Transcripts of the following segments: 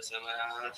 ሰማያት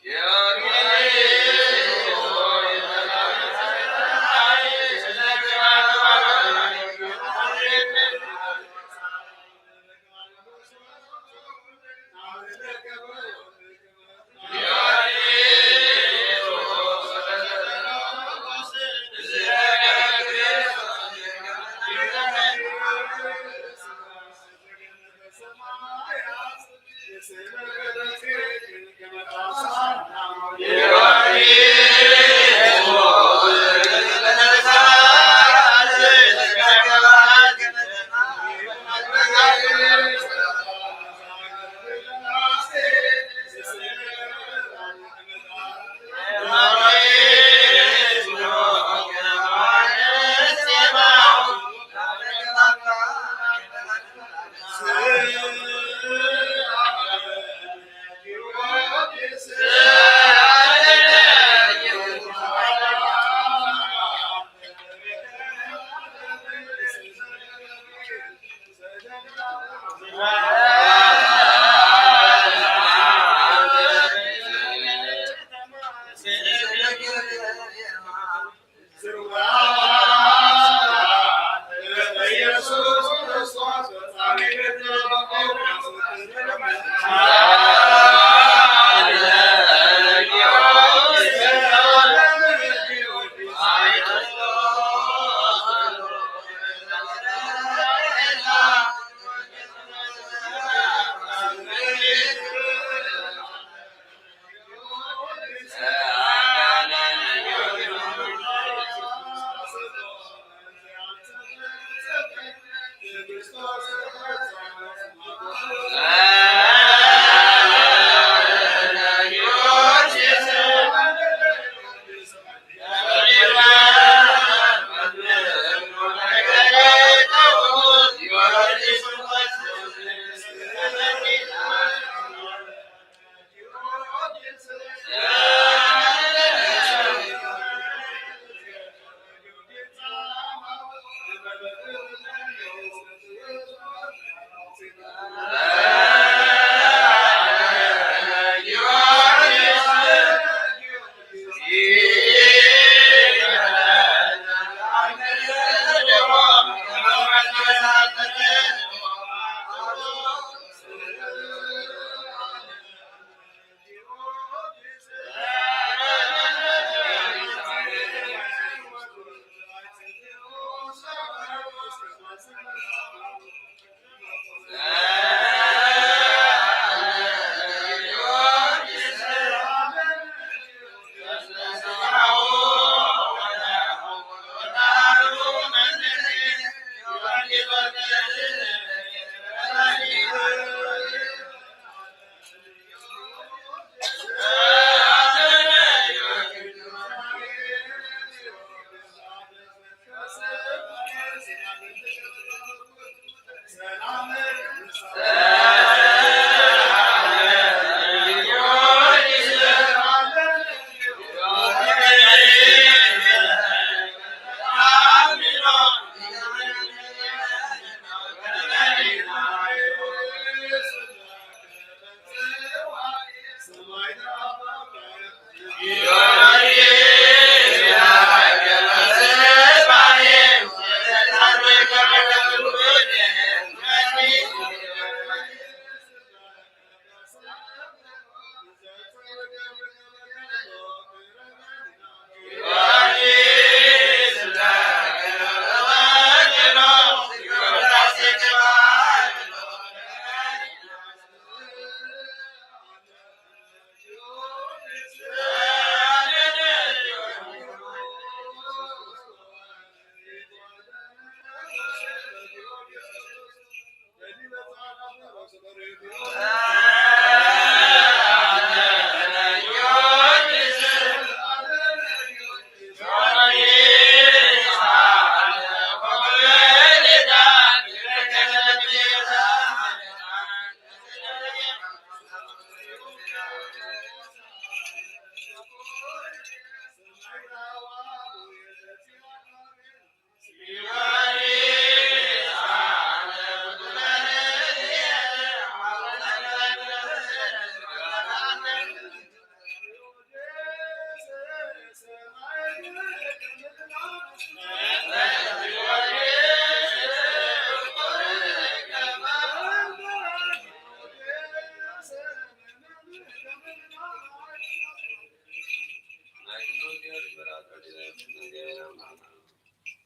Yes,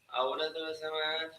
አቡነ ዘበሰማያት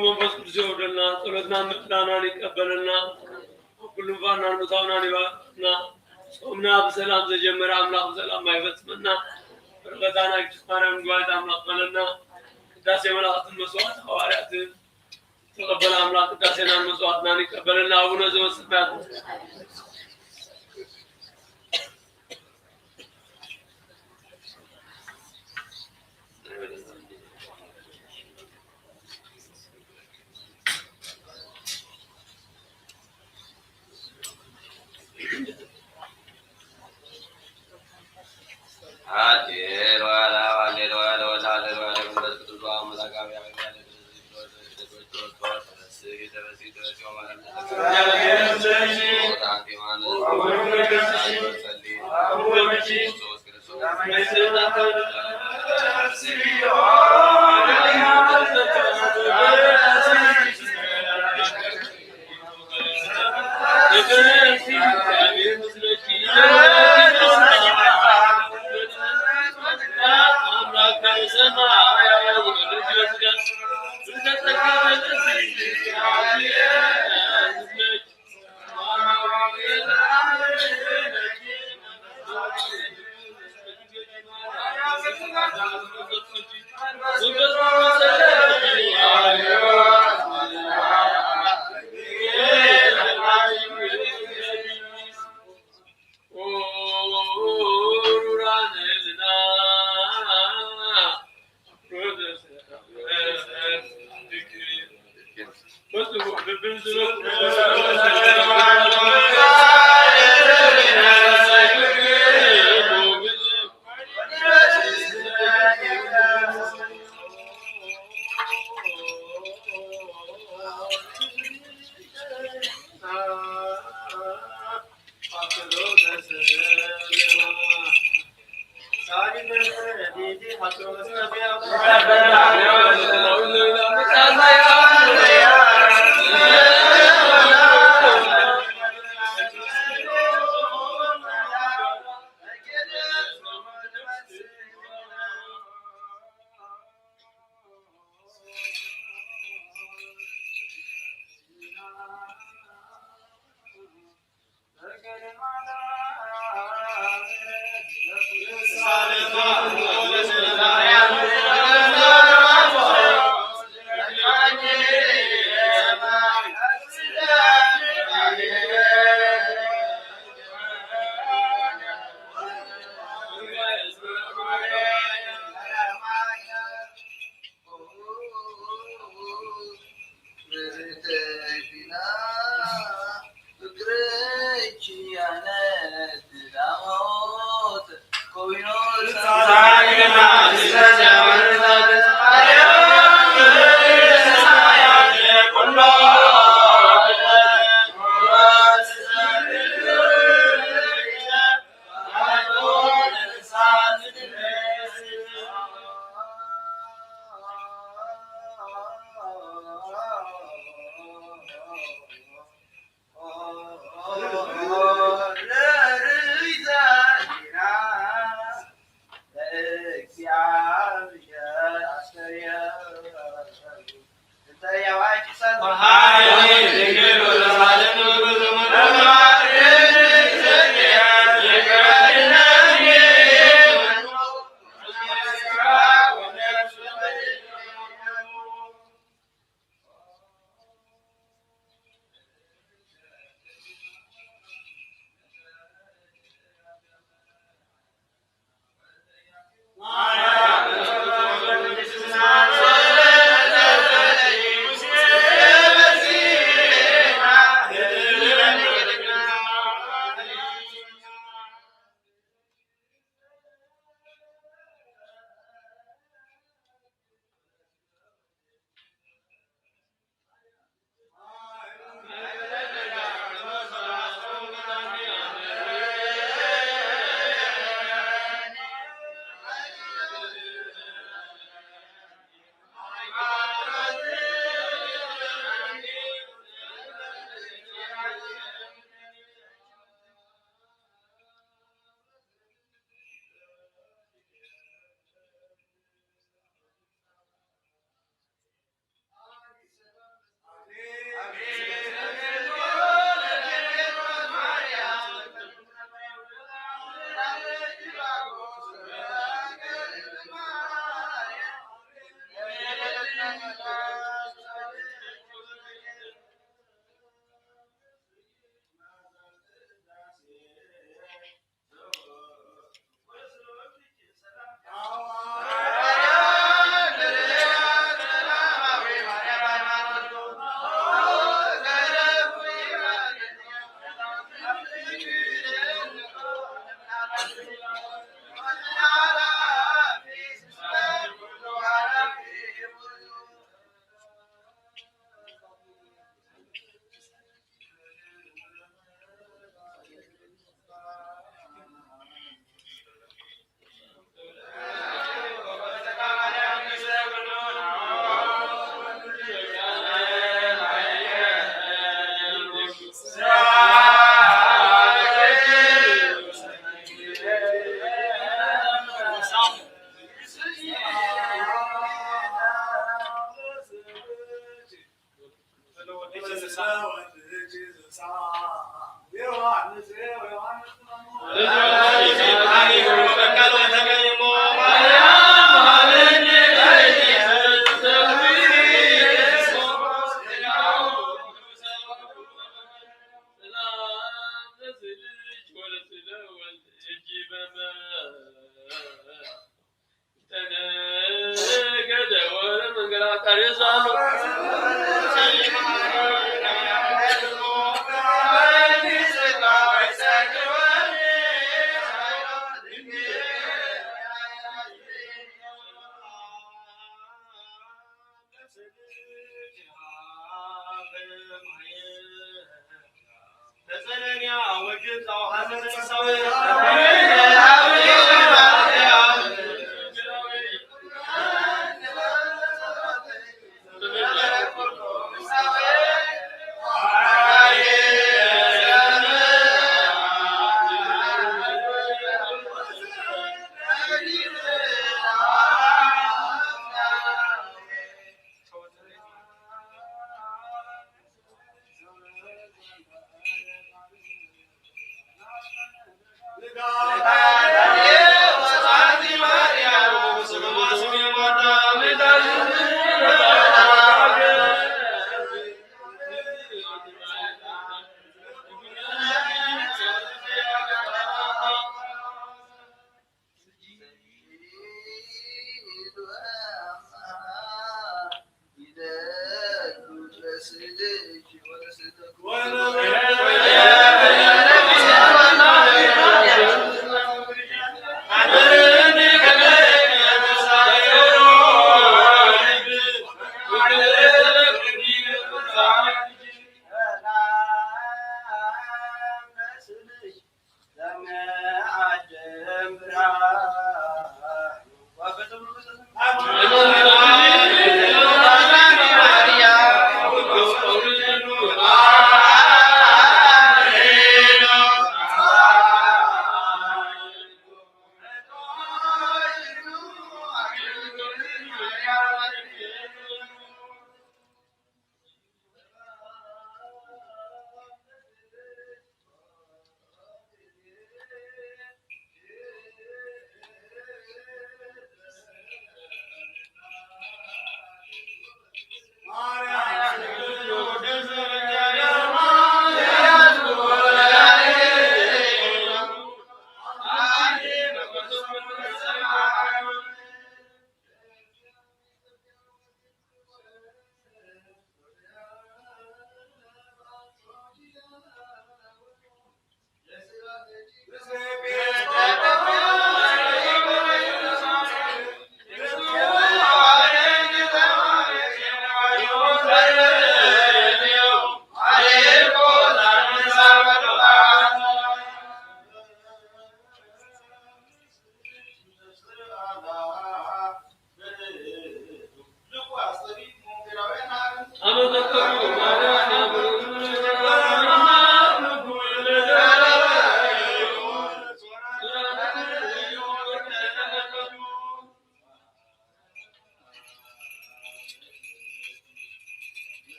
መንፈስ ቅዱስ ይወርድና ጸሎትና ምስጋናን ይቀበልና ሁሉም ፋናን ሙታውናን ይባርክና ጾምና በሰላም ዘጀመረ አምላክ በሰላም አይፈጽምና በረከታና ቅድስት ማርያም ጉባኤት አምላክ በለና ቅዳሴ መላእክትን መስዋዕት ሐዋርያትን ተቀበለ አምላክ ቅዳሴናን መስዋዕትናን ይቀበልና አቡነ ዘበሰማያት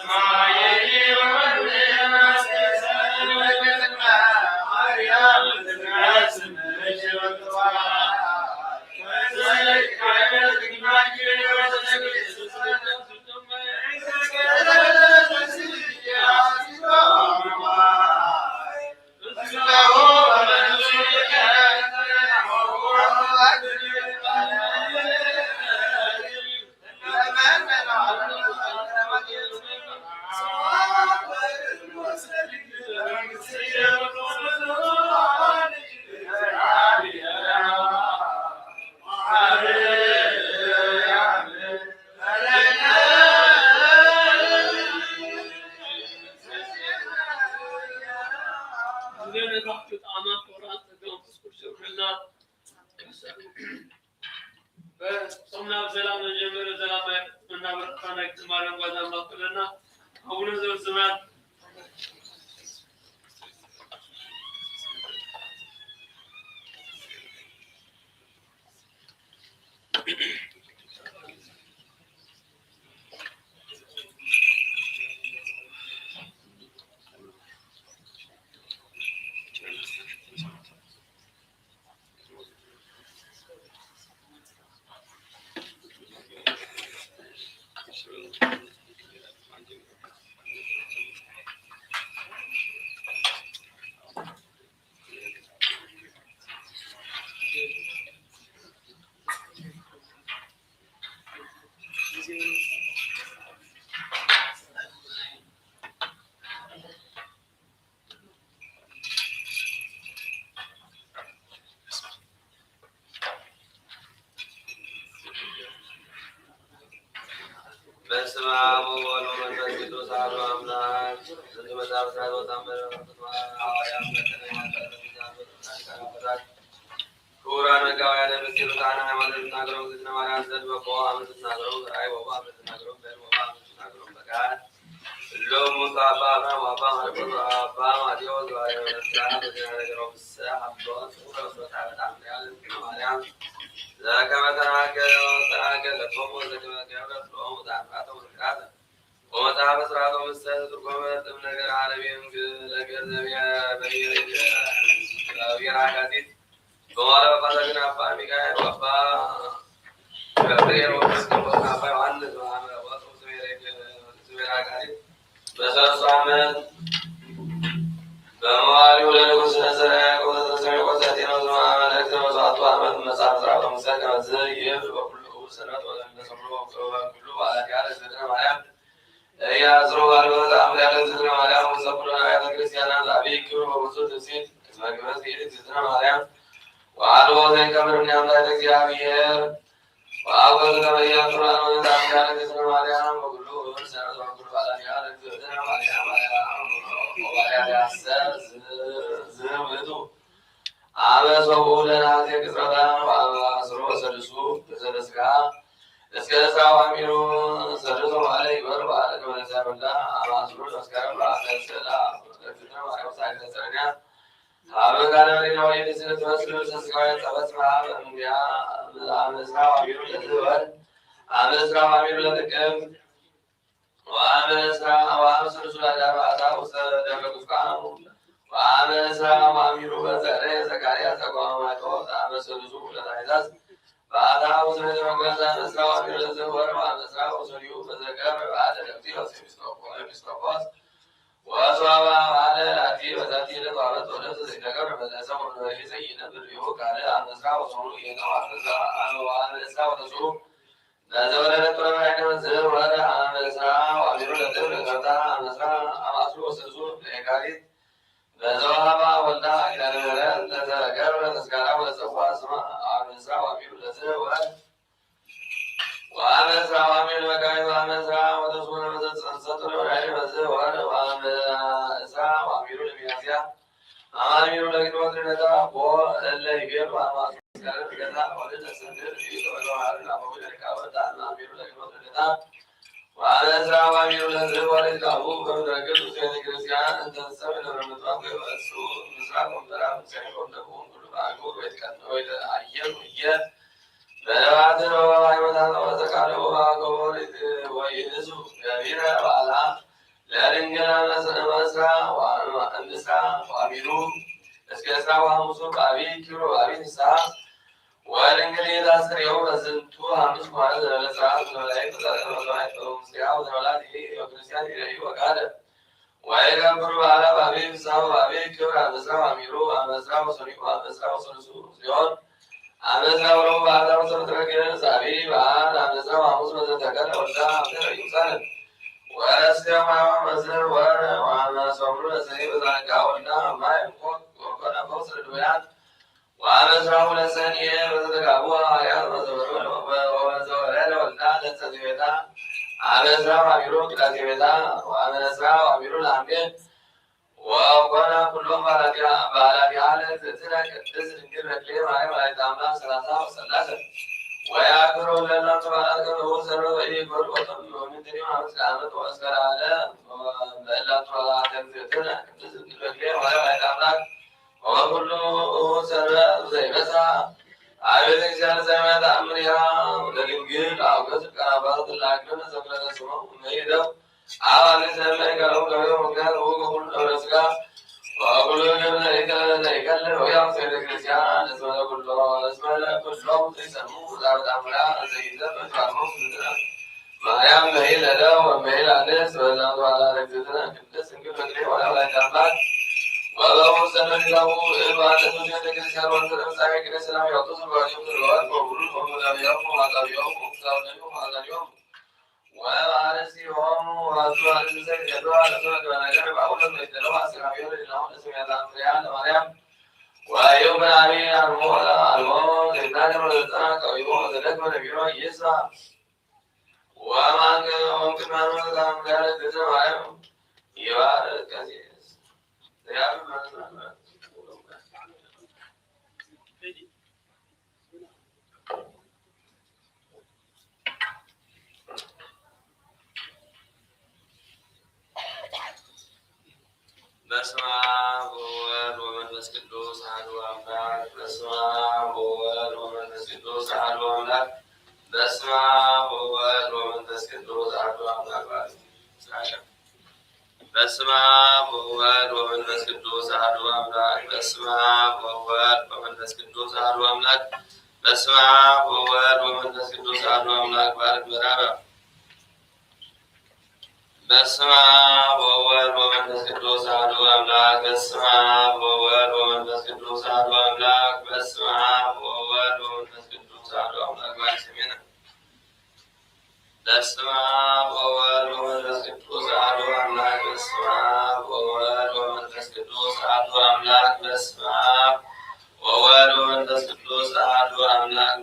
Maria ጾምና በሰላም ለጀመረ ሰላም እና ብርሃን ማርያም ባዛም ባጥልና አቡነ ዘበሰማያት በስመ አብ ወወልድ ወመንፈስ ቅዱስ አሐዱ አምላክ። እንደ መጽሐፍ ሥርዓት ወተአምር ክቡራን መጋቢያነ ምስጢር ካህናተ ሃይማኖት ተናግረው ዝክረ ማርያም ዘንድ በቆ አመት ተናግረው ራእይ ወባ አመት ተናግረው በል ወባ አመት ተናግረው በቃል ሁሉም ሙሳ አባ አብርሃም አባ ማርቆስ አባ ማቴዎስ ባሪያ በተናገረው ምስ አባ ሱረስ በጣም ያለ ማርያም ዘከመ ተናገረ ቶሞ ዘከመ ገብረ ቶሞ ዛፋቶ ምክራት ወመጽሐፈ ሥርዓተ ምስጢር ትርጓሜ ጥም ነገር ዓለሚም ነገር ዘቢያ በየራጋቲት በኋላ በጳሳግን አባ ሚካኤል አባ ገብርኤል ወመስቀል አባ ዮሐንስ ወአቶ ዘቤራጋቲት በሰለስቱ ዓመት በመዋዕሊሁ ለንጉሥ ነዘረ ያዕቆብ ዘተሰሜ ቆስጠንጢኖስ መልእክተ በሰዓቱ ዓመት መጽሐፈ ሥርዓተ ምስጢር ከመዝ ይህ በኩሉ ሰንበት ወለነሰምሮ በኩሉ በዓላት ያለ ዝክረ ማርያም ያዝሮ ባልበዛ አምድ ያለ ዝክረ ማርያም ወሰብሎ አብያተ ክርስቲያናት አብይ ክብር በብዙ ትስብእት እስመ ግብጽ ይእቲ ዝክረ ማርያም ወአልቦ ዘይከብር እምኔአምላክ እግዚአብሔር ወአበዝ ከመ ኢያሱር አምድ ያለ ዝክረ ማርያም በኩሉ ሰንበት በኩሉ በዓላት ያለ ዝክረ ማርያም ያሰር ዝምቱ አበሰው ለናቴ ቅጽበታ አስሮ ሰልሱ በሰለስጋ እስከ ሰው አሚሩ ሰልሱ ማለት ይበር ባለ ከመለሳ በላ አማስሩ መስከረም አሰላ ለፍትነ ማርያም ሳይተሰረኛ አበጋለ ነው የዚህ ተመስሎ ተስጋው ተበስ ማም ያ አመስራው አሚሩ ለዝወር አመስራው አሚሩ ለጥቅም ወአመስራ ወአመስሩ ለዳባታ ወሰደረቁስቃሙ ወአመስራ ወአሚሩ በዘረ ዘካርያስ ተቋማቶ አመስሩ ለታይዛዝ ባታ ወሰደ መገዛ አመስራ ወአሚሩ ለዘወር ወአመስራ ወሰሪዩ በዘቀር ባለ ለክቲሮስ ኤጲስቆጶስ ወሷባ ባለ ላቲ በዛቲ ለቷበት ወለተ ዘከር በዛሰሙ ለይዘይነ ብሪዮ ካለ አመስራ ወሰሩ የነው አመስራ ወተሱ በዘወለደት ወለማይነ ዘወረ አመስራ ወአሚሩ ለዘወር ለገታ አመስራ አማስሩ ወሰሱ ለካሪት በዘዋባ ወልዳ ይላረረ ለዘረገር ለተስጋራ ወለጸዋ ስማ አመስራ ወአሚሩ ለዘወር ወአመስራ ወአሚሩ ለጋይ ወአመስራ ወተሱ ለመዘጸንሰቱ ለወራይ በዘወር ወአመስራ ወአሚሩ ለሚያዝያ አማሚሩ ለግንቦት ለነታ ቦ ለይቤር ወአማስሩ ገታ ወደ ተሰንደር ይተወራል አባው ለካወታ አማሚሩ ለግንቦት ለነታ ወአመስራ ወአሚሩ ለዘወር ለካቡ በመድረገቱ ቤተክርስቲያን እንተሰበ ለረመቷን በእሱ ምስራቅ ወንበራ ሳይሆን ደግሞ ሁሉ ባጎ ቤትቀን ወይ አየር ወየ በለባት ነው ሃይማኖት ነው ተቃለው ባጎር ወይ እሱ ገቢረ ባላ ለድንግል መስራ ወአመስራ ወአሚሩ እስከ ስራ ወሐሙሱ በአብይ ክብር በአብይ ንስሐ ወድንግል የታስሬው በዝንቱ ሐሙስ ማለት ለስርዓት መላእክት ተዛዘመላእክት በሙስሊያው ተወላዲ ክርስቲያን ይለዩ ወቃለ ወይገብሩ ባላ በአብይ ንስሐ በአብይ ክብር አመስራ ወአሚሩ አመስራ ወሰሪቁ አመስራ ወሰሉሱ ሲሆን አመስራ ወረቡ ባላ ወሰብትረገን ሳቢ በዓል አመስራ ወሐሙስ በዘተቀለ ወልዳ አምተረ ይውሳል ወረስከማ መስር ወረ ወአመስሩ ለሰይ በዛንቃ ወልዳ ማይ ኮን ኮና ፈውስር ዱያን ወአመስራሁ ለሰኒ በዘተጋቡ አያት መዘወረ ወዘወረ ወልዳ ለተዘቤታ አመስራ ወአሚሩ ቅዳሴ ቤታ ወአመስራ ወአሚሩ ለአምቤ ወኮነ ኩሎም ባላቢያ ለትዝነ ቅድስ ድንግል በክሌ ማርያም ወላዲተ አምላክ ሰላሳ ወሰላሰ ويعبروا لنا تبارك وتعالى ويقول وطن ومن دنيا وسلامة وسلامة بلا تبارك تنزلنا نزل البكير ولا يتعلق وكل سنة زي مسا عابد إنسان زي ما تأمرها وللجيل أو كسر كرابات الأكل نزل سماه ميدا عوان إنسان ما يقولون كذا وكذا وكل رزقا وكل من ذلك ويعصي الكريستيان اسمه كله يسموه دعوة أمرا زي ذا فمسلمنا ما يعمل له وما إلى الناس ولا على ركزنا كنت كل فكرة ولا يتعبد والله سبحانه له إبادة سجود الكريستيان وانتظر سامي كريستيان يعتصم ويوم الوقت وكل ولا يوم وهذا اليوم وهذا اليوم وعرسيهم وأسوأ الإنسان يدعو على سورة ونجرب أولا ويتلوها سنعيون لله اسم يدعم فريان مريم وأيوب العبي الموت إبنان مرزاك ويوم ذلك ونبيرو يسا وما ممكن ما نوزع من ذلك بسم مريم يوارد كثير سيابي مرزاك በስመ አብ ወወልድ ወመንፈስ ቅዱስ አሐዱ አምላክ። በስመ አብ ወወልድ ወመንፈስ ቅዱስ አሐዱ አምላክ። በስመ አብ ወወልድ ወመንፈስ ቅዱስ አሐዱ አምላክ። በስመ አብ ወወልድ ወመንፈስ ቅዱስ አሐዱ አምላክ። በስመ አብ ወወልድ ወመንፈስ ቅዱስ አሐዱ አምላክ። በስመ አብ ወወልድ ወመንፈስ ቅዱስ አሐዱ አምላክ። ባርክ ምዕራበ በስመ አብ ወወልድ ወመንፈስ ቅዱስ አሐዱ አምላክ። በስመ አብ ወወልድ ወመንፈስ ቅዱስ አሐዱ አምላክ። በስመ አብ ወወልድ ወመንፈስ ቅዱስ አሐዱ አምላክ። ባይሰሜነ በስመ አብ ወወልድ ወመንፈስ ቅዱስ አሐዱ አምላክ። በስመ አብ ወወልድ ወመንፈስ ቅዱስ አሐዱ አምላክ። በስመ አብ ወወልድ ወመንፈስ ቅዱስ አሐዱ አምላክ።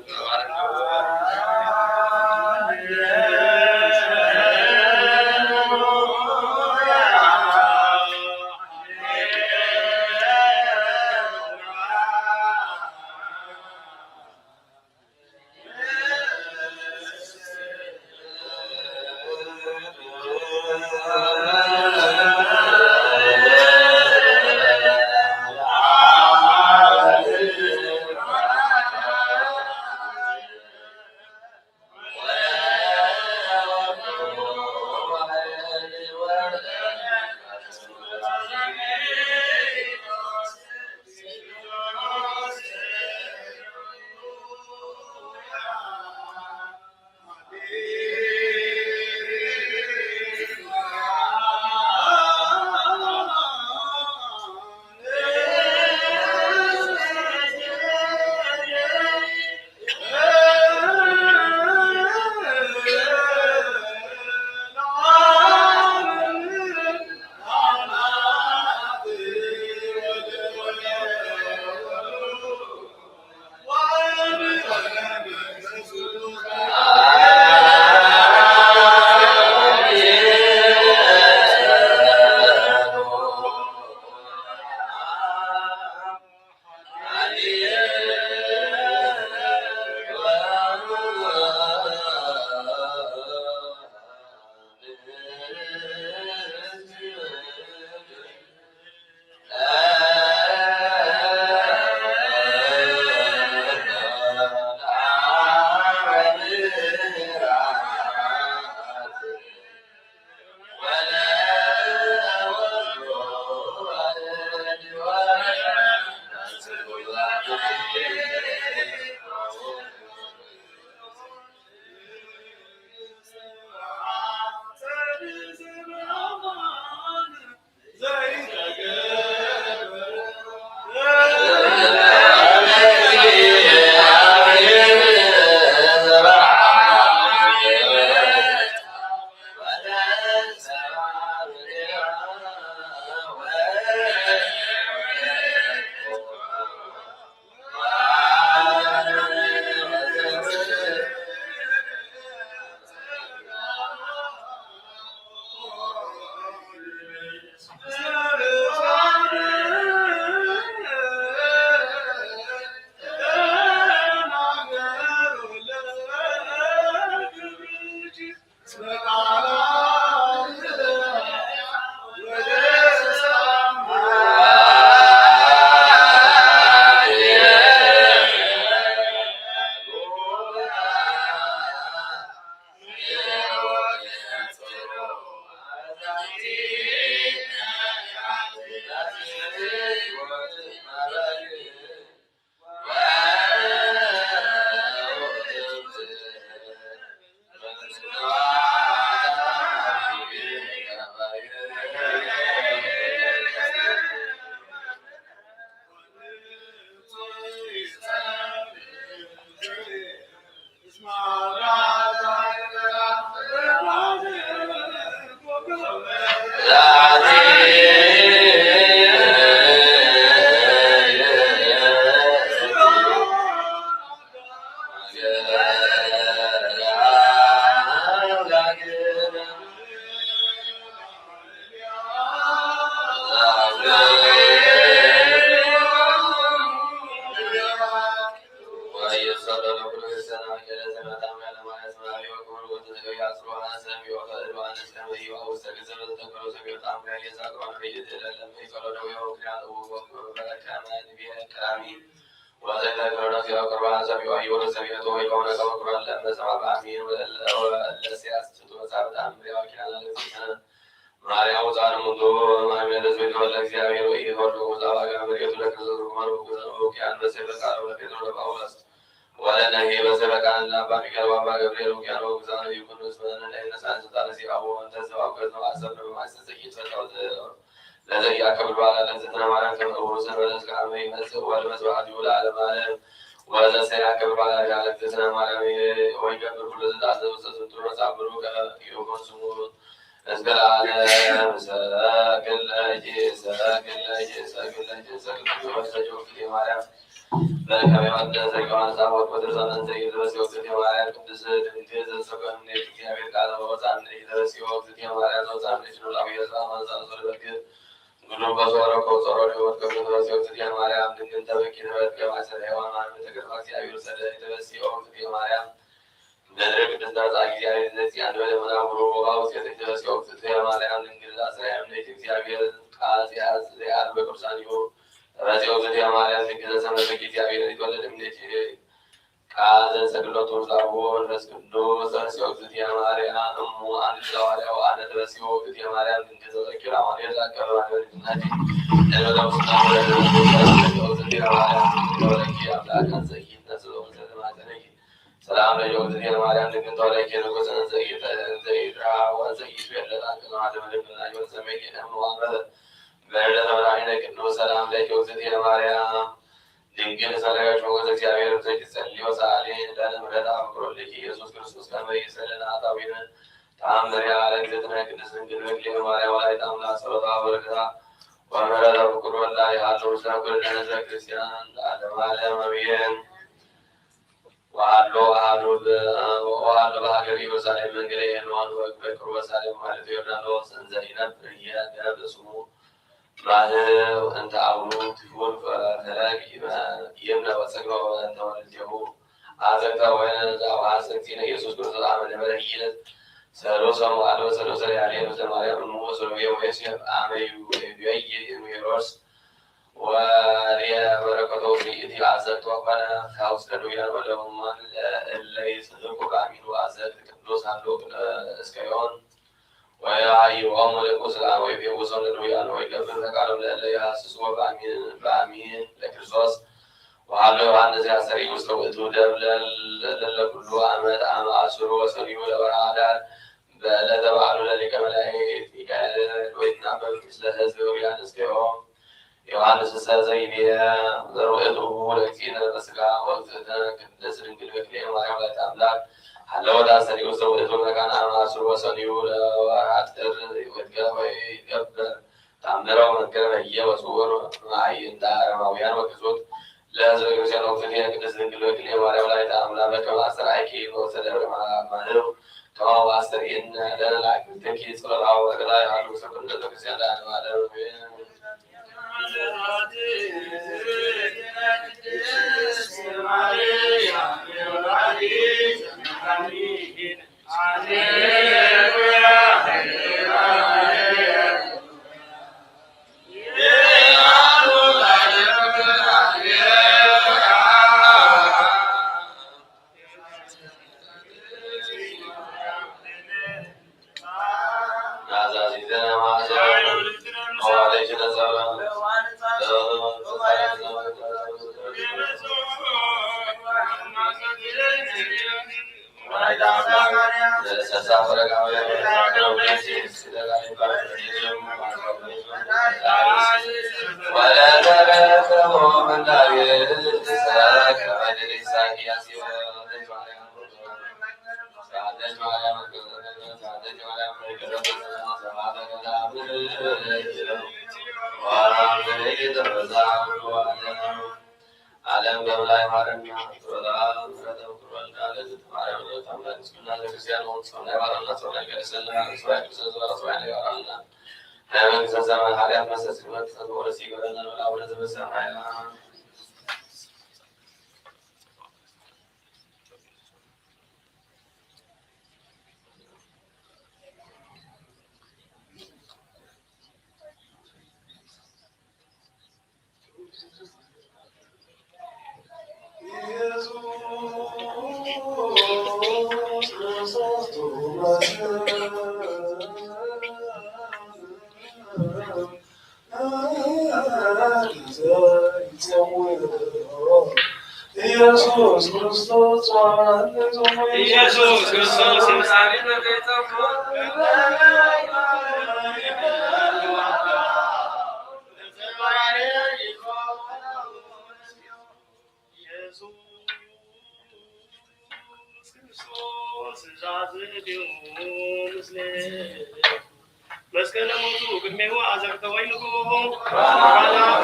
ማርያም ጻን ሙቶ ማርያም ለዘ ወለ እግዚአብሔር ወይ ይወርዶ ወዛዋ ጋር መሬቱ ለክርስቶስ ሮማን ወገዘው ያን በሰበቃው ለጴጥሮ ለጳውሎስ ወለነ ይሄ በሰበቃን ለአባ ሚካኤል ወአባ ገብርኤል ወያኖ ግዛን ይኩንስ በነ ላይ ነሳን ስልጣን ሲአቡ አንተ ዘዋቀት ነው አሰብ በማሰሰ ይፈታው ለዘይ ያከብር ባላ ለዘነ ማርያም ተመሩ ሰበለስ ከአመይ መስል ወለ መስዋዕት ይውላ ለማለም ወዘ ሰያከብር ባላ ያለ ዘነ ማርያም ወይ ገብር ሁሉ ዘዳዘ ወሰቱ ረሳብሩ ከዮኮስሙ እስከላለም ሰግለጅ ሰግለጅ ሰግለጅ ሰግለጅ ወሰጆ ማርያም በከመ ወደሰ ዮሐንስ አወቅ ወድርሳን ዘይድረስ ወቅት የማርያም ቅዱስ ድንግል ዘሰቀም እግዚአብሔር ቃል ወጻን ዘይድረስ ወቅት የማርያም ዘጻን ነው የዛማ ዛንሶ ለበክ ጉዱ በሶሮ ኮሶሮ ወቅት ከድረስ ወቅት የማርያም ድንግል ተበኪ ተበከ ማሰለ የዋማን ተገፋ እግዚአብሔር ሰደ ድረስ ወቅት የማርያም በደረቅ ደስታ እግዚአብሔር ዘዚ አንድ ወለመና ብሮ ወባው ሲተደረስ ወቅት የማርያም ድንግል አስራያም እግዚአብሔር ቃል ያዝ ያዝ በቅዱሳን ይሁን ረዚው ዘዲ ማርያም ድንግል ሰመተ እግዚአብሔር ይወለድ እምነት ቃል ሰግሎቱ ዛቦ ረስቅዱስ ረዚው ዘዲ ማርያም እሙ አንድ ዛዋሪያው አንድ ረዚው ዘዲ ማርያም ድንግል ዘኪራ ማርያም ዛከራ ወልድናቲ ለወላው ስታው ረዚው ዘዲ ማርያም ወለኪ አምላካን ዘይት ነስሎ ዘተማተነይ ሰላም ለዮግ ዘዲ ማርያም ድንግል ተወለኪ ንጉሥን ዘይት ዘይራ ወዘይት ያለላከ ማለም ለምና ይወሰመይ ነው አመለ በለተወራይነ ቅዱስ ሰላም ለዮግዝቲ ማርያም ድንግል ሰላዮች ወገዝ እግዚአብሔር ዘይ ጸልዮ ሳሌ ለምረታ ፍቅሮልኪ ኢየሱስ ክርስቶስ ከመይ ሰለና ታዊነ ታምሪያ ለግዝትነ ቅዱስ ድንግል ወክሊ ማርያም ላይ ታምላ ሰረታ በረከታ ወመረታ ፍቅር ወላሂ አለው ሰኩል ለነዘ ክርስቲያን ለዓለም ዓለም አሜን። ወአሎ አሐዱ ወአሎ በሀገር ኢየሩሳሌም መንገድ የነዋን በቅርብ ሳሌም ማለት ዮርዳኖስ እንዘ ይነብር ይያገብ ስሙ ማህው እንተ አብሩ ትሁን ፈለግ ይምነ ወጸግሮ እንተ ወልዴሁ አዘግታ ወይነ ዛዋ ሰክቲነ ኢየሱስ ክርስቶስ አመነ በረኪነት ሰሎሰሙ አለው ሰሎሰ ያለ በማርያም ነው ሰሎየ ወይሴፍ አመዩ ወይይ ሄሮስ ወሪያ በረከቶ ፍይት አዘግቶ ወቀነ ካውስ ከዱያን ወለማን ለይ ሰልቆ ካሚኑ አዘግት ቅዱስ አሎ እስከዮን ወያይወሙ ለቁስላን ወይ ቢወሰኑ ለዱያን ወይ ገብር ተቃለም ለያስስ ወባሚን ባሚን ለክርስቶስ ወአሎ ዮሐንስ ያሰሪ ውስጥ ወጡ ደብለል ለኩሉ አመት አማስሩ ወሰሪው ለበራዳር በለተባሉ ለሊቀ መላእክት ሚካኤል ወይና በምስለ ህዝብ ዮሐንስ ከሆም ዮሐንስ ሰዘይቤ ዘሩእቱ ለክቲነ በስጋ ወቅት ቅድስ ድንግል በክሌ ማርያም ላይ አምላክ ሀለወዳ ሰሪው ሰው ወጡ መካን አማስሩ ወሰሪው ለወራት ጥር ወይ ገብር ታምረው መንገረ በየወሱር ማይንዳ አረማውያን ወክሶት ለህዝበ ክርስቲያን ወቅት የቅድስ ድንግል በክሌ ማርያም ላይ አምላክ በከማሰራይኪ ወሰደረ ማነው ከማው አስተሪን ለላክ ተኪ ጸሎታው ወገላይ አሉ ሰብን ለክርስቲያን ዳንዋለ ዓለም በላይ ማረኛ ወላም ረተም ኩርወልዳ ለዝት ማርያም ለታምራት ስና ለክርስቲያን ሆን ሰው ላይ ባረና ሰው ላይ ገለሰና ሰው ላይ ክርስቶስ ወራ ሰው ላይ ያራና ለምን ዘመን ኃጢአት መሰስ ወጥ ወደ ሲገረና ወደ ዘበሰማያ ኢየሱስ ክርስቶስ ኢየሱስ ክርስቶስ መስቀለ ሞቱ ቅድሜው አዘቅተ ወይንኩ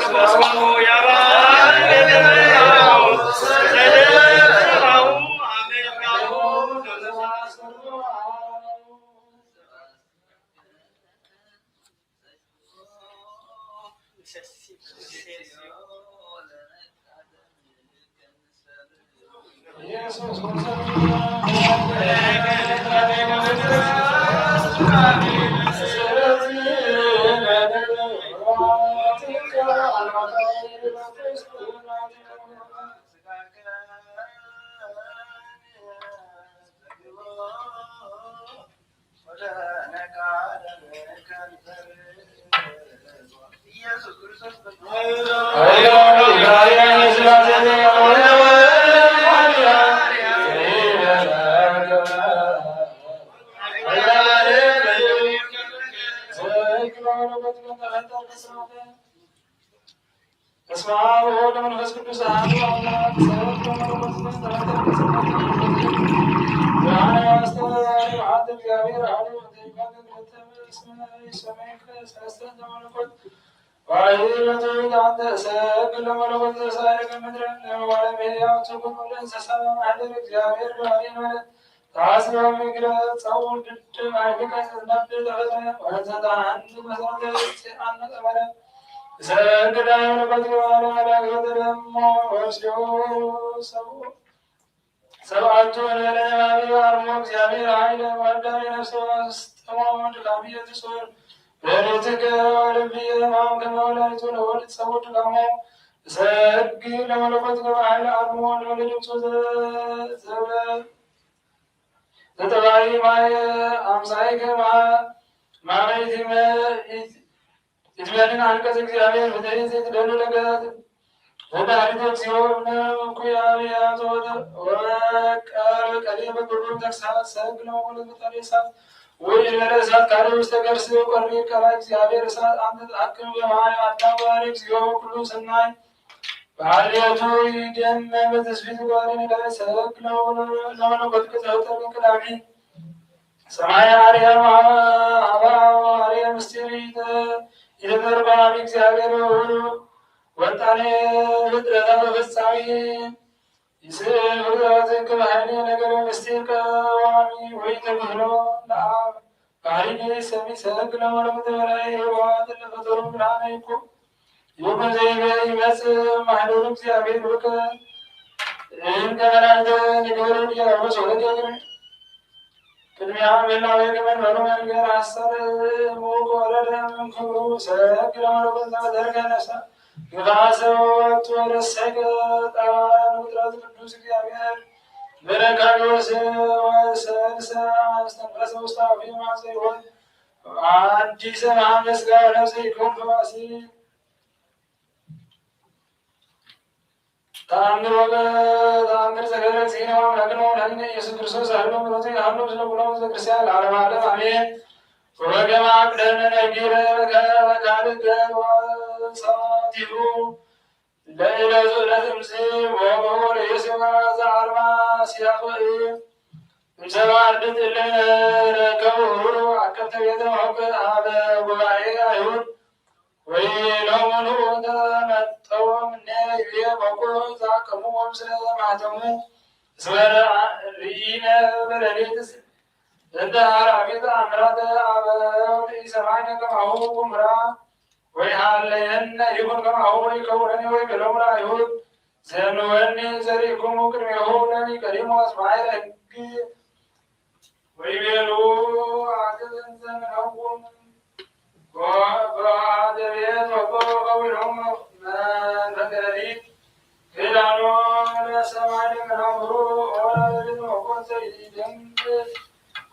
መስቀሉ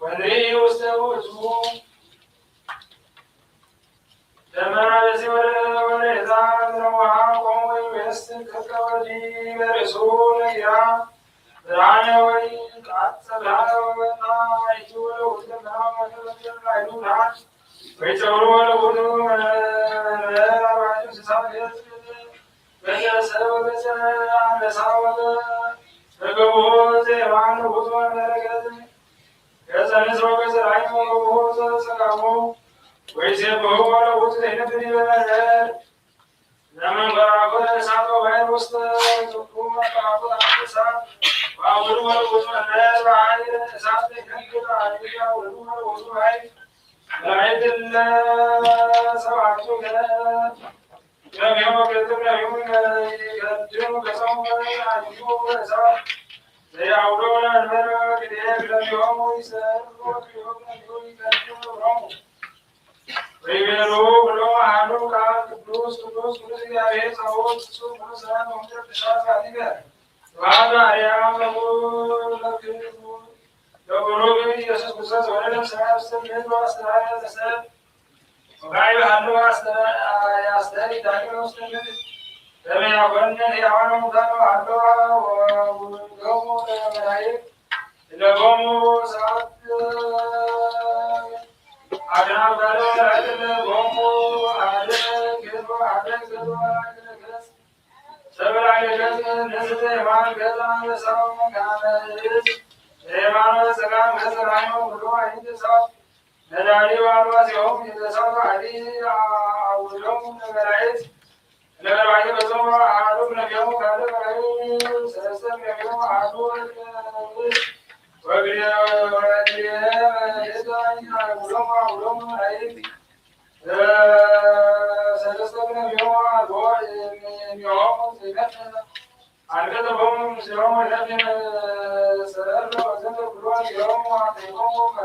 ወንድሪ ውስተ ውእቱ ደመና በዚህ ወደዛ ዘውሃ ቆሞ ወይቤስት ከቀወዲ በርእሱ ነጊራ ብርሃነ ወይ ቃጸብርሃነ ወበጣ አይቱ ለውእቱ ደመና ወተበጀር ላይሉ ብርሃን ወይጨብሩ ለውእቱ አርባዕቱ እንስሳ በገሰ ወገሰ አንበሳ ወገ በገቦ ዘየማን ውእቱ መለከት ገጸ ንስር ወገጸ ራእይ ወገቦ ዘጸጋሞ ወይሴብሖ ለውእቱ ዘይነብር በመንበር ዘመንበራኮተ እሳት ወባሕር ውስተ ዝኩ መከራኩት እሳት ወአውዱ ለውእቱ መንበር በኃይል እሳት ዘይነግር ኃይል አውዱ ለውእቱ ኃይል መላእክት ለሰብዓቱ ገነት ገሚሆ ገዝም ለሚሁ ይገድሙ ገጾሙ አዩ እሳት ዘያውዶ ለመንበር ግዴ ለሚሆሙ ይሰርቁ ወክልኤሆሙ ለሚሁ ይገድሙ ብሎሙ ወይቤሉ ብሎ አሐዱ ቃል ቅዱስ ቅዱስ ቅዱስ እግዚአብሔር ጸባኦት ፍጹም ቅዱስ ሰላም ወምድር ቅዱሳት ፋቲከ ስብሐት ለአርያም ለክብሩ ለቡሩክ ኢየሱስ ክርስቶስ ወለደ ሰማይ ውስተ ምድር ወአስተርአየ ለሰብእ ወካዕበ ሀሎ ያስተርኢ ዳግመ ውስተ ምድር ከመ ያኰንን ሕያዋነ ሙታነ ሀሎ ወውእቶሙ ለመላእክት እለሆሙ ሰዓት አድናም ጋር አይደለ ቦሙ አለ ገዶ አለ ገዶ ገስ ሰበራ ገስ ነስተ ማን ገዛ ሰው ጋነስ የማነ ሰላም ገሰራዩ ብሎ አይተ ሰው ነዳሪ ዋሉ ሲሆን የተሰው አዲ አውሎም ነገራይት ነገራይ በሰው አሉ ነገው ካለ ላይ ሰሰም ነገው አሉ ወግሪያ ወግሪያ የዛኛ ውሎም ውሎም አይት ሰለስተነ ቢሆን አልቦ የሚሆን ሲነት አልከተቦም ሲሆን ለምን ሰረር ወዘተ ብሎ ይሆን አጥቆም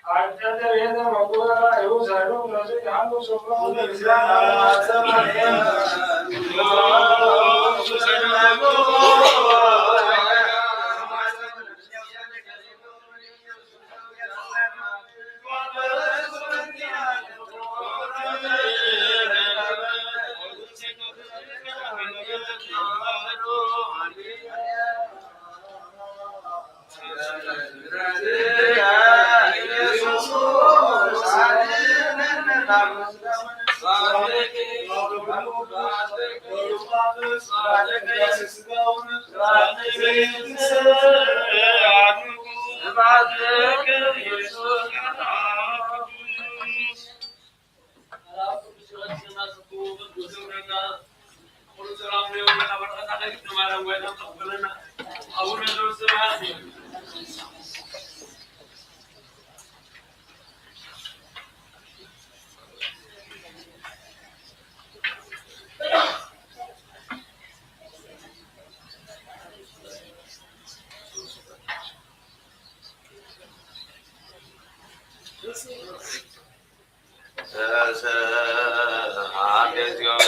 አጀተ ቤተ መቁራ ይውሰዱ ለዚህ ያሉ ሱቆ Hallelujah.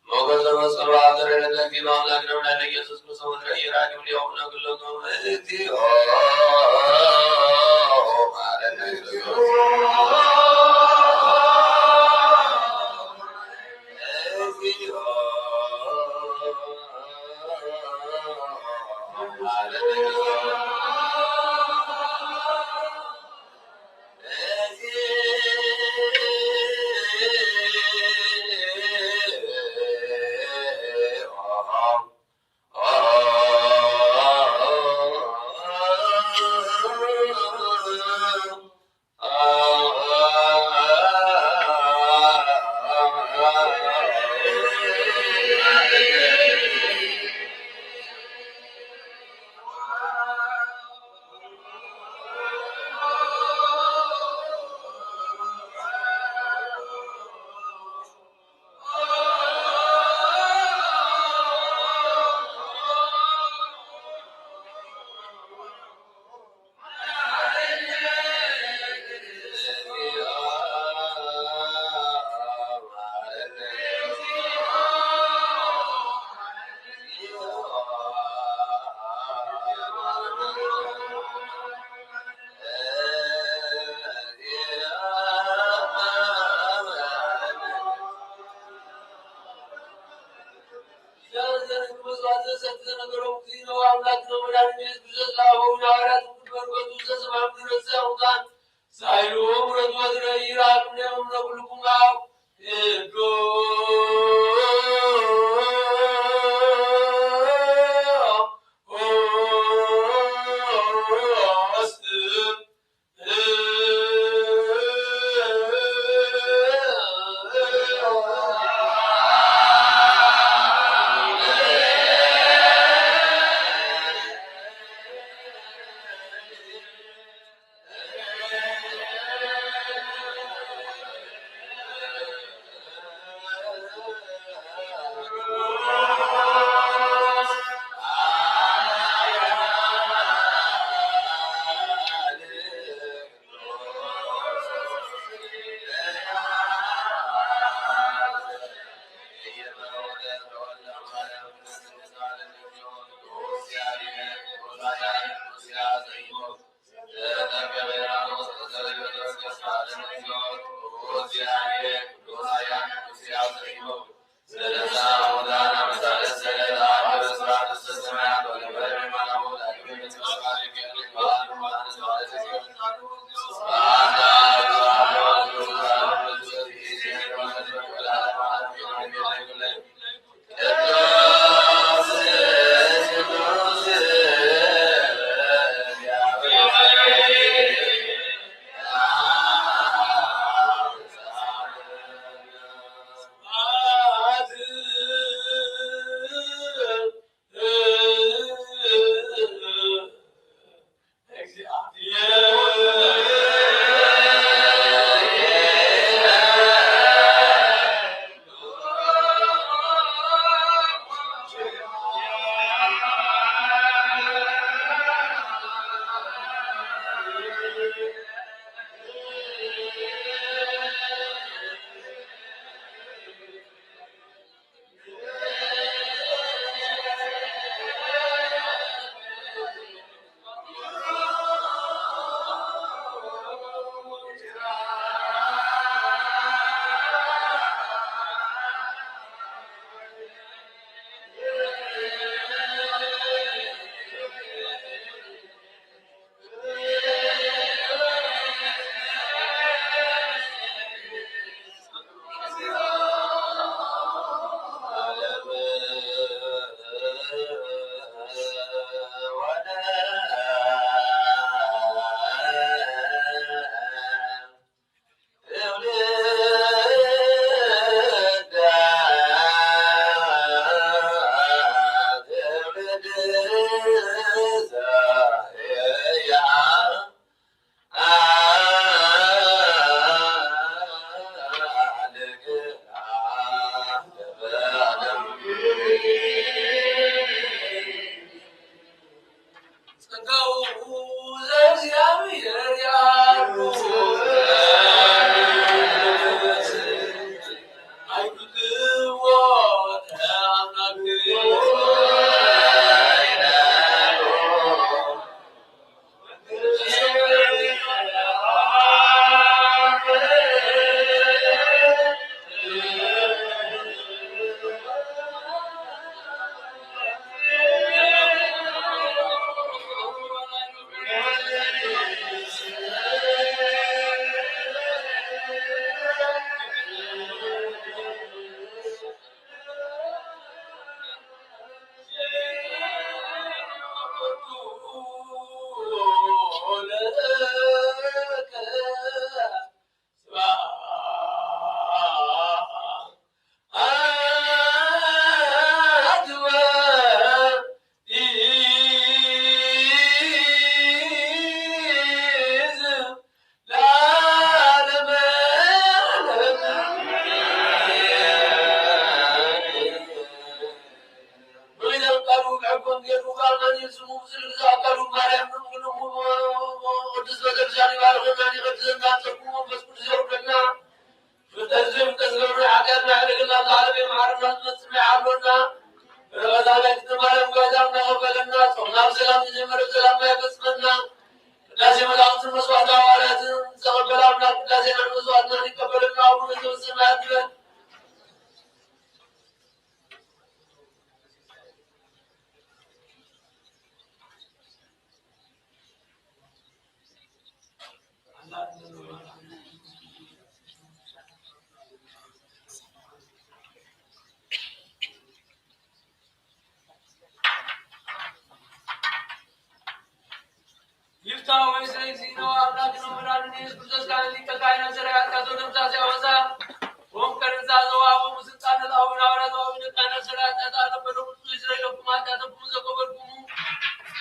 ሞገሰ መስቀሉ ሀገር የለለኪ በአምላክ ነው ላለ ኢየሱስ ክርስቶስ ረይራቅ ሊሆነ ግሎቶ እግዚኦ ማረነ ክርስቶስ እግዚኦ ማረነ ክርስቶስ ቅዱስ ቤተክርስቲያን ይባርክና ይቀድስና ተቁሞ መንፈስ ቅዱስ ይወርድና ፍተዝም ተዝገብሩ ኃጢአት ማዕረግና ለዓለም የማዕረግና ትመጽም ያሉና ረበዛቤት ተማለም ጋዛም ተቀበልና ጾምና በሰላም ተጀመረ ሰላም ያፈጽመና ቅዳሴ መላእክትን መስዋዕት ሐዋርያትን ተቀበለ አምላክ ቅዳሴ መስዋዕትና ይቀበልና አቡነ ዘበሰማያት ይበል። ይፍታው ወይስ ነው አምላክ ነው ምራን ኢየሱስ ክርስቶስ ካለ ሊቀቃይ ነው ዘራ ያጣቶ ደምታስ ያወሳ ወም ከንዛ ዘዋው ሙስጣነ ታውና ወራው ይነቃነ ዘራ ያጣታ ለበዶ ብዙ ይዝረው ኩማታ ተቁሙ ዘቆበርኩሙ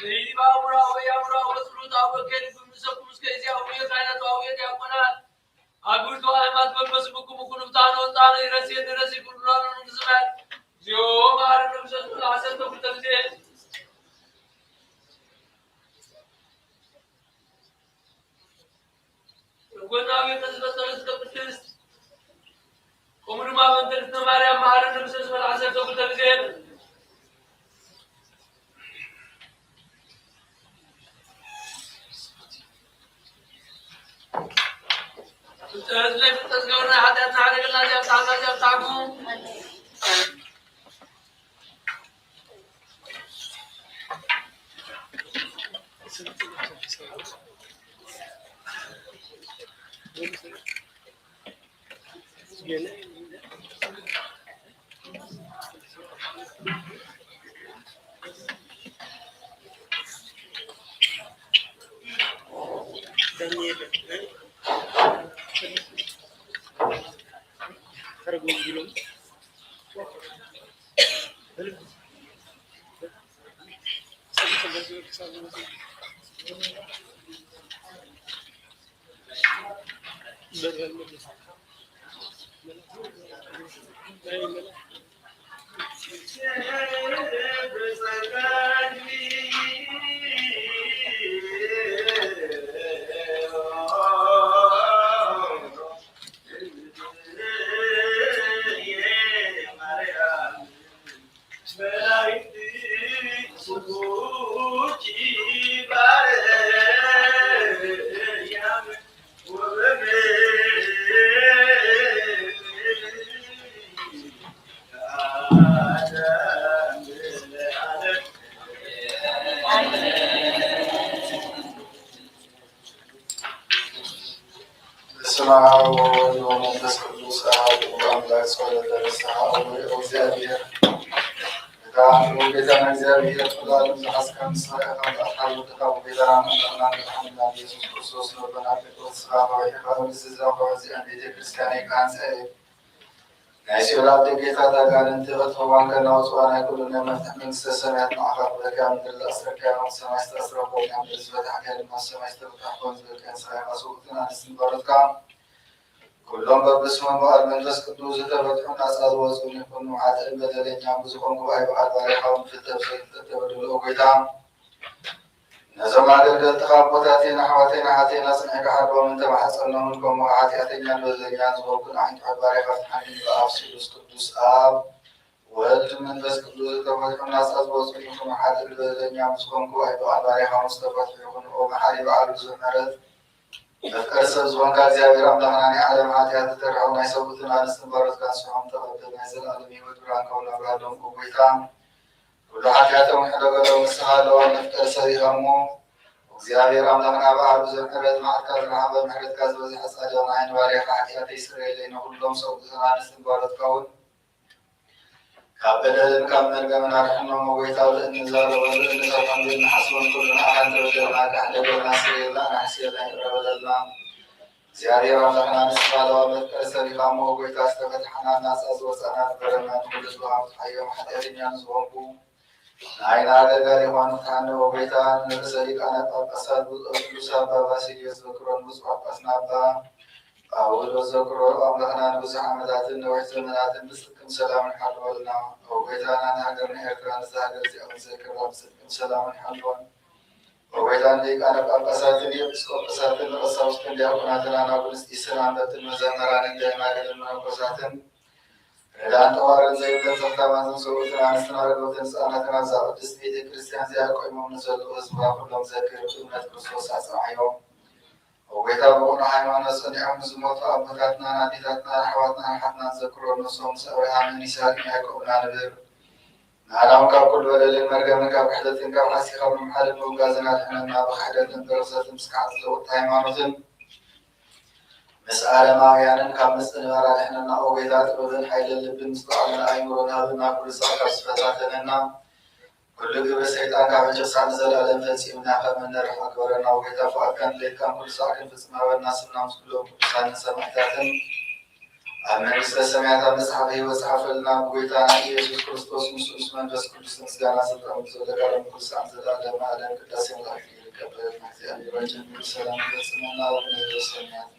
ይባውራ ወያውራ ወስሩታ ወከል በምሰቁ እስከዚያ ወይ ካይናቱ አውየ ያቆና አጉርቶ አይማት በመስቡኩ ኩኑታን ወጣነ ይረሲ ድረሲ ኩሉላኑ ንዝማት ዚዮ ማረን ንብሰቱ አሰተ ኩተልቴ ወናው የተዝበተረስ ቅዱስ ቆምሩማ በእንተ ማርያም ማረን ንብሰቱ አሰተ ኩተልቴ تزلف تزورنا حتى تعرف الله جاب تعالى جاب تعقوم كلهم ببسمه بقى المنجس قدوس تبتحون أسأل وزون يكون معاتل بدلين يعبزكم قبائي بعد باريحهم في التبسيط تبدلوا قدام نزم على التخابطاتين حواتين حاتين أصنعك حربا من تبحث أنهم لكم وعاتياتين ينبذلين زوكنا عند حد باريحة حنين بأفسيلوس قدوس آب وهل من بس قدوس تبتحون أسأل وزون يكون معاتل بدلين يعبزكم قبائي بعد باريحهم استبتحون ومحارب على الزمرد فكرسب زوان كازيابير أملاحناني على معاتيات ترحون يسوبتنا نستنبارت كاسوهم تبدل نزل ألمي ودران كولا برادهم قبيتان كل حاتياتهم حلوغلو مستحالو نفكر سريغمو وزيابير أملاحنا بعض زمرد معركة الرحابة محرد كازوزي حسال يوناين واريخ حاتيات إسرائيلين كلهم سوبتنا نستنبارت كون كابدل كامل كمن أرحمهم وقيتاو لإنزال وإنزال حمدين حسون كلنا أحد بدلنا كحلقنا سيئلنا نحسيئلنا إرابدلنا زياري رمضان نسفال ومذكر سريقام وقيتا استفتحنا الناس أزوصنا برمان ولد وعبد حيوم حتى رميان زوانكو نعين هذا قال إخوان متحن وقيتا نرسلك أنا أساد بلوسا باباسي يذكرون بسوح أسنابا أول وذكروا أملحنا نبزح عمدات النوح زمنات بسكم سلام حلولنا وقيتانا نهجرنا إكران زهجر زي أمسكر بسكم سلام حلول ወይታን ሊቃነ ጳጳሳትን ኤጲስቆጶሳትን ቀሳውስትን ዲያቆናትን አናጉንስጢስን አንበትን መዘመራንን ደናግልን መነኮሳትን ረዳን ተዋረን ዘይብለን ዘፍታማትን ሰዎትን አንስትን አረጋውትን ሕፃናትን አዛ ቅድስት ቤተ ክርስቲያን ዚያቆይሞም ንዘሉ ህዝባ ሁሎም ዘክር እምነት ክርስቶስ አጽናዕዮም ወይታ በሆነ ሃይማኖት ጸኒዖም ዝሞቱ አባታትና አዴታትና አሕዋትና ሓትናን ዘክሮ ነሶም ሰብርሃምን ይስሐቅን ያዕቆብን አንብር ናላውን ካብ ኩሉ በደልን መርገምን ካብ ክሕደትን ካብ ሓሲ ካብ ንምሓልን ምውጋዝን ኣድሕነና ብክሕደትን ብርክሰትን ምስካዓት ዝለውጥ ሃይማኖትን ምስ ዓለማውያንን ካብ ምፅንባር ኣድሕነና ኦጌታ ጥበብን ሓይልን ልብን ምስተዋዕልን ኣእምሮን ሃብና ኩሉ ሰዕ ካብ ዝፈታተነና ኩሉ ግብሪ ሰይጣን ካብ ዕጭቅሳዕ ንዘለኣለም ፈፂምና ከም እንርሕ ኣክበረና ኦጌታ ፍቓድካን ድሌትካን ኩሉ ሰዕ ክንፍፅም ሃበና ስብና ምስ ኩሎም ቅዱሳንን ሰማዕታትን ኣብ መንግስተ ሰማያት ኣብ መጽሓፈ ሕይወት ዝሓፈልና ብጎይታና ኢየሱስ ክርስቶስ ምስ መንፈስ ቅዱስ ምስጋና ስልጣን ዘለቃለም ኩሉ ሰዓት ዘለኣለም ዓለም ቅዳሴ መላእክት ይርከበልና እግዚአብሔር ጀሚሩ ሰላም ይፈጽመና ወንበረ ሰማያት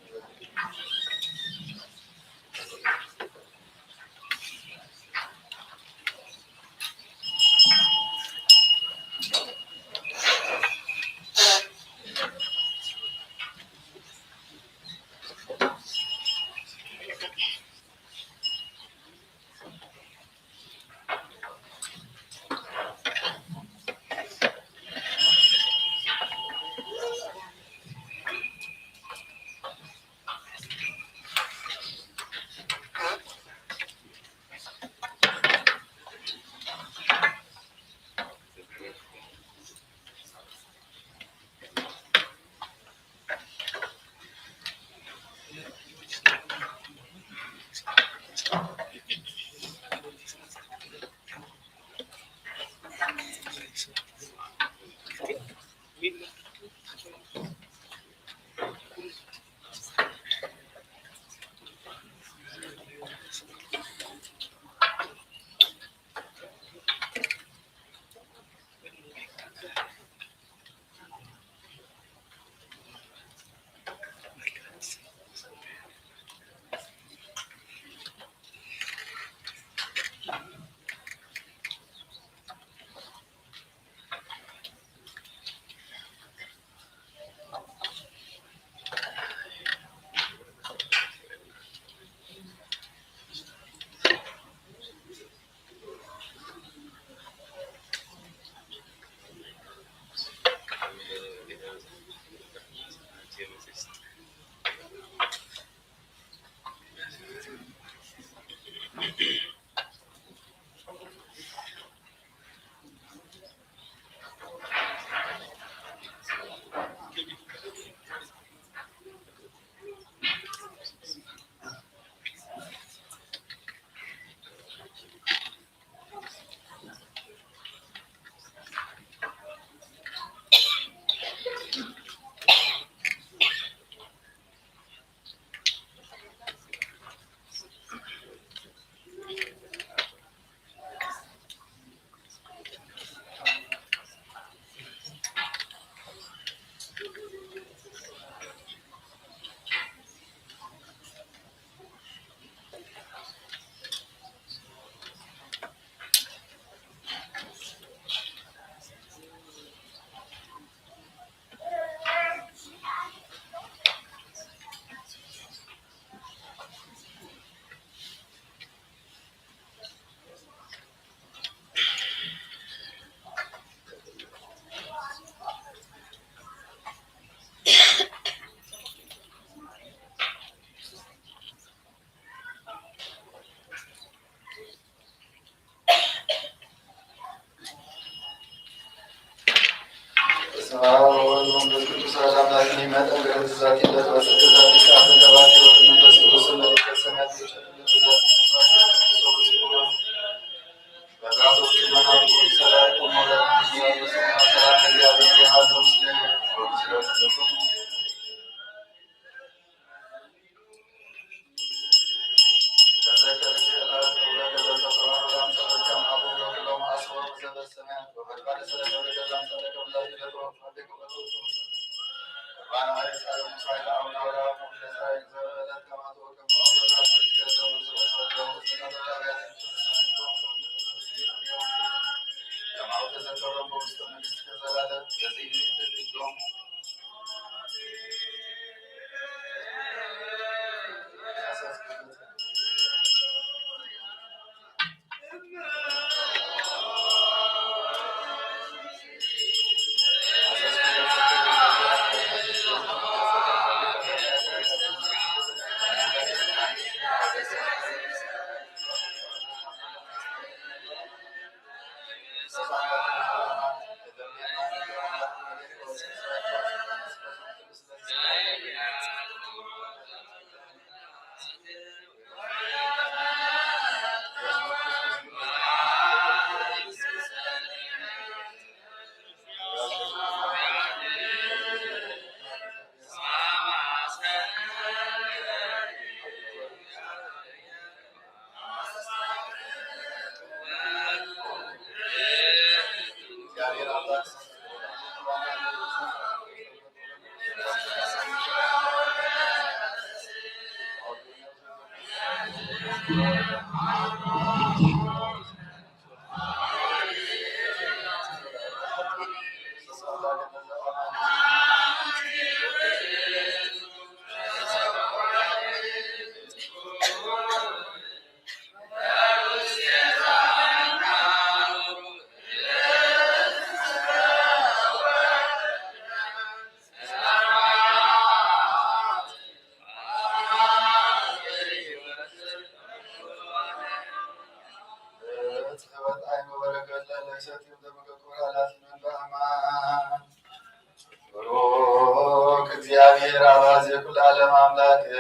እግዚአብሔር አባዜ ኩሉ ዓለም አምላክነ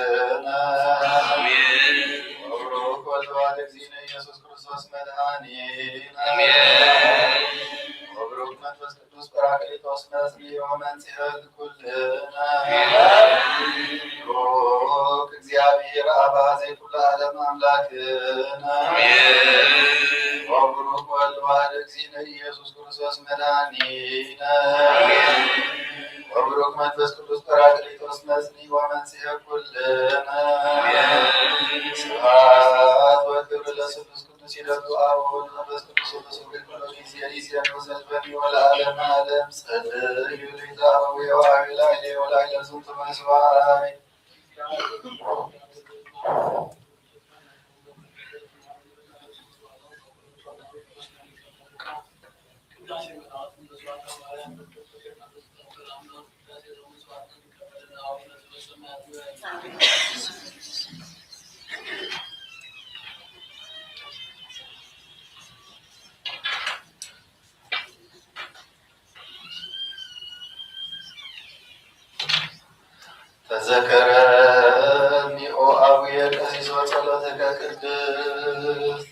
ወብሩክ ወልድ ዋሕድ እግዚእነ ኢየሱስ ክርስቶስ መድኃኒነ ወብሩክ መንፈስ ቅዱስ ጰራቅሊጦስ መጽንዕ ወመንጽሔ ኩልነ ወብሩክ እግዚአብሔር አባዜ ኩሉ ዓለም አምላክነ ወብሩክ ወልድ ዋሕድ እግዚእነ ኢየሱስ ክርስቶስ መድኃኒነ ወብሩክ መንፈስ ቅዱስ ጰራቅሊጦስ መጽንዕ ወመንጽሔ ኩልነ ስብሐት ወክብር ለስሉስ ቅዱስ ይደሉ አብ ወወልድ ወመንፈስ ቅዱስ ወበስውር ኩሎ ጊዜ ይእዜሰ ወዘልፈኒ ወለዓለመ ዓለም ጸልዩ ለእግዚአብሔር ወአምላኬ ወላዕለ ዝንቱ መስዋዕት ተዘከረኒ ኦ አቡየ ቀሲስ ወጸሎትከ ቅድስት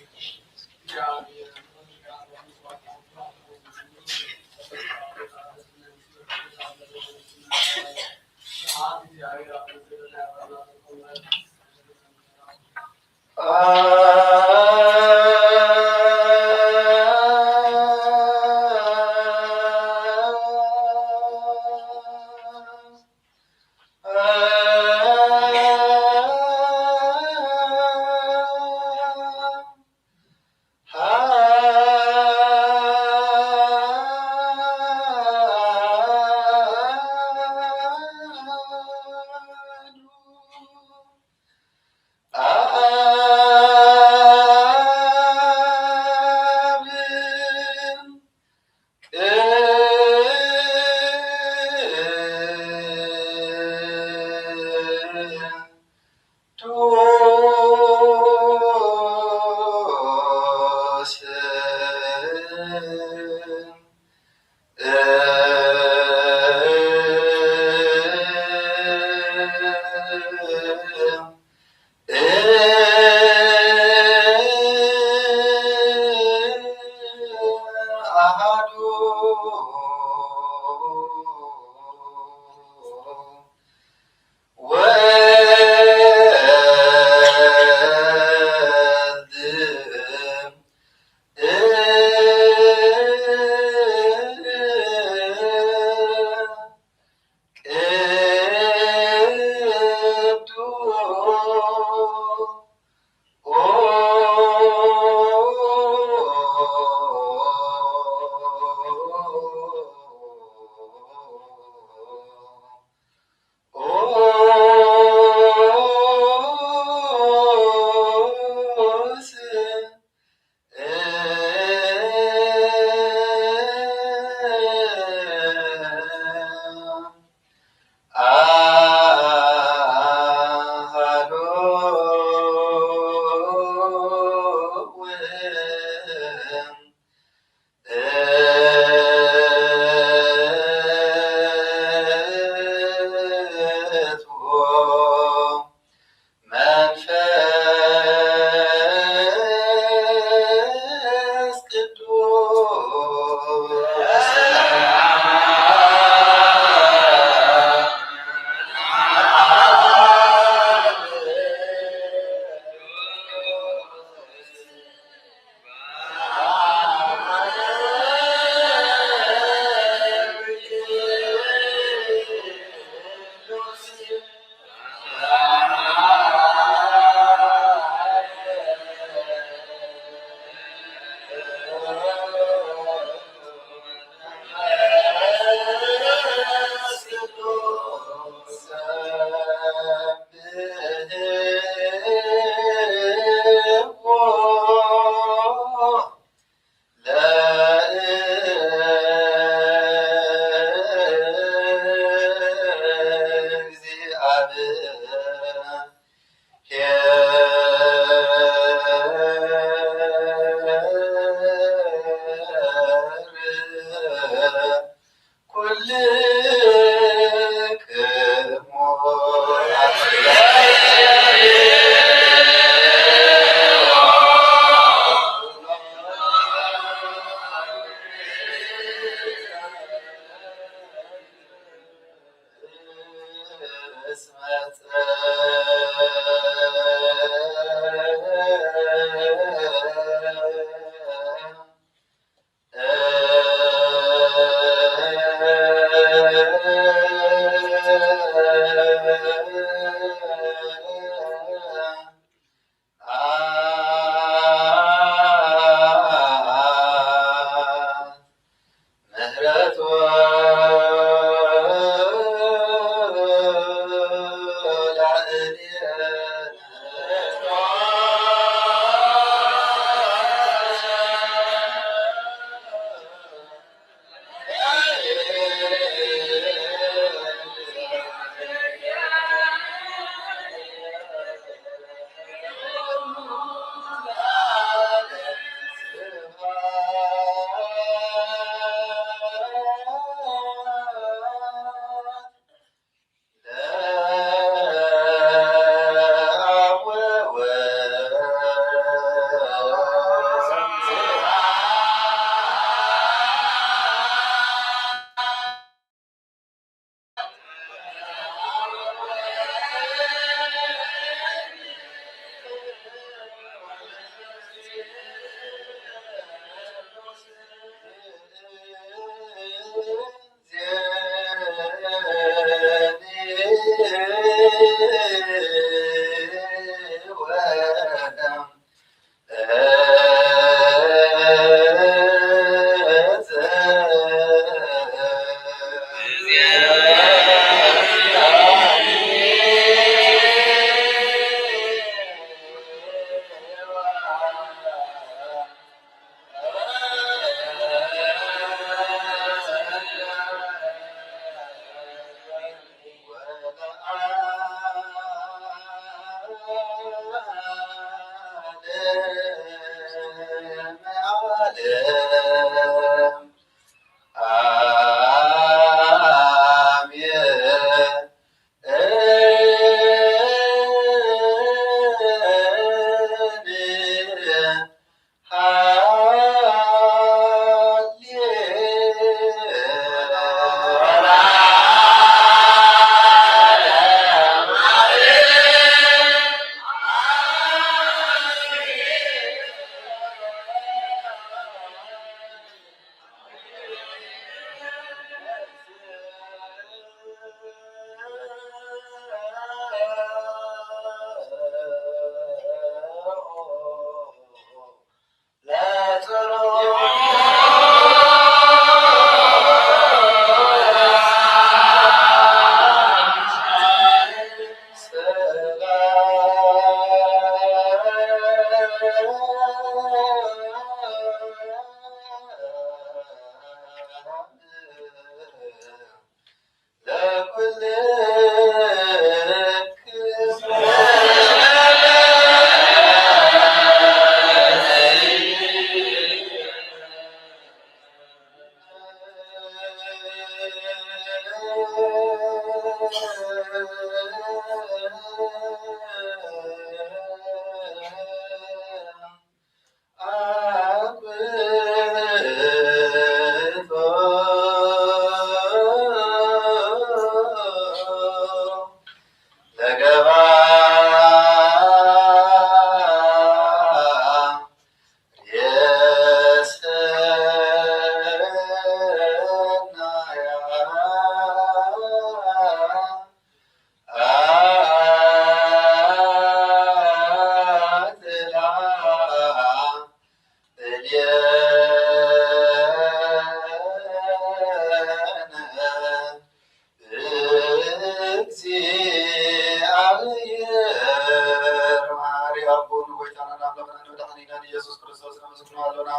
ኢየሱስ ክርስቶስ ነመስግነዋለና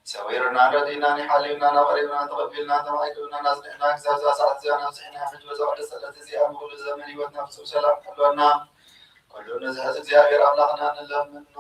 ሰዊርና ረዲና ንሓሊብና ናቀሪብና ተቀቢልና ተማይክብና ናጽንዕና ክሳብ ሰዓት እዚኣ ናብፅሕና ሕጅ በዛዕደ ሰለት እዚኣ ምኩሉ ዘመን ሂወትና ፍጹም ሰላም ክህልወና ኩሉ ንዝሕዝ እግዚአብሔር አምላክና ንለምኖ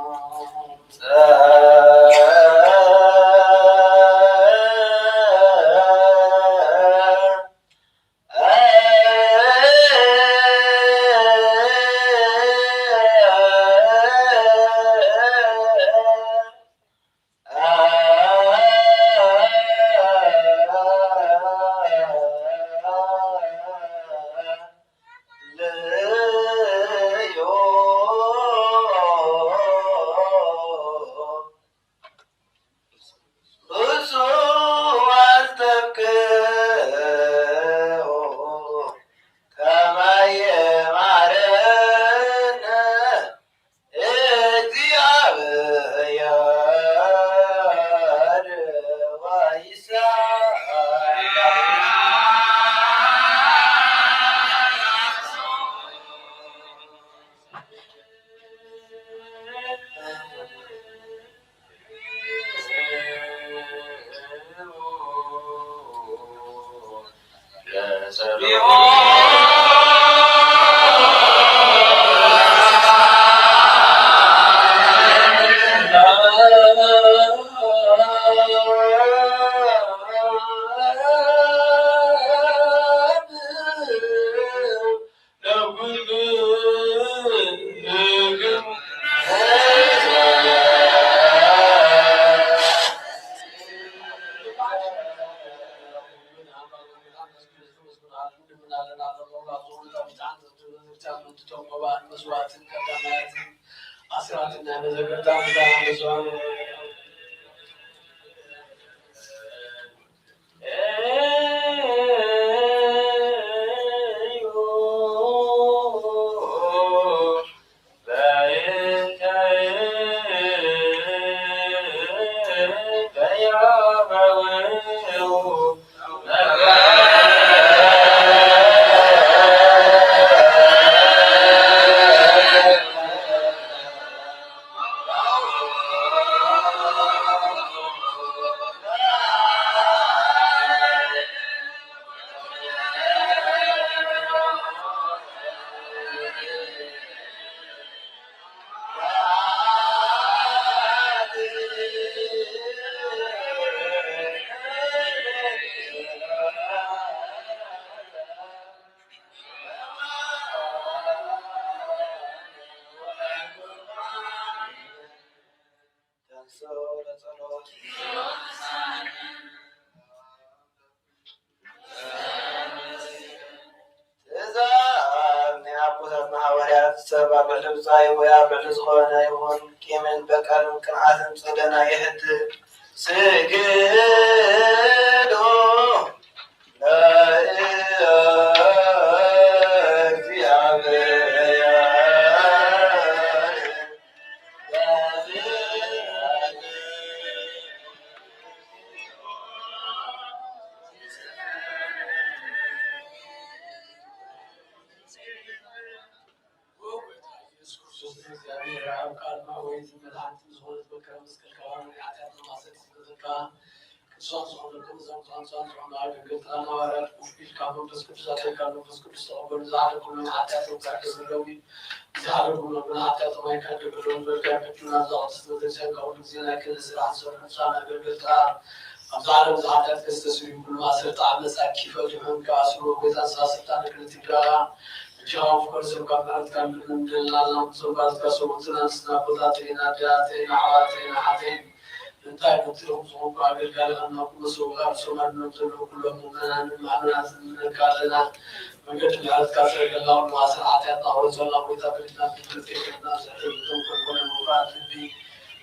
ዝኾነ ይሁን ቂምን በቀልን ቅንዓትን ጽደና የህድ ስግዶ እንታይ ነጥሮም ጾም አገልጋይ አናቁ ሰውጋር ሶማድ ነጥሮ ሁሉም ምናን ማናት ነካለና መንገድ ያልካ ሰገላው ማሰዓት ያጣው ዘላ ቦታ ብልና ትልቴና ሰጥቶም ኮነ ሙፋት ቢ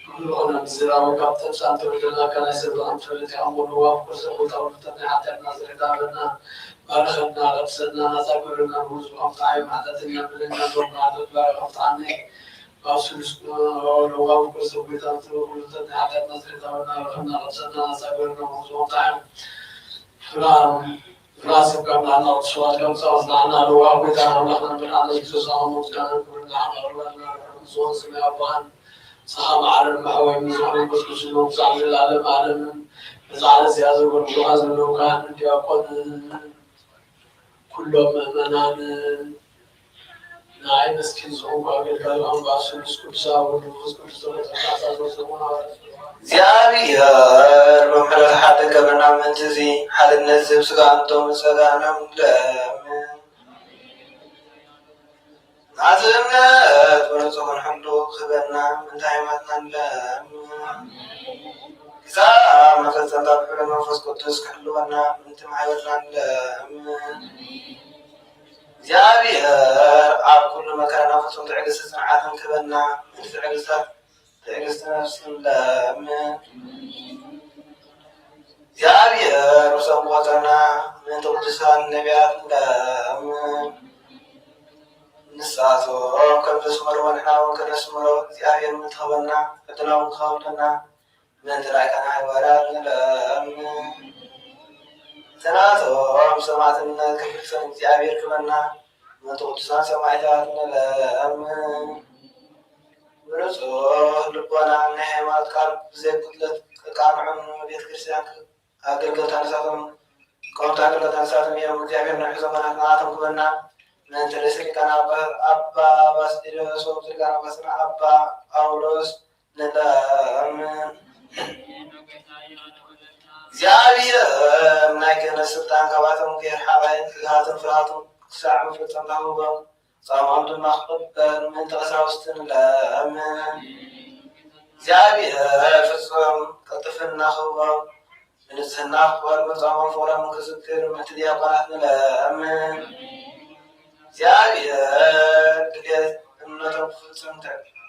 ሁሉና ዝራው ካፕተን ሳንቶ ደና ከናሰባም ሰለተ አሞኑ ዋፍቆ ሰቦታው ተናሐተና ዘዳበና ባረኸና ለብሰና ናሳገርና ብዙ አፍጣይ ማለተኛ ብለና ዶማዶ ባረኸታኔ አውሱስ ወራው ከሰውታው ሁሉተና ሐተና ዘዳበና ባረኸና ለብሰና ናሳገርና ብዙ አፍጣይ ፍራስ ከማና ወስዋል ከምሳውና ለዋው ቤታና ለምን አለ ተሳሙ ተናገሩና አማሩና ዞን ስለ አባን صام على المحور مزون بس كسلوك صام العالم عالم بزعل زيادة يقول هذا لو كان يقول كلهم مؤمنان ناعي مسكين زعوم قابل كلام باسم كل ساعة ونفس كل ساعة እግዚአብሔር በምሕረት ሓደገ በናመንቲ እዚ ሓድነት ዝህብ ስጋንቶም ፀጋኖም ለምን ናዚ እምነት ብንጹህ ክንሕሉ ክህበና እንታይ ሃይማኖትና ለምን ክሳብ መፈፀምታ ብሕብረ መንፈስ ቅዱስ ክሕልወና ምንቲ ማሕበርና ለምን እግዚአብሔር ኣብ ኩሉ መከራና ፍጹም ትዕግስቲ ጽንዓትን ክህበና ምንቲ ትዕግስታት ትዕግስቲ ነፍስን ለምን እግዚአብሔር ውሰን ቆጠና ምንቲ ቅዱሳን ነቢያት ለምን ንሳቶም ከም ዘስመርዎ ንሕና እውን ከነስምሮ እግዚአብሔር ምንቲ ክህበና ዕድላውን ክኸብለና ምንቲ ላይካና ሃይዋርያት ለምን ተናቶም ሰማዕትነት ክፍልሰን እግዚአብሔር ክህበና ምንቲ ቅዱሳን ሰማዕታት ለምን ብንጹህ ልቦና ናይ ሃይማኖት ቃል ብዘይጉድለት ክቃንዑን ቤተ ክርስቲያን ኣገልገልታ ነሳቶም ቀወምቲ ኣገልገልታ ነሳቶም እዮም እግዚአብሔር ንሕዞም ናቶም ክህበና ምንቲ ርእሲ ሊቃነ ኣባ ባስልዮስ ወብዚ ሊቃነ ጳጳሳት ኣባ ጳውሎስ ንለምን እግዚአብሔር ናይ ክህነት ስልጣን ካብኣቶም ከይርሓቐይን ትግሃትን ፍርሃትን ክሳዕ መፈፀምታ ክህቦም ጾምኦም ድማ ክቕበል ምንቲ ቀሳውስትን ለምን እግዚአብሔር ፍጹም ቅልጥፍና ክህቦም ብንጽህና ክቕበል ጾምኦም ፍቕሮም ክዝክር ምንቲ ዲያቆናት ንለምን እግዚአብሔር ድሌት እምነቶም ክፍጽም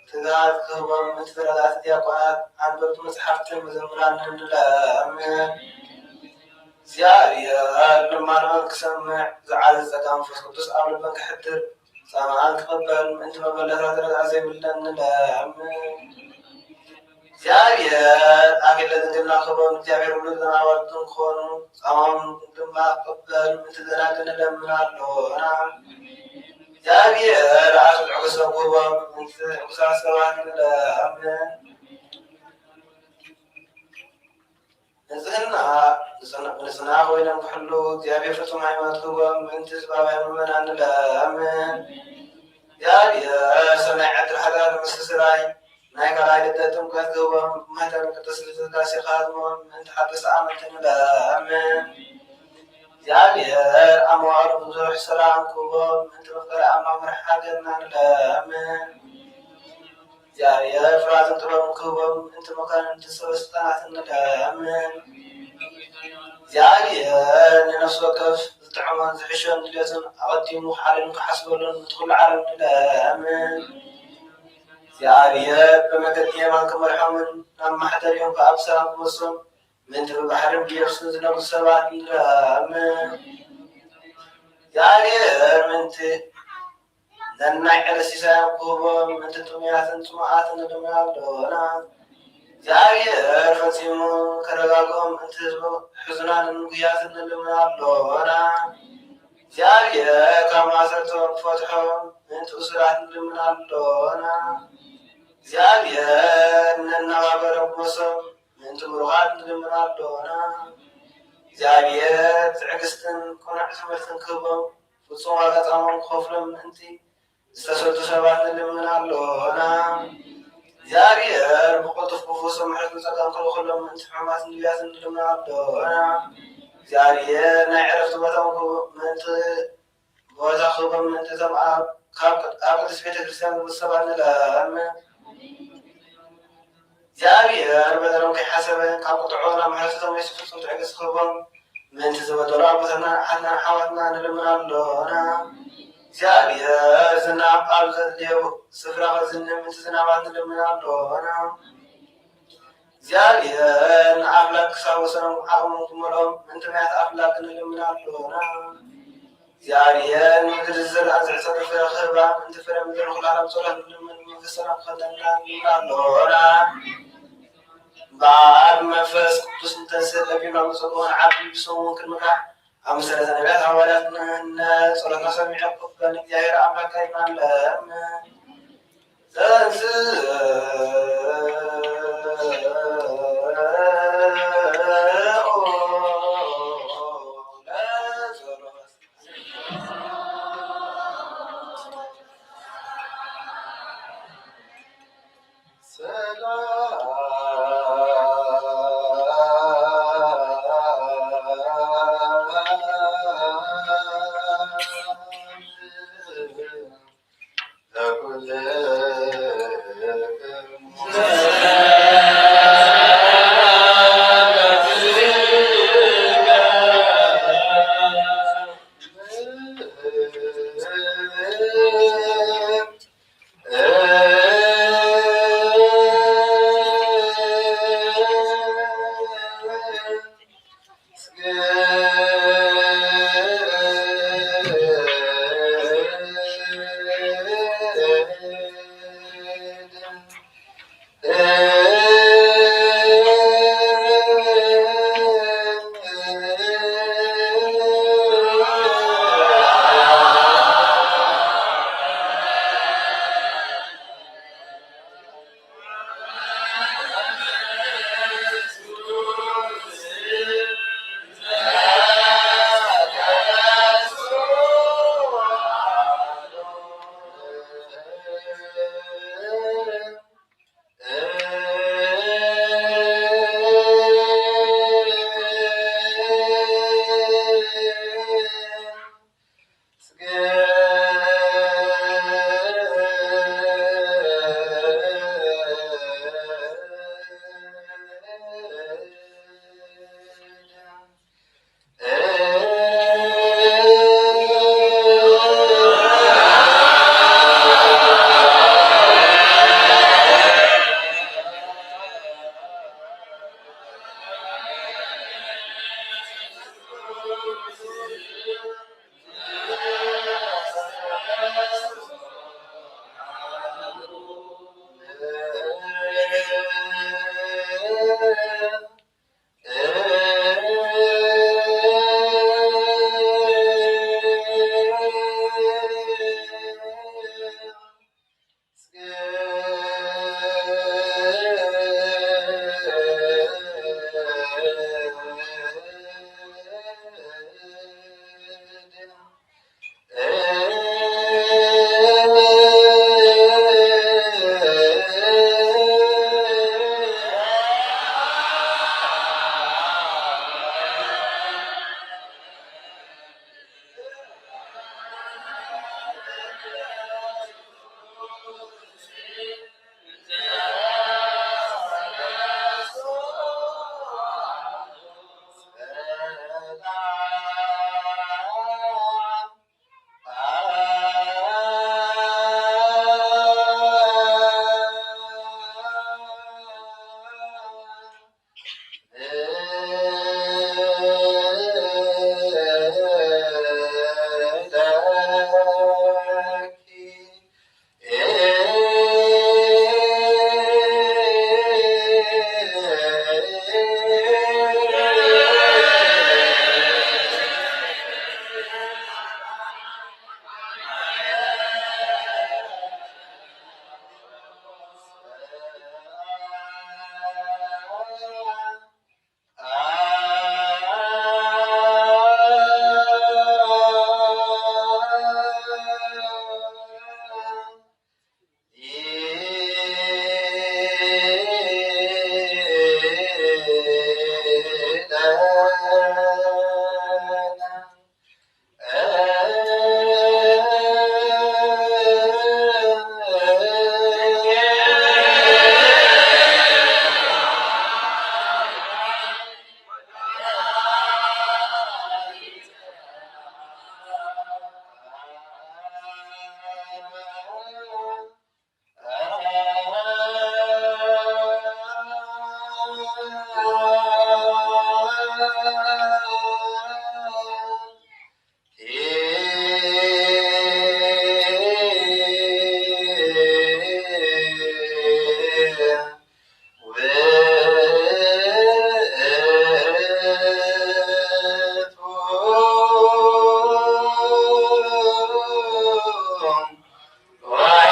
ትግሃት ክህቦም ምንቲ ፍረታት ዲያቆናት ኣንበብቲ መፅሓፍትን መዘምራን ንለምን እግዚአብሔር ልማኖም ክሰምዕ ዝዓለፀ ጸጋ መንፈስ ቅዱስ ኣብ ልበን ክሕድር ጻማን ክቕበል ምንቲ መበለታት ረግዓ ዘይብለን ንለምን እግዚአብሔር ኣገለ ድንግልና ክህቦም እግዚአብሔር ውሉድ ዘናወርትን ክኾኑ ጻማም ድማ ክቕበል ምንቲ ዘናግል ንለምን ኣለና እግዚአብሔር ዓሱት ዕጉሶም ክህቦም ምንቲ ዕጉሳት ሰባት ንለምን ንጽህና ኮይኖም ክሕሉ እግዚአብሔር ፍጹም ሃይማኖት ክህቦም ምንቲ ህዝባውያን ምእመናን ንለምን እግዚአብሔር ሰናይ ዕድል ሓዳር ምስሊ ስራይ ናይ ካልኣይ ልደት ጥምቀት ክህቦም ብማሕተም ቅድስት ሥላሴ ካድሞም ምንቲ ሓደስቲ ኣመንቲ ንለምን እግዚአብሔር ኣብ መዋዕሉ ብዙሕ ሰላም ክህቦም ምንቲ መፍቀሪ ኣማምርሒ ሃገርና ንለምን እግዚአብሔር ፍርሃትን ጥበብን ክህቦም ምንቲ መካንንቲ ሰበስልጣናት ንለምን እግዚአብሔር ንነፍሲ ወከፍ ዝጥዕሞን ዝሕሾን ድልየትን ኣቐዲሙ ሓሊሉ ክሓስበሉን ምንቲ ኩሉ ዓለም ንለምን እግዚአብሔር ብመገዲ የማን ክመርሖምን ናብ ማሕደሪኦም ካብ ሰላም ክመልሶም ምንቲ ብባሕርን ብየብስን ዝነብሩ ሰባት ንለምን እግዚአብሔር ምንቲ ነናይ ዕለ ሲሳዮም ክህቦም ምንቲ ጥሙያትን ጽሙዓትን ንለምን ኣለና እግዚአብሔር ፈጺሙ ከረጋግኦም ምንቲ ህዝቡ ሕዙናንን ጉያትን ንለምን ኣለና እግዚአብሔር ካብ ማእሰርቶም ክፈትሖም ምንቲ እሱራት ንለምን ኣለና እግዚአብሔር ነናባበሮም ክመሶም ምንቲ ምሩኻት ንለምን ኣለና እግዚአብሔር ትዕግስትን ቁኑዕ ትምህርትን ክህቦም ፍጹም ዋጋ ጻሞም ክኸፍሎም ምንቲ ዝተሰዱ ሰባት ንለምን ኣለና እግዚአብሔር ብቕልጡፍ ክፍውሶም ምሕረትን ጸጋን ክረኽሎም ምንቲ ሕማማት ነቢያትን ንለምን ኣለና እግዚአብሔር ናይ ዕረፍቲ ቦታም ምንቲ ቦታ ክህቦም ምንቲ እቶም ኣብ ቅድስት ቤተ ክርስቲያን ዝመፁ ሰባት ንለምን እግዚአብሔር በደሎም ከይሓሰበ ካብ ቁጥዖ ናብ ምሕረቶም የሱ ፍጹም ትዕግስቲ ክህቦም ምንቲ ዝበደሉ ኣቦታትና ሓትና ሓዋትና ንለምን ኣለና እግዚአብሔር ዝናብ ኣብ ዘድልዮ ስፍራ ክዝንብ ምንቲ ዝናባት ንለምን ኣለና እግዚአብሔር ንኣምላክ ክሳብ ወሰኖም ዓቕሞም ክመልኦም ምንቲ ማያት ኣምላክ ንለምን ኣለና እግዚአብሔር ንምድሪ ዝዘርአ ዝዕፀዱ ፍረ ክህባ ምንቲ ፍረ ምድሪ ኩላሎም ጸሎት ንለምን መንፈስ ሰላም ክኸለና ንለምን ኣለና በዓል መንፈስ ቅዱስ እንተንሰለቢሎም ዝፀልዎን ዓብዪ ብስሙን ክንምራሕ ኣብ መሰረተ ነቢያት ሐዋርያት ጸሎትና ሰሚዖ ክቅበል እግዚአብሔር ኣምላክ ይማን ለምን ዘንስ Why?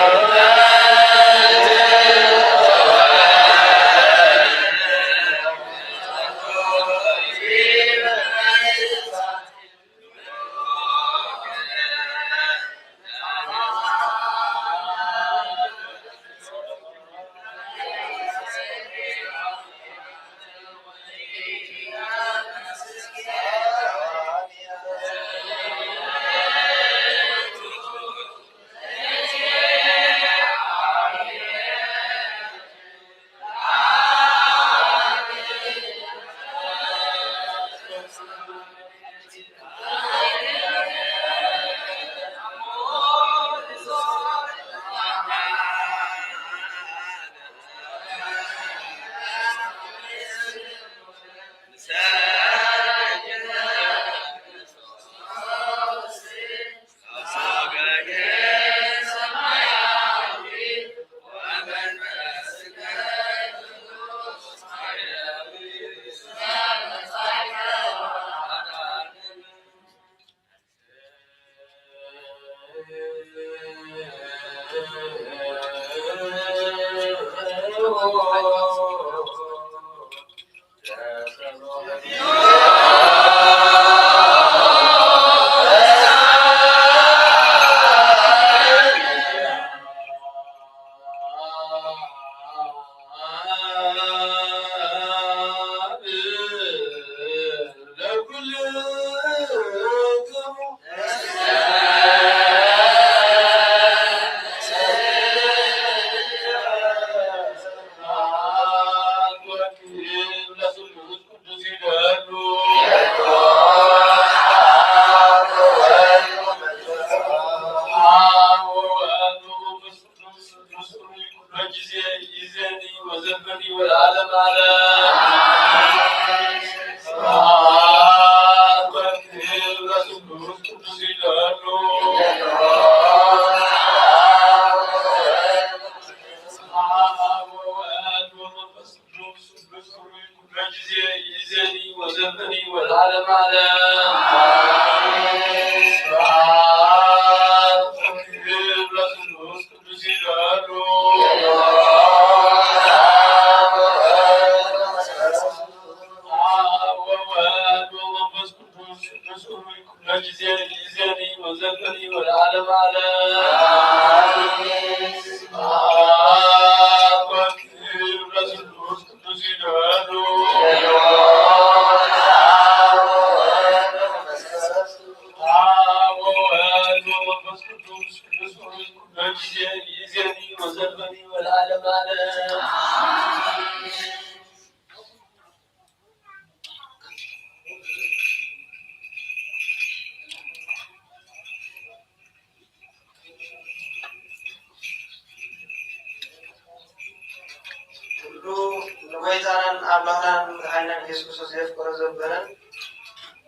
ويتارن أبلغان حينا يسوس يفكر زبرن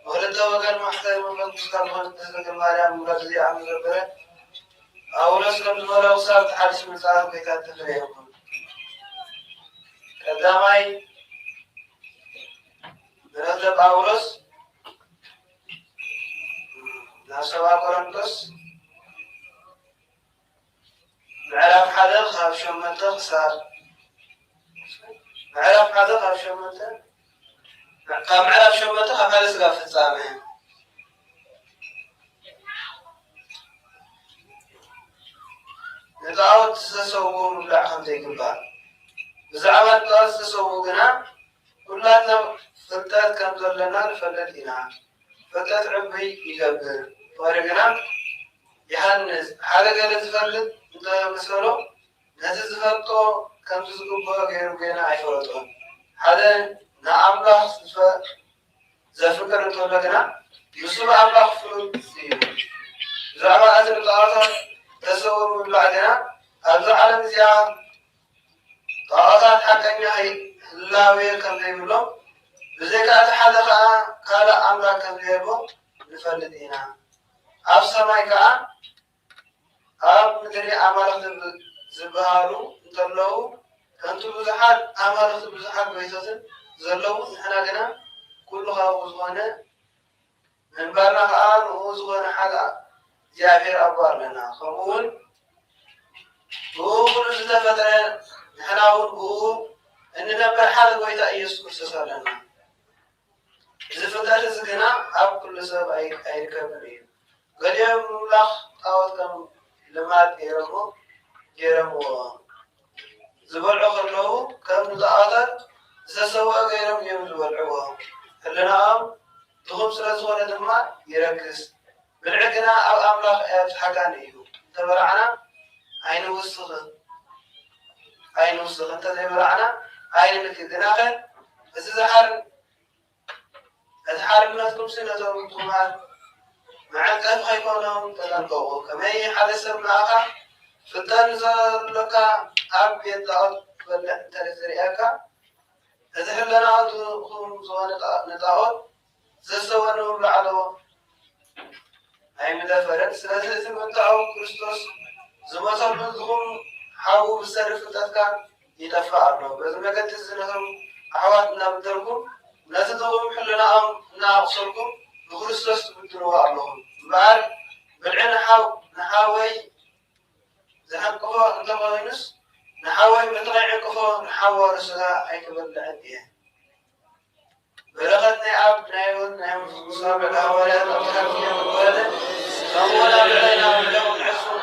ولد وقال محتاج من مستقبل تزكى مريم مرزي عم زبرن أولس كم زملاء وصارت حارس من صار بيتات تفريهم كدامي برد أولس ناسوا كورنثوس معرف حدا خاف شو منطق صار معرف حدا خاف شو منطق قام معرف شو منطق خاف حدا سقف في السامع نتعود تسووا مبلع خمسة كبار بزعمات ناس تسووا قنا كلنا فلتات كم زلنا فلتينا فلتات عبي يقبل ورقنا يحنز حاجة قال تفلت انت مسألة نتزفتو كم تزقوا غير بينا عيفرتون هذا نعم لا زفكر تولدنا يوسف أملاك فلوس زعما أنت بتعرف تسوي من بعدنا هذا العالم زيان طاقات حقنا هي لا وين كم يقولون بذكاء حدا كلا أملاك كم يبو نفلدينا أفسر ما يكان أب مدري أملاك زبالو تلو كنتو بزحات أملاك بزحات بيتوتن زلو إحنا جنا كلها وزوانا من برا آن وزوانا حدا جابر أبوار لنا خمول وكل زده فترة نحن نقول إننا برحال قويتا يسكر سسالنا إذا فتاة زكنا أب كل سبب أي كبرين قد يوم لخ أو كم لما يرمو زبل عقل له كم نتعاطر سسوا غيرهم يوم زبل عقل هلنا تخم سلسونا دما يركز بالعقنا أو أملاك حقانيه تبرعنا عين وسخن أنت زي برعنا عين لك الدناخل بس الحار من أتكم سنة ومتخمار مع كيف خيكونهم تلقوه كما يحدث من آخر فتنزل لك أب يتعود تلزريئك إذا لنا أدخل زوان نتعود زسوانهم لعلو أي مدافرين سلاسل منتعو كريستوس زمصر منذهم حاو بسرف تتكا يدفع له بس ما قد تزنهم أحواتنا بدركم لا تدغم حلنا أم ناقصلكم بكريستوس بدروها لهم بعد بالعين نحاوي زحن قفا انت غاينس نحاول نتغير كفو نحاول رسلا أي كبر لعديه بلغتنا أب نايون نايون صاب الأولاد أطراف يوم الولد فولا بلينا ولهم عصر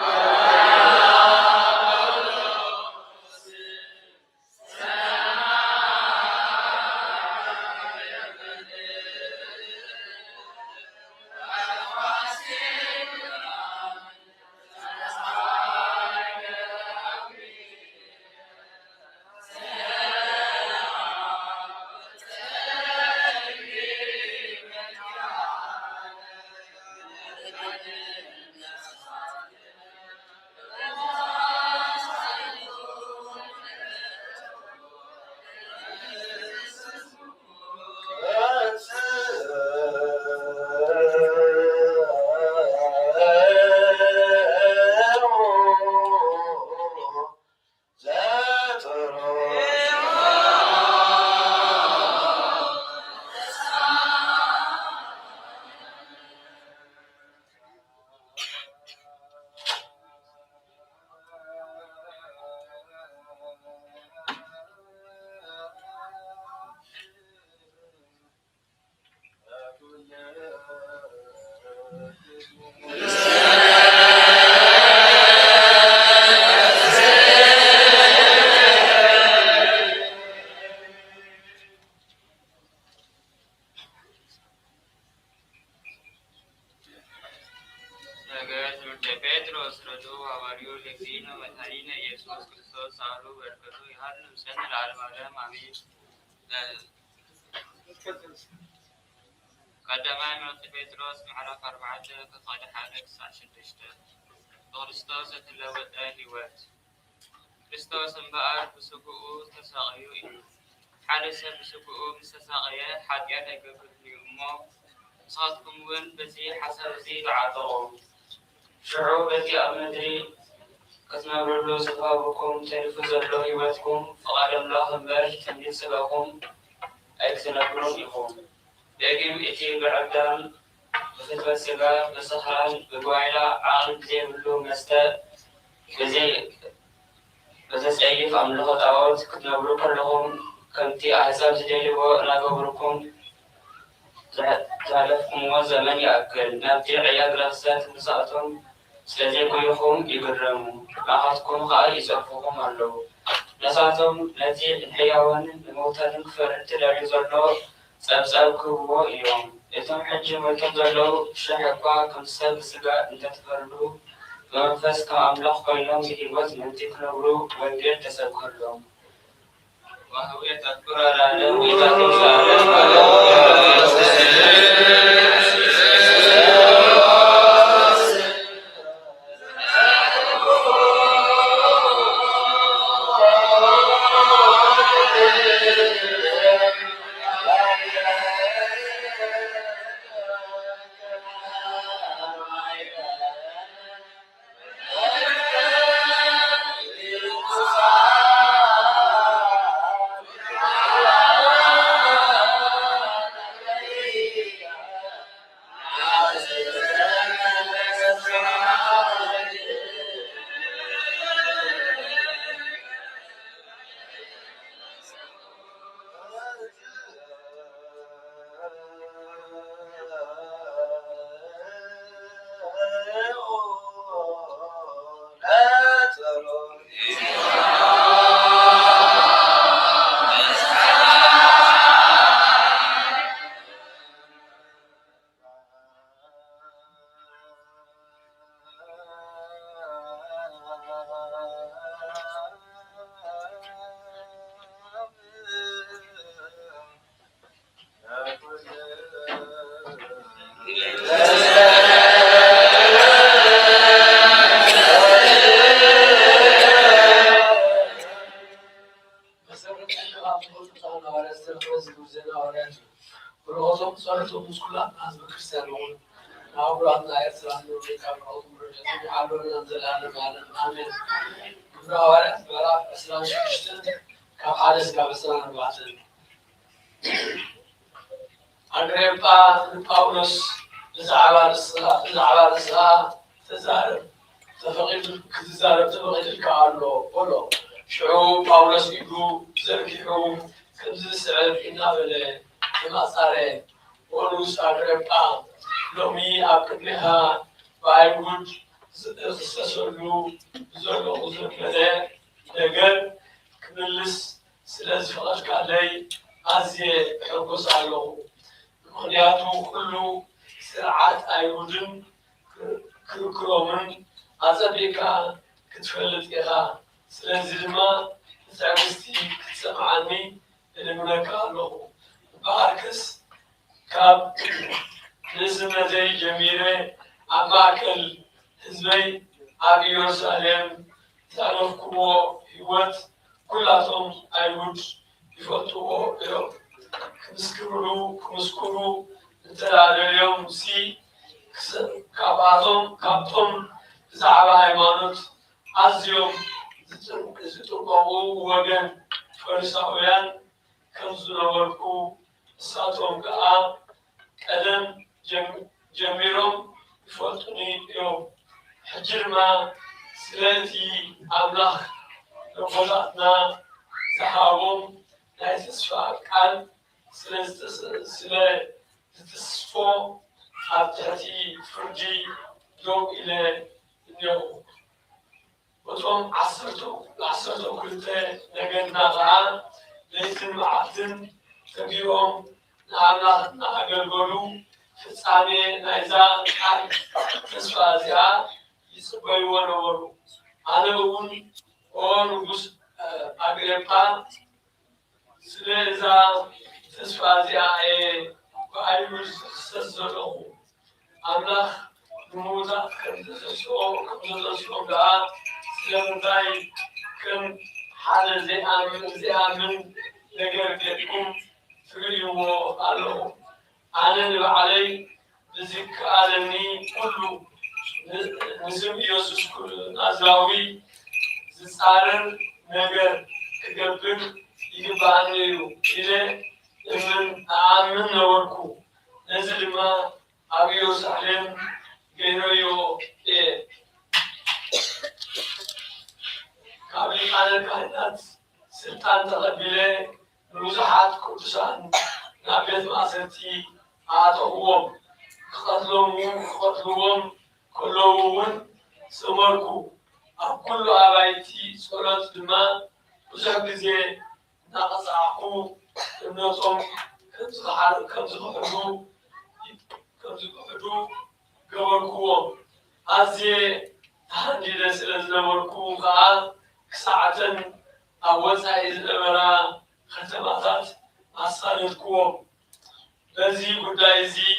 قدما موت بيتروس معرف 4 كقاد حالك 16 ክርስቶስ እትለወጠ ህይወት ክርስቶስ እምበኣር ብስጉኡ ተሰቂዩ እዩ ሓደ ሰብ ብስጉኡ ምስ ተሰቀየ ሓጢአት ኣይገብርን እዩ እሞ ንስኻትኩም እውን በዚ ሓሳብ እዚ ተዓጠቑ ሽዑ በቲ ኣብ ምድሪ ክትነብርሉ ዝኸበኩም ተሪፉ ዘሎ ህይወትኩም ፍቓድ ኣምላኽ እምበር ትንቢት ስጋኩም ኣይትነብሩን ኢኹም ደጊም እቲ ብዕዳም بفتوى السباق بسخران بقوائلا عقل بزيبلو مستا بزي سعيف عم لغة أول كنت نبروك لهم كنتي أحساب زديلو ناقبركم زالفكم وزمن يأكل نبتي عياق لغسات مساعتهم سلزيكم يخوم يقرموا معاتكم خائي يسعفوكم اللو نساتهم نتي الحيوان الموتى نكفر تلالي زرلو سابساب كبوا إيوم إذا حجم وكذلوا شهقا كم سب سجى أنت تفرلوا ومنفس كأملاق كلهم بهوت من تكنوروا وندير تسكرلهم وهو يتذكر لنا وإذا ጳውሎስ ብዛዕባ ንስኻ ተዛረብ ተፈቒዱ ክትዛረብ ተፈቒድልካ ኣሎ በሎ شعو باولوس إيجو زركيو كنز سعر إنابلة كما صار ونوس أغربا لومي أكدها بايود سسولو زولو زركلة نجر كنلس سلاز فلاش كالي أزيه حرقص علو مخنياتو كله سرعات أيودن كرومن أزبيكا كتفلت إخا سلازي لما تعبستي كتسمعني اللي منكا له باركس كاب نسمة زي جميلة أماكل حزبي أبي يرسالهم تعرف كو هيوت كلاتهم أيود يفوتوا يوم كمسكرو انتلال اليوم سي كابتم زعبا هيمانوت أزيوم زتوقعوا وغن فرساويان كنزونا وركو ساتهم كا قدم جميرهم يفوتوني يوم حجر ما سلاتي أملاخ لقلاتنا زحابهم لا يتسفى كان سلاتسفو أبتحتي فرجي يوم إلى اليوم وتوم عصرتو كلتا نجدنا غا ليتن معتن تبيهم نعمنا أقلقلو في الثانية نايزا كان تسفازيا يسبيو ونورو أنا أقول ونقص أقربا سلازا تسفازيا وأيوز سزلو أملاخ نموذج كمزشو دا سلمتاي كم حال زي آمن نجر جدكم فريو علو أنا اللي علي بذك عالمي كله نزم يسوع كل نازلاوي زسارن نجر كجبن يجبانيو إلى من آمن نوركو نزل ما أبيو سالم جنويو كابي كان كائنات سلطان تقبله نزحات كردستان نبيت ماسرتي عاتوهم خطلوهم كلهم سمركو أكل أبايتي صلاة الماء وزحب زي ناقص عقو النصم كنزحرو قبركو أزي تهندي لسلزنوركو كا ساعة أوزع الأمرا ختمات أصالتكو بزي قدايزي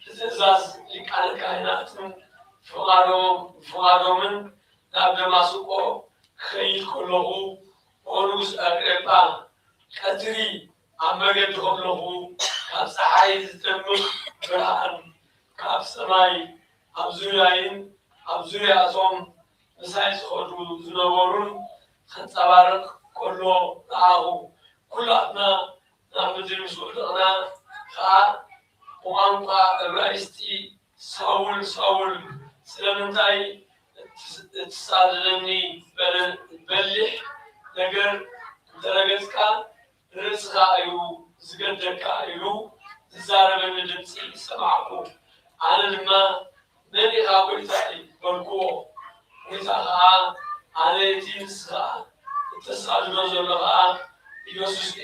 تزاز لكان كائنات فغارو من نابد ماسوكو خيل كله ونوس أقربا كتري عمجد خبله كاب سحايز تمك برهان كاب سماي أبزويا أصوم مسايس خدو زنورون خنصبارق كله ناهو كلنا نعمل مسؤولنا خا وانقا الرئيستي ساول سلمنتاي تسالني بلح نجر درجتك رزقا أيو زقدك أيو زارب من الدمسي سمعكو أنا لما نبي قابل تاعي بركو ويتاها أنا يتيمسها تسال رجلها يوسف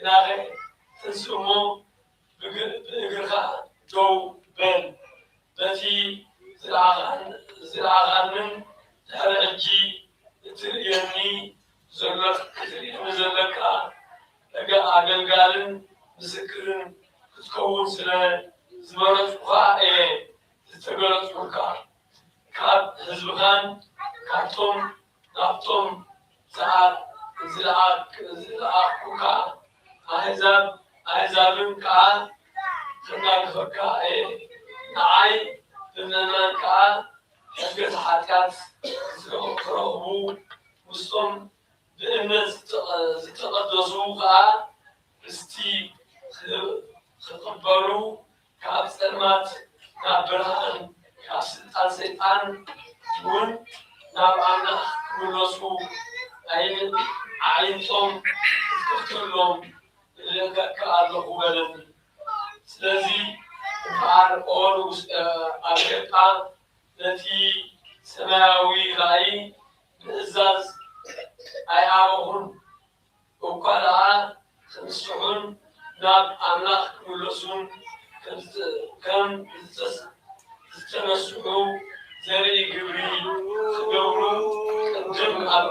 إناغي تنسمو بقرها جو بن بتي زراعان من تهرجي تريني زلك لقى أقل مسكرن تكون سنة زمرت وقائع تتقلت وقار كاب حزبخان كابتم نابتم زراعك وقا أحزابن كا خناك فكا نعاي لمنان كا حقت حركات زرقرهبو مسلم بإمن زتقدسو كا استي خقبلو كاب سلمات ناب برهان كاب سلطان ون ناب عنا كملوسو ዓይንቶም ክፍትሎም ከኣለኹ በለኒ ስለዚህ ፈርዖን አገጣ ነቲ ሰማያዊ ራእይ ምእዛዝ ኣይሃበኹን እኳ ደኣ ከምስሑን ናብ ኣምላኽ ክምለሱን ከም ዝተመስሑ ዘርኢ ግብሪ ክገብሩ ቅድም ኣብ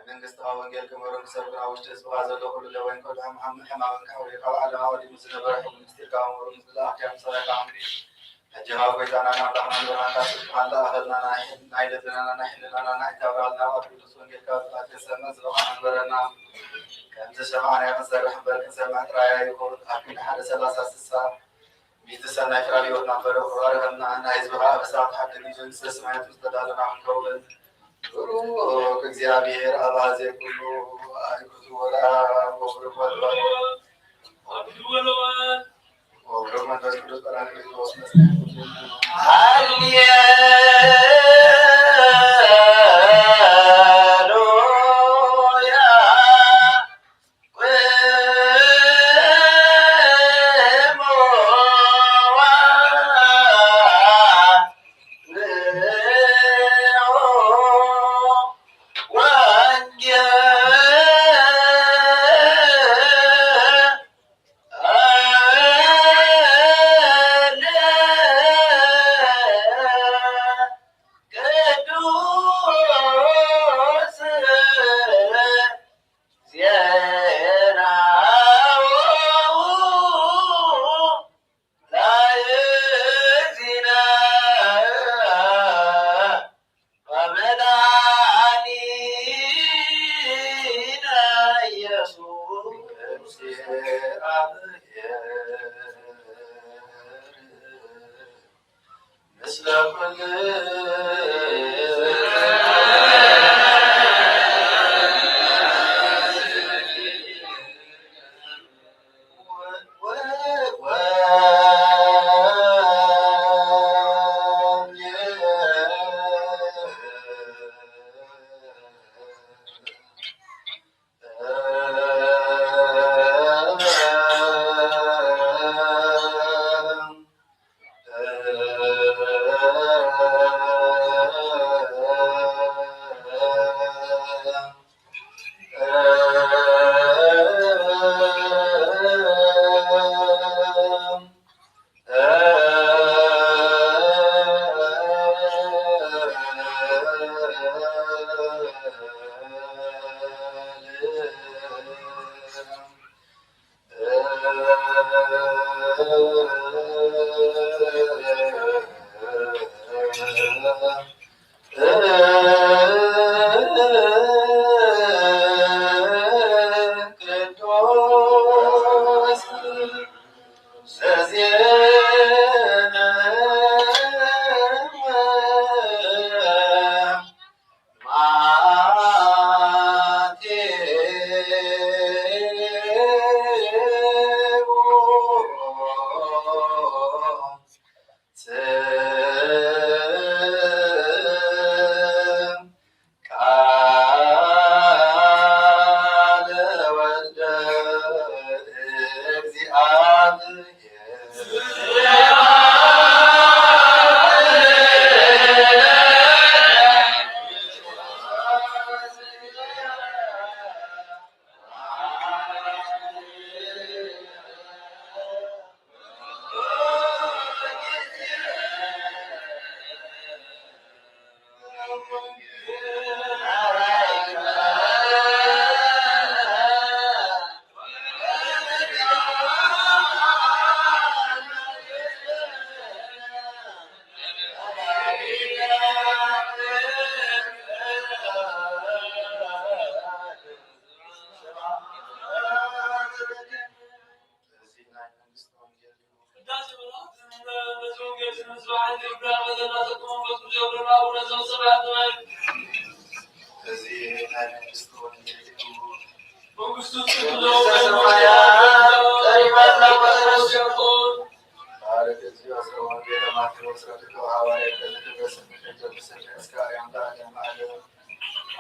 መንግስት ወንጌል ከመረም ሰብራ ውስጥ ጽዋ ዘሎ ሁሉ ለወይን ኮዳም አም ሕማም ካው የቃል ዓለም ወዲ ምስለ በረህ ሚኒስትር ጋር ወሩ ምስለ አካም ሰረቃ جهاز ويتانا نعلم لنا كاسب الله أخذنا نايل لنا نحل لنا نحتاجنا وبيلسون كذا تسمى زمان برنا كنت سمعنا مثلا حبر سمعت رأي يقول أكيد حد سلاسة سا بيتسنى فرالي ونبر وقرارنا نايزبها بس حد نيجي سمعت مستدلنا عن قول كزيابير الله زي كله أيكوز ولا بقول وبرغم ذلك كل قرآن يدرس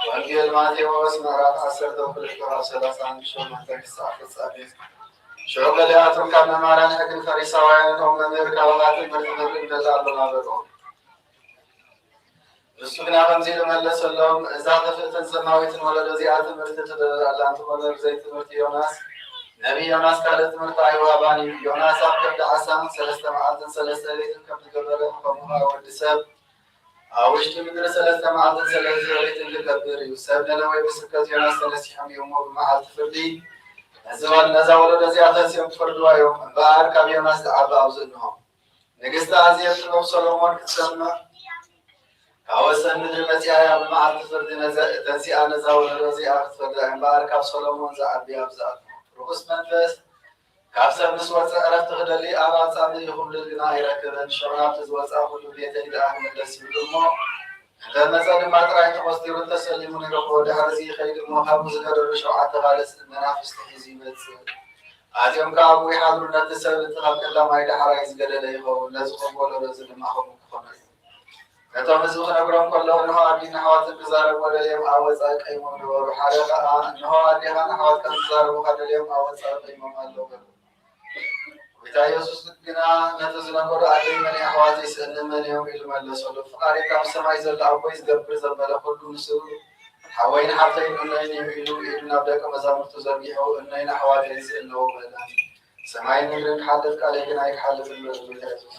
ወንጌል ማቴዎስ ምዕራፍ 10 ቁጥር 31 ሸውገሊያቱ ካመማራን ሕግን ፈሪሳውያን ነው መምህር ካህናትን በትምህርት እንደዛሉ ነበሩ። እሱ ግን ከምዚ መለሰሎም እዛ ተፍልተን ሰማዊትን ወለደ እዚኣ ትምህርቲ ትደላላ እንትኾነ ብዘይ ትምህርቲ ዮናስ ነቢይ ዮናስ ካልእ ትምህርቲ ኣይዋባን እዩ። ዮናስ ኣብ ከብዲ ዓሳን 3 መዓልትን 3 ሌሊትን ከም ዝገበረ ከምኡ ወዲ ሰብ ኣብ ውሽጢ ምድሪ 3 መዓልትን 3 ሌሊትን ዝገብር እዩ። ሰብ ነነዌ ብስብከት ዮናስ ተነሲሖም እዮም ብመዓልቲ ፍርዲ ነዛ ወለደ እዚኣ ተንስኦም ክፈርድዋ እዮም እምበኣር ካብ ዮናስ ዝዓቢ ኣብዚ እንሆ ንግሥት አዜብ ጥበብ ሰሎሞን ክትሰምዕ ካብ ወሰን ምድሪ መፂኣ ብመዓልቲ ፍርዲ ተንሲኣ ነዛ ውህዶ እዚኣ ክትፈርዳ እምበኣር ካብ ሰሎሞን ዝዓብያ ብዛት ርኩስ መንፈስ ካብ ሰብ ምስ ወፅእ ዕረፍቲ ክደሊ ኣብ ኣፃሚ ይኹምልል ግና ኣይረክብን ሸውናብቲ ዝወፃ ኩሉ ቤተይ ደኣ ክምለስ ይብሉ እሞ እንተመፀ ድማ ጥራይ ተቆስጢሩ ተሰሊሙ ንረክቦ ድሕሪ እዚ ከይድ እሞ ካብኡ ዝገደሉ 7 ካልኦት መናፍስቲ ሒዙ ይመፅእ ኣዝዮም ከዓ ኣብኡ ይሓድሩ ነቲ ሰብ እቲ ካብ ቀዳማይ ዳሕራይ ዝገደለ ይኸውን ነዚ ከምበሎ ነዚ ድማ ከምኡ ክኾነ እዩ ነቶም ህዝቢ ክነግሮም ከለዉ እንሆ ኣዲና ኣሕዋትን ክዛረብዎ ደልዮም ኣብ ወፃኢ ቀይሞም ነበሩ ሓደ ከዓ እንሆ ኣዴኻን ኣሕዋትካ ዝዛረቡካ ደልዮም ኣብ ወፃኢ ቀይሞም ኣለዉ ገሉ ጌታ ኢየሱስ ግና ነቲ ዝነበሩ ኣደይ መን ኣሕዋተይ ስእኒ መን እዮም ኢሉ መለሰሉ ፍቃሪካ ኣብ ሰማይ ዘሎ ኣቦይ ዝገብር ዘበለ ኩሉ ምስኡ ሓወይን ሓፍተይን እነይን እዩ ኢሉ ኢሉ ናብ ደቀ መዛሙርቱ ዘርጊሑ እነይን ኣሕዋተይ ዝእለዉ በላ ሰማይን ምድርን ክሓልፍ ቃለይ ግን ኣይክሓልፍን በሉ ጌታ ኢየሱስ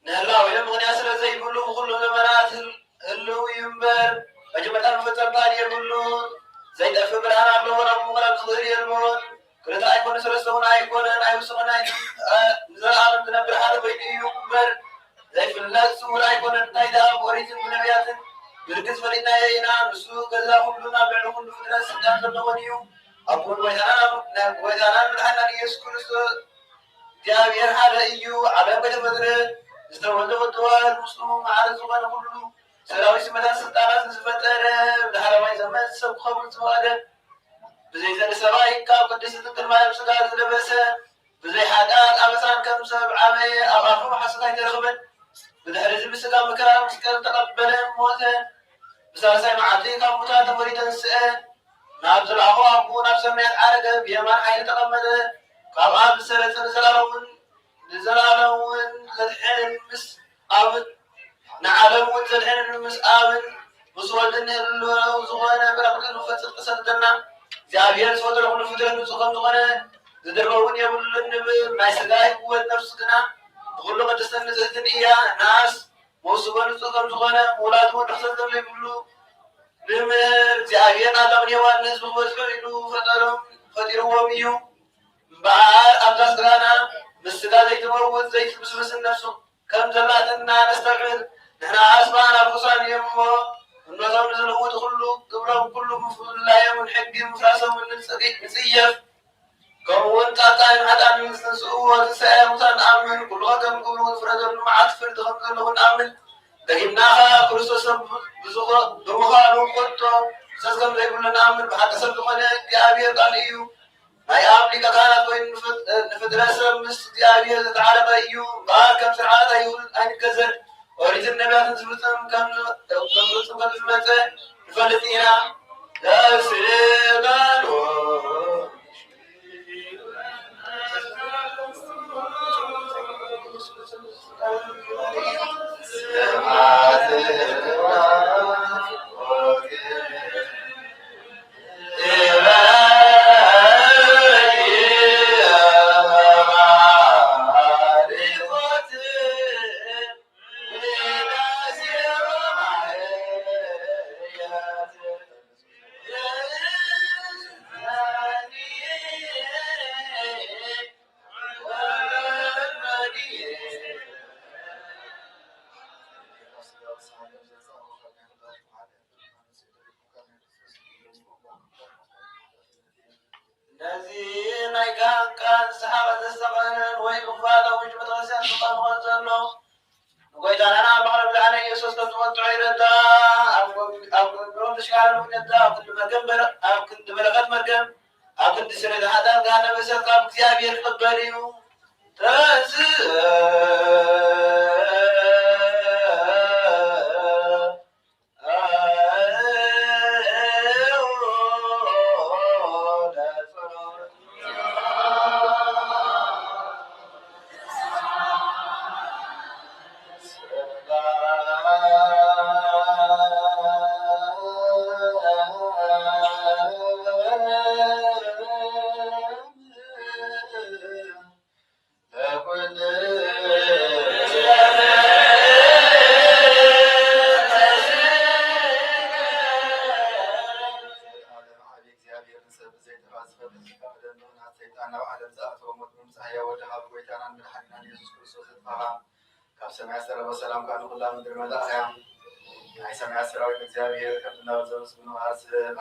نهلا ويلم غني أسر زي بلو كل زمانات اللو ينبر مجمع الفتن تاني يبلون زي دفع برهان عبلو ورم مغرب خضر يلمون كلتا أيكون سرسون أيكون أيوسون نزل عالم تنبر حال بيدي ينبر زي في الله سورة أيكون نايدا وريث من نبيات بركز فرينا يينا نسو كذا كلنا بعلو كل فترة سدان تلونيو أقول ويتانا من حنا يسكن جابير حال إيو على بيت بدر استولد ودوال المسلمون على زمان كله سلاوي سمدان سلطانات نسفتر لحرمي زمان سب خبر سواده بزي زن سباي كاب قدس تنقل يبسدات لبسه بزي حداد أمسان كم سب عامي أغافو حسنين يرغبن بدحر زبسة مكان مسكال تقبل موته بساسي معدين كم متاتا مريدا سئن نابز الأخو أبو نفس ميت عرقه بيمان حين تقمده كاب بسرة زلالون لزلالون للحين مس آمن نعلمون زلحين مس آمن مسودن اللو زغانا برقل المفتر قصدنا زابيان سودر لهم فترة نسوخم زغانا زدربون يقول النبي ما يسقاي هو نفسنا بقول له قدسنا نزهتن إياه ناس موسوبان نسوخم زغانا مولاتون نخصدن يقولوا لمر زابيان آدم يوان نسبه وزبرينو فتروا ميو بعد أبدأ سرانا مسجد زيت موت زيت بس النفس كم زلاتنا نستقبل نحن عاصبان أبو صان يمو النظام نزل هو دخلوا قبلهم كله مفعول لا يوم الحق مفاسهم من نسيف كون تاتاين حتى من نسوه وتسأل متان آمن كل غدم كل فرد معات فرد غدم لهن آمن لكنها كرسوس بزغر بمخالو قطو سسكم زي كلنا آمن بحق سبقنا كأبي قال إيو ما يأملك كانت وين فترة مستديابية تعالى أيو بار كم سرعات أيو أين كزر وريت النبي تنزلتهم كم زمته فلتينا لا سيدانو الذين كان سحابة السماء ويقفاله وجبت غسان سلطان وانزلوا وقيت أنا بحر بالعنى يسوس تتمتع إلتا أو كنت شكال من يتا أو كنت مكبر أو كنت بلغت مركب أو كنت سرد هذا كان بس قام كتابي القبريو سمع سر وسلام كانوا كلها من درمد أيام هاي سمع سر وإنجازية كنا وزوج من واسب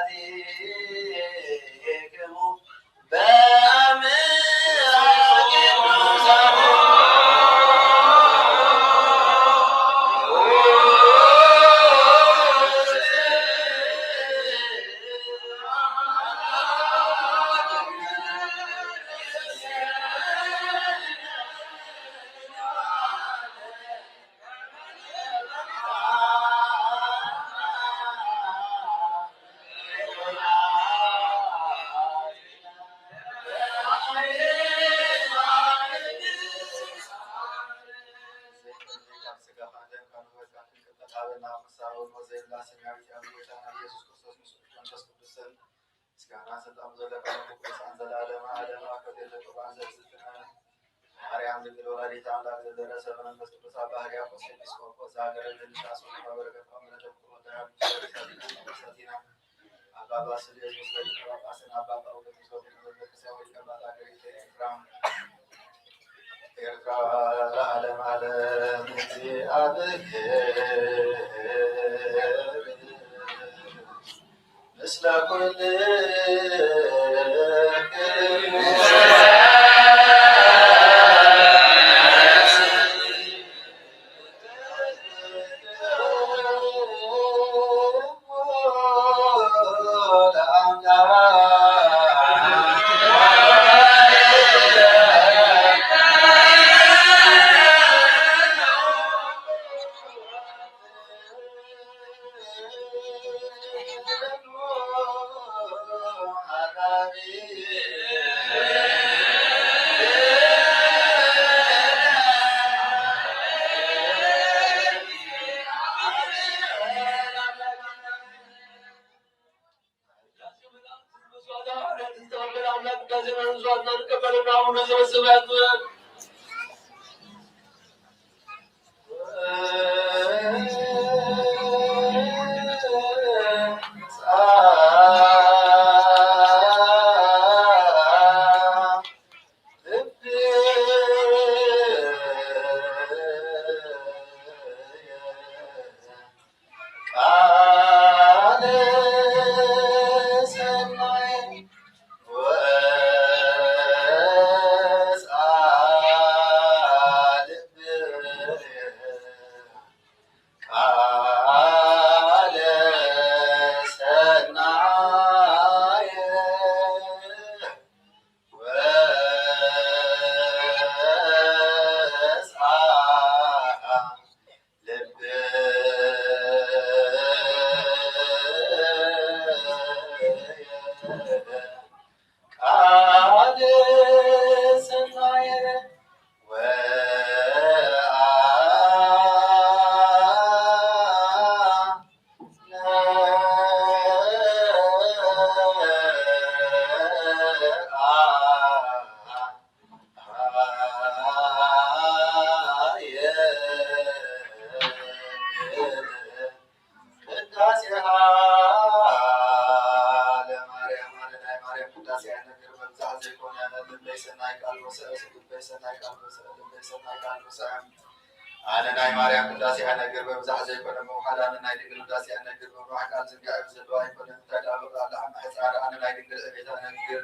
አምላክሙ በአምራ ቅዱሳን ማርያም ድንግል ወላዲተ አምላክ ዘደረሰ መንፈስ ቅዱስ አባ ሕርያቆስ ኤጲስቆጶስ ሀገረ ልንሳስ በበረከቷ ምለተቁመተሰቲና አባ ባስልዮስ ሊቀ ጳጳስን አባ ጳውሎስ ወደመዘበከሳዊ ቀባት ሀገሪተ ኤርትራ ለዓለም ዓለም እግዚአብሔር ምስለ ኩልክሙ አነናይ ማርያም ቅዳሴ ነገር በብዛት ዘይኮነ መውሐዳን ናይ ድንግል ቅዳሴ ነገር በብዛት ቃል ዝንጋዕ ዘለው አይኮነ ተዳበቃ ለአማ ሕፃን አነናይ ድንግል ቤተ ነገር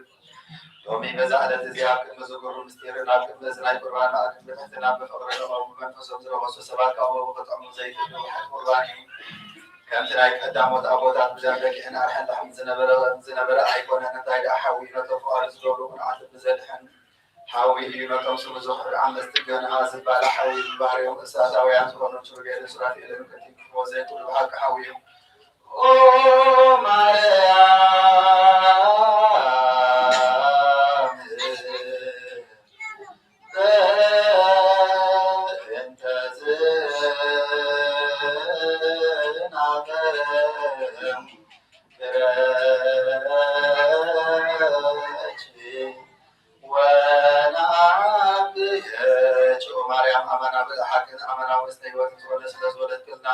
ሎሚ በዛ ዕለት እዚያ ቅድመ ዝገሩ ምስጢርን ኣብ ቅድመ ዝናይ ቁርባን ኣድን ብትሕትና ብፍቅሪ ረቐቡ መንፈሶም ዝረኸሱ ሰባት ካብኡ ክጠሙ ዘይትድው ቁርባን እዩ ከምቲ ናይ ቀዳሞት ኣቦታት ብዘንበቂሕን ኣርሐን ላሕሚ ዝነበረ ኣይኮነን እንታይ ደኣ ሓዊ ነቶም ፍቃሪ ዝገብሩ ቁንዓት ብዘድሕን ሓዊ እዩ ነቶም ስሙ ዝኽሪ ዓመስቲ ገንኣ ዝባላ ሓዊ ባህርዮም እሳታውያን ዝኾኑ ችሩቤልን ሱራፌልን ከቲክዎ ዘይኩሉ ብሓቂ ሓዊ እዩ ኦ ማርያም በእንተ ዝናገረም ወናብየች ማርያም አመና ብዝሓቅን አመና ውስተ ህይወት ዝወለ ስለዝወለት ክልና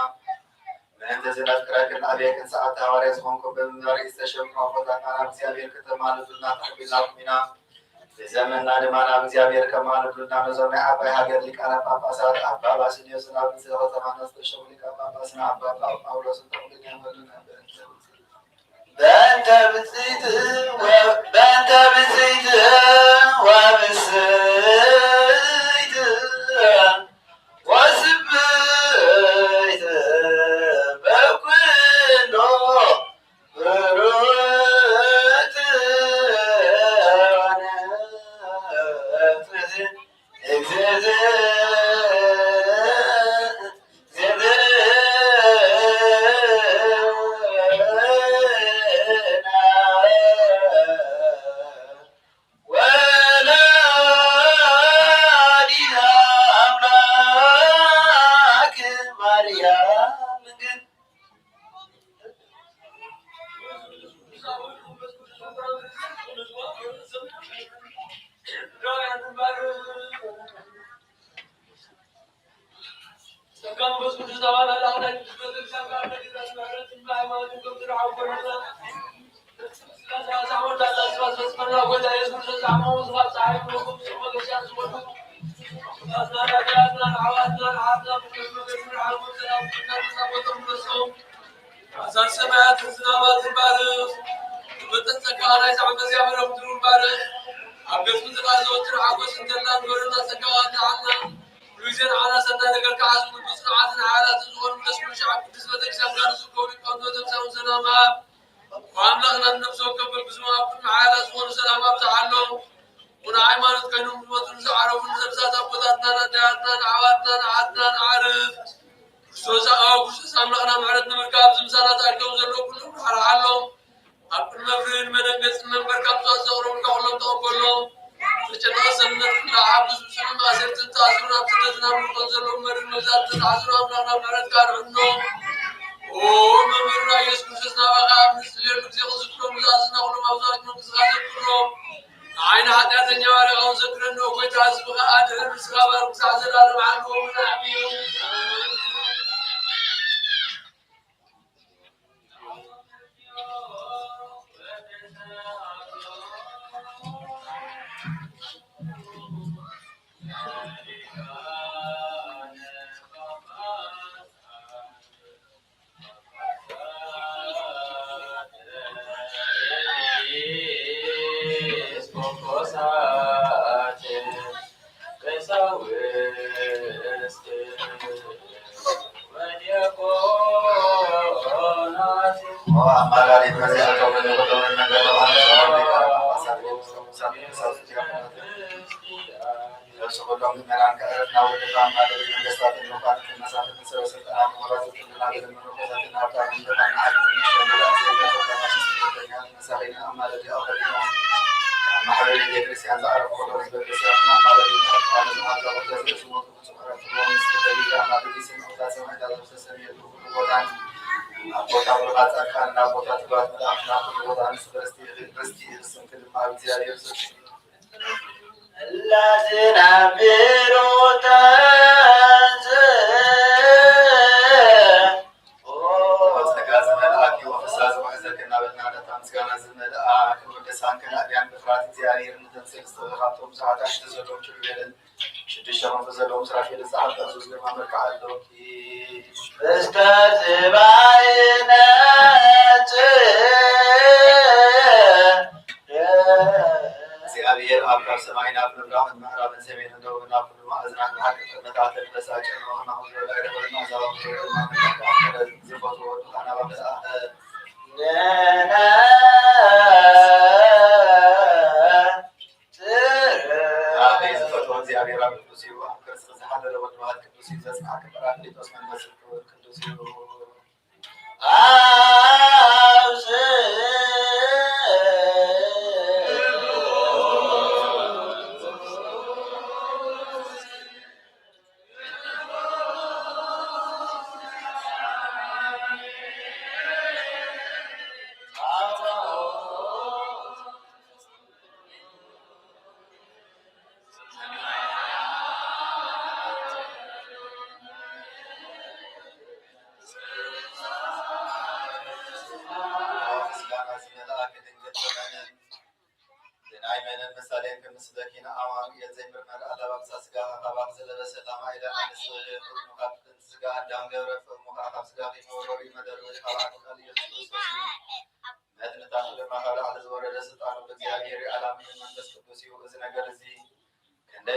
ምእንቲ ዝነፍቅረክን ኣብየክን ሰዓት ሃዋርያ ዝኾንኩ ብምንበሪ ዝተሸምኖ ቦታት ናብ እግዚአብሔር ከተማልዱልና ተሕቢልናኩም ኢና ብዘመንና ድማ ናብ እግዚአብሔር ከማልዱልና ነዞም ናይ ዓባይ ሃገር ሊቃነ ጳጳሳት ኣባ ባስልዮስን ኣብ ከተማና ዝተሸሙ ሊቀ ጳጳስና ኣባ ጳውሎስን ተኽልን የመሉና በእንተ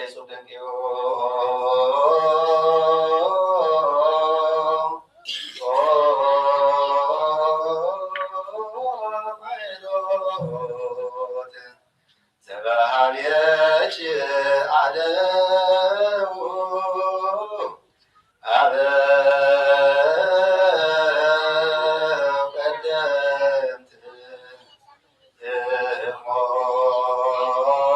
ይጹድቅዮ ዘባሃብየች አለው አበ ቀደምት ሞት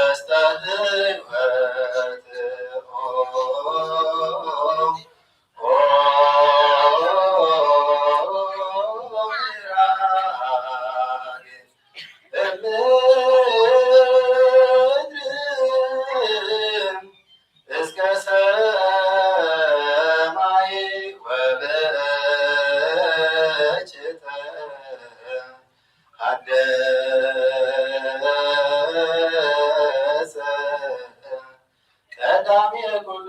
ውስተ ህይወት እስከ ሰማይ ወበጭተ ሀደሰ ቀዳሚ ኩሉ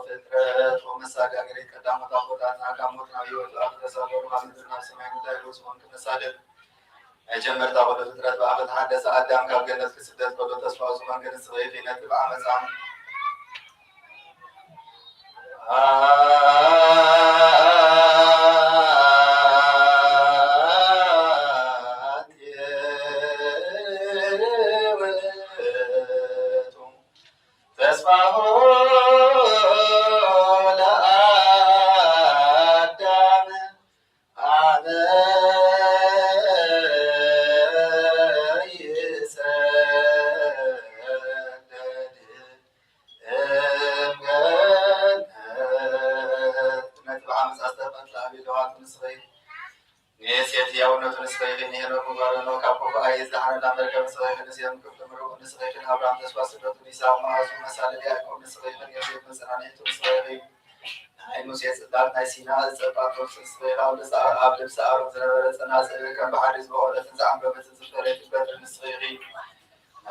ፍጥረት ወመሳጋገሬ ቀዳሞት አቦታትና አጋሞት ነው ይወጡ አፍረሳበሩ ምድርና ሰማይ ጉዳይ ሲሆን ከመሳደብ መጀመርታ ወደ ፍጥረት በአፈት ሀደሰ አዳም ካብ ገነት ክስደት ከሎ ተስፋ ዙማን ገነት ስበይ ፊነት በአመፃም ተስፋሁ ለአዳም አነ ሴት ያውነቱ ንስበይን ይሄ ነው ጉባኤ ነው ካፖ አይዛህና ለመርከብ ሰበይን ሲያም ከፍተምሮ ንስበይን አብርሃም ተስፋ ስደቱ ይሳማ ማሱ መሳለል ያቆም ንስበይን የሴት መሰናኔቱ ንስበይን አይኑ ሴት ዳር ናይሲና ጸባቶስ ንስበይን አብልሳ አብልሳ አሮን ዘነበረ ጸናጽል ከም በሐዲስ በሁለት ዛም በመተዝፈረት በትር ንስበይን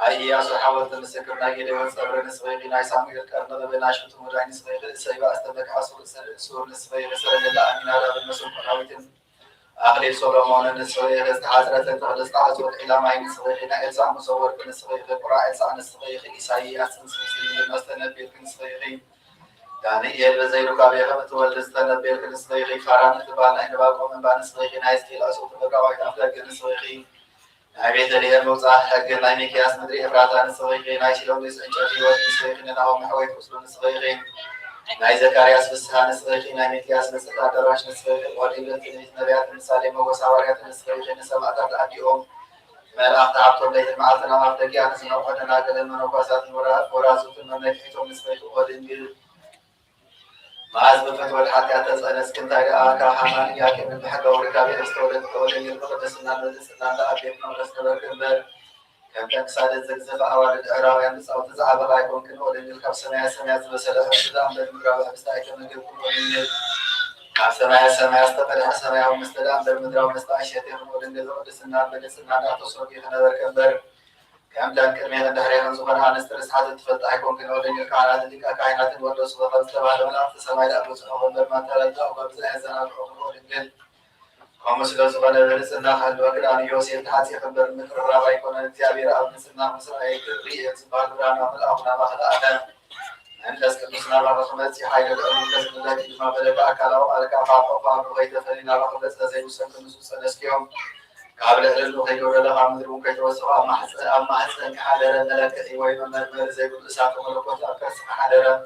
አያ ሰሐወት ንስክርና የደወን ጸብረ ንስበይን ናይ ሳሙኤል ቀርነ በናሽቱ ሙዳይ ንስበይን ሰይባ አስተበቃሱ ሱር ንስበይን ሰረገላ አሚና ራብ መስቆናዊትን أخلي سولومون النسوي رزق حضرة تغلس عزور إلى ما ينسوي إلزام مصور بالنسوي بالقراء إلزام النسوي إسائيات نسوي المستنبي بالنسوي دانيال بزيرو كابي خمت والستنبي بالنسوي فاران تبان إن باقو من بانسوي نايس كيل أسوط بقاوي أفلاك النسوي عبيد لي الموضع حق نايمي كياس مدري إفراطان النسوي نايشي لونيس إنجاري والنسوي نناو محويت وصلو النسوي ናይ ዘካርያስ ፍስሐ ንስበኺ ናይ ሚክያስ ንስጣ ደራሽ ንስበኺ ወዲብን ትንቢት ነቢያት ምሳሌ መጎስ ሐዋርያት ንስበኺ ንሰማዕታት አዲኦም መልአክቲ ሃብቶም ለይቲ መዓልትና ኣብ ደጊያ ንዝነቑ ደናግልን መነኮሳትን ወራዙትን መመልኪቶም ንስበኺ ወድንግል መዓዝ ብፍትወት ሓጢአት ተፀነስክ እንታይ ደኣ ካብ ሓማን ያቄምን ብሕጋዊ ርካቤ ዝተወለድከ ወድንግል ብቅድስና ንጽሕና እንዳኣቤት መቅደስ ነበርክ እምበር كم تنسى الزلزال أوارد عراويان بصوت زعبر يكون كل ولين كم سمايا بسلة حسدام بالمدراوة مستعيك من قبل ولين كم سمايا استقر سمايا ومستدام بالمدراوة مستعيشة من ولين ذو السنان بالسنان لا تصرف يخنا بركبر كم تنك مين الدهرين زبرها نسترس حد تفتح يكون كل ولين كائنات اللي كائنات الوردوس وخمس تبعد من أرض سمايا أبوس أول ما تلقى وبزح زناد ولين ومسلم سبحانه وتعالى خالد وكران يوسف حاتي خبر من الرابع يكون التعبير أو نسمع مسرعي كريه سبحانه وتعالى من الأخنا بخلا آدم أن تسكت مسنا بخمسة حيل الأمور تسكت التي ما بلغ أكله على كفاف وفاف وغيث فلنا بخمسة زي مسلم نصوص نسكيهم قبل أن يقول لها مدرون كي توسع أما حسن حادرا لك وين من زي كل ساعة ملكوت أكس حادرا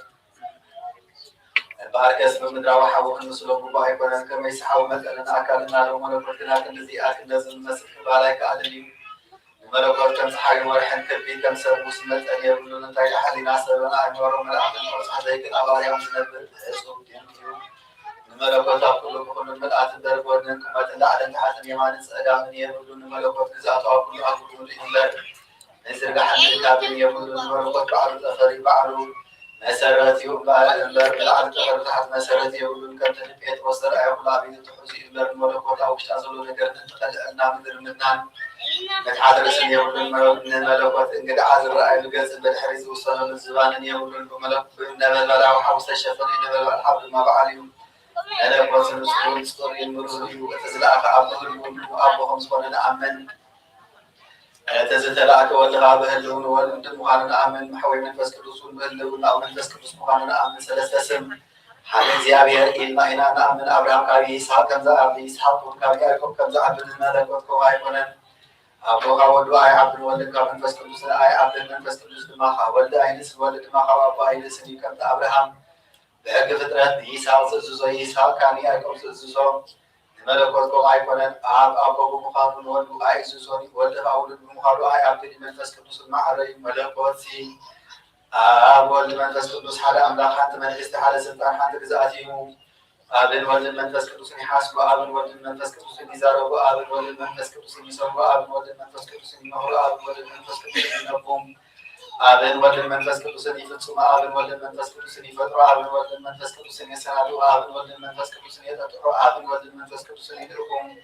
باركس من دراوة حبوك المسلوك وباقي كونان كما يسحاو مثلا أكالنا لو ملكوتنا كنزيئات النزل المسك بالايك آدمي ملكوت كم سحاق ورحن كبي كم سرموس ملت أن يبنون انتاي أحد ناس ولا أن يورو ملعب المرس حديك الأواري ومسنبت أسلوب ينكيو ملكوت أقول لكم الملعات الدرب ورنكم أتلا عدن حسن يمان سأدا من يبنون ملكوت كزاعت أقول أقول لإنبار نسرق حد الكابين يبنون ملكوت بعض الأخرين بعض مسارات يوم بالعرض تحت مسارات يوم كم تنبيت وصدر أيام لعبين تحوزي إمبر الملكوت أو اشتعزلوا نقرن تخلقنا مدر منان نتحضر سن يوم الملكوت إنقد عازر رأي القاسم بالحريز وصلوا الزبان يوم الملكوت إنما البلاء وحاوس الشفن إنما الحفظ ما بعليهم أنا قوس المسؤول سطوري المروري وأتزلع فأبوهم وأبوهم سبحانه أمن تزتلاك ولا بهلون ولا مخانن آمن محوي منفس كدوس وبهلون أو منفس كدوس مخانن آمن سلسة اسم حال زيابير إلنا إنا نآمن أبراهام كابي إسحاق كمزا أبي إسحاق كابي يعقوب كمزا عبد الملك وكواي منن أبوها ودو أي عبد الولد كابن منفس كدوس أي عبد منفس كدوس دماغها ولد أينس ولد دماغها أبو أينس اللي كمزا أبراهام بحق فترة إسحاق زوزو إسحاق كان يعقوب زوزو ملكوت كم أيقونن أبو مخاطب ولد أي زوزوني ولد أولد مخاطب أي عبد منفس كدوس المعري ملكوت سي ولد منفس كدوس حال أملاك حتى من استحالة سلطان حتى بزاتيهم أبن ولد منفس كدوس يحاسب أبن ولد منفس كدوس يزاروا أبن ولد منفس كدوس يسووا أبن ولد منفس كدوس يمهروا أبن ولد منفس كدوس ينبهم أبن ولد منفس كدوس يفتسوا أبن ولد منفس كدوس يفتروا أبن ولد منفس كدوس يسنادوا أبن ولد منفس كدوس يتطروا أبن ولد منفس كدوس يدركهم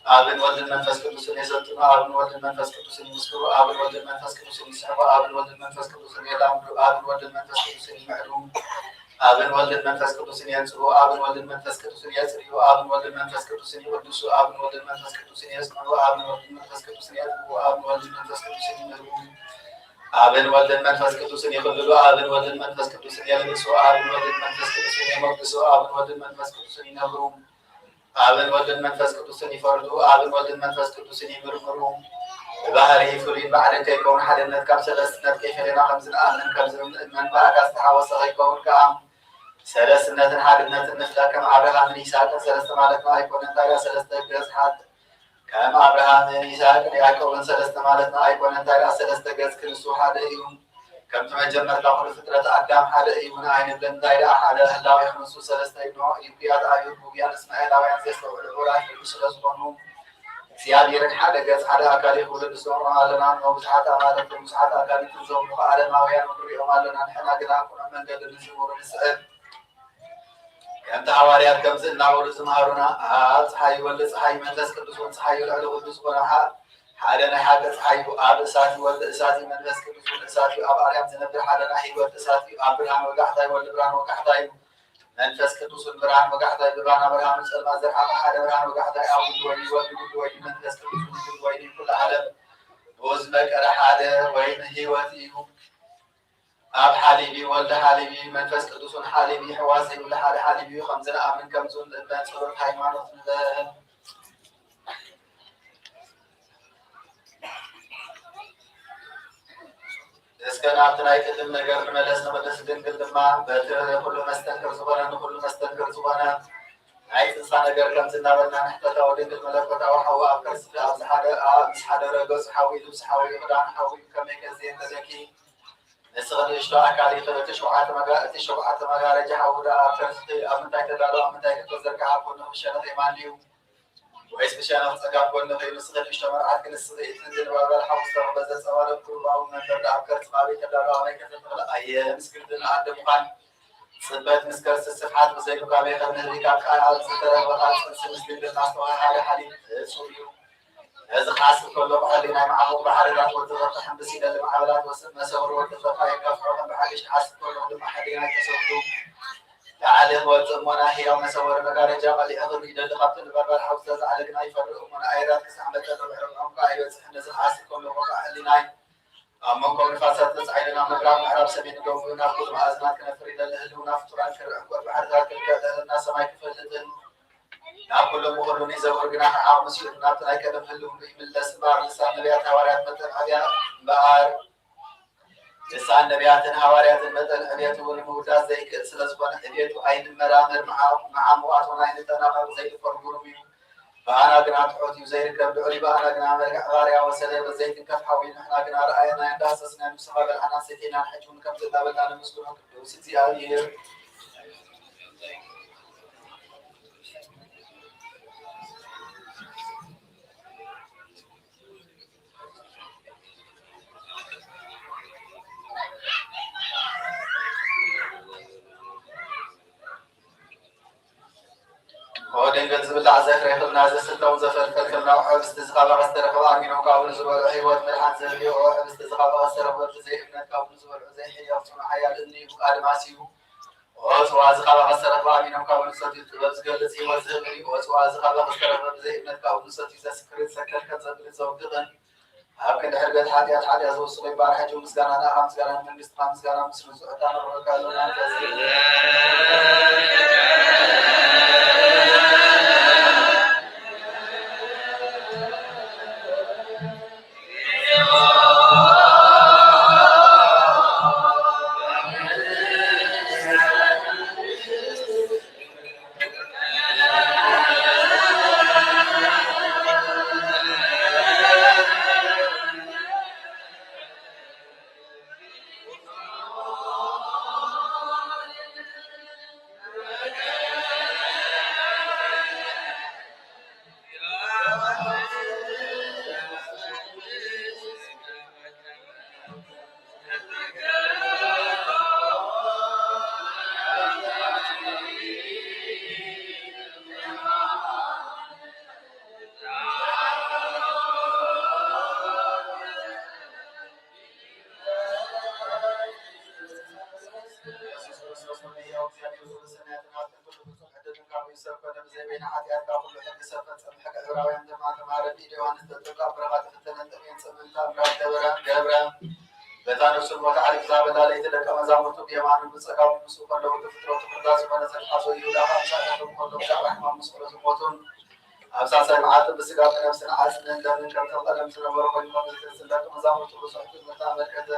أبن ولد منفس كدوس يزتنا أبن ولد منفس كدوس يمسكوا أبن ولد منفس كدوس يسحبوا أبن ولد منفس كدوس يلامدوا أبن ولد منفس كدوس يمعلوم أبن ولد منفس كدوس ينصروا أبن ولد منفس كدوس يسريوا أبن ولد منفس كدوس يودسوا أبن ولد منفس كدوس يسمعوا أبن ولد منفس كدوس يدعوا أبن ولد منفس كدوس يمرون أبن ولد منفس كدوس يخللوا أبن ولد منفس كدوس يلبسوا أبن ولد منفس كدوس يمقدسوا أبن ولد منفس كدوس ينبرون أبن ولد منفس كدوس يفردوا أبن ولد منفس كدوس يمرمرون ببحره فلين بعد كيكون حدث كم سلسلة كيف لنا خمس آمن كم من بعد استحوى كيكون كام سلسلة حدث نفلا كم أبراهام إسحاق سلسلة مالتنا يكون انتهى سلسلة جرس حد كم أبراهام إسحاق يعقوب سلسلة مالتنا يكون انتهى سلسلة جرس كريستو حد يوم كم تمجمع لقول فترة أقدام حد يوم عين بلن دايرة حد هلا يخلصوا سلسلة ابنه يبيات أيوب وبيان إسماعيل أو ينزل الأولى في المسلس بنوم سيادير حد جرس حد أكالي خلد سوم علنا ومسحات أمانة ومسحات أكالي تزوم على ما ويان ونري أماننا نحن جنا كنا من قبل النزور نسأل كم تحواريات كم زلنا ورزم هارونا صحي ولد صحي من دس كدوس وصحي العلو ودوس ولا حالنا حاجة صحي وأب ساتي ولد ساتي من دس كدوس ولد ساتي أب أريم زنبر حالنا حي ولد ساتي أب برهان وقحتاي ولد برهان وقحتاي من دس كدوس برهان وقحتاي برهان برهان سلم زرع حال برهان وقحتاي أو دوي من دس كدوس دوي كل عالم وزمك أرحاله وين هيواتيهم أب حالبي ولد حالبي منفس قدوس حالبي حواسي ولا حالبي خمسنا آمن كمزون بان صورة حيوانات اسكن عبدنا يكتب نجار ملسنا ملس دنقل دما بتر كل مستنكر زبانا كل مستنكر زبانا عايز إنسان نجار كمزنا بدنا نحتاج أودين الملكوت أو حوا أكرس أمس حدا رجس حوي لبس حوي غدان حوي كم يكزين ذكي نسخة إشتاق عليه تشوعات مجال جحودا أفرس أمتى كذا أمتى كذا كعبون مشان إيمانيو وإيش مشان أتذكر قلنا في نسخة إشتاق عاد كنسخة تنزل ولا الحوس بس سوالف كل بعض من تبدأ أفكار ما بيتبدأ على كذا أيه مسكرتنا عند مكان صبت مسكر الصفحات وزيك كابي خدنا ريكاب كان على ستة وخالص مسكين الناس طبعا على حديث سوريو هذا خاص كله بحالنا معه بحالات وتضغط حمسي للمحاولات وسمسور وتضغط يكفر بحالش حاس كله بحالنا كسبوا تعالى وتمنا هي ومسور مقارجة قال أظن إذا دخلت البر الحوزة على جناي فرقنا أيرات كسحمة الرحم قاعدة سحنا حاس كله بحالنا أمكم نفاسات نسعينا مقرام عرب سمين قومنا كل ما أزمات كنفريد الهلونا فطران كرعب بحالات الناس ما يكفلتن كل مخلوني زور جناح عام مسير ناتنا كلام هلون من الأسبار لسان نبيات هواريات مثل أبيات بار لسان نبيات هواريات مثل أبيات والموجات زي كسلسبان أبيات عين مرامر مع مواتنا عين تناقض زي فرقورمي فأنا قناة حوتي وزي الكبد علي أنا قناة مرقع غاريا وسليم وزيت كف حوين نحن قناة رأينا عند أساسنا مسبب العناصتين حجون كم تدابلنا نمسكنا وستي آلير ودين قد زبل عزيخ ريخلنا عزيز ستة وزفر فلكلنا وحب استزغاب غسترخ وآمين وقاول زبال حيوات ملحان زهبي وحب استزغاب غسترخ وزي ابنك قاول زبال عزيحي يغسون حيال إني وقال ماسيو وسوا زغاب غسترخ وآمين وقاول ستي وزقل زي وزغري وسوا زغاب غسترخ وزي ابنك قاول ستي زسكرت سكر كتزبل زوقغن أبكي الحرقة حاديات حادية زوج صغير بار حاجة مسجانا أنا خمس جانا من قسط خمس جانا مسلم سعدان الركالنا በታነሱ ቦታ አሪፍ ዛበላ ላይ ተደቀ መዛሙርቱ የማኑ በጸጋው ሙሱ ፈለው ተፍጥሮ ተፈዳስ በነዘል ሐሶ ይሁዳ ሐምሳ ተቆሎ ሻባህ ማሙስ ፈለው ሞቱን አብሳሳ ማዓት በስጋ በነፍስና አስነን ለምን ከመጣ ቀደም ስለነበረ ሆይ ማለት ስለደቀ መዛሙርቱ በሰዓቱ መታ መርከተ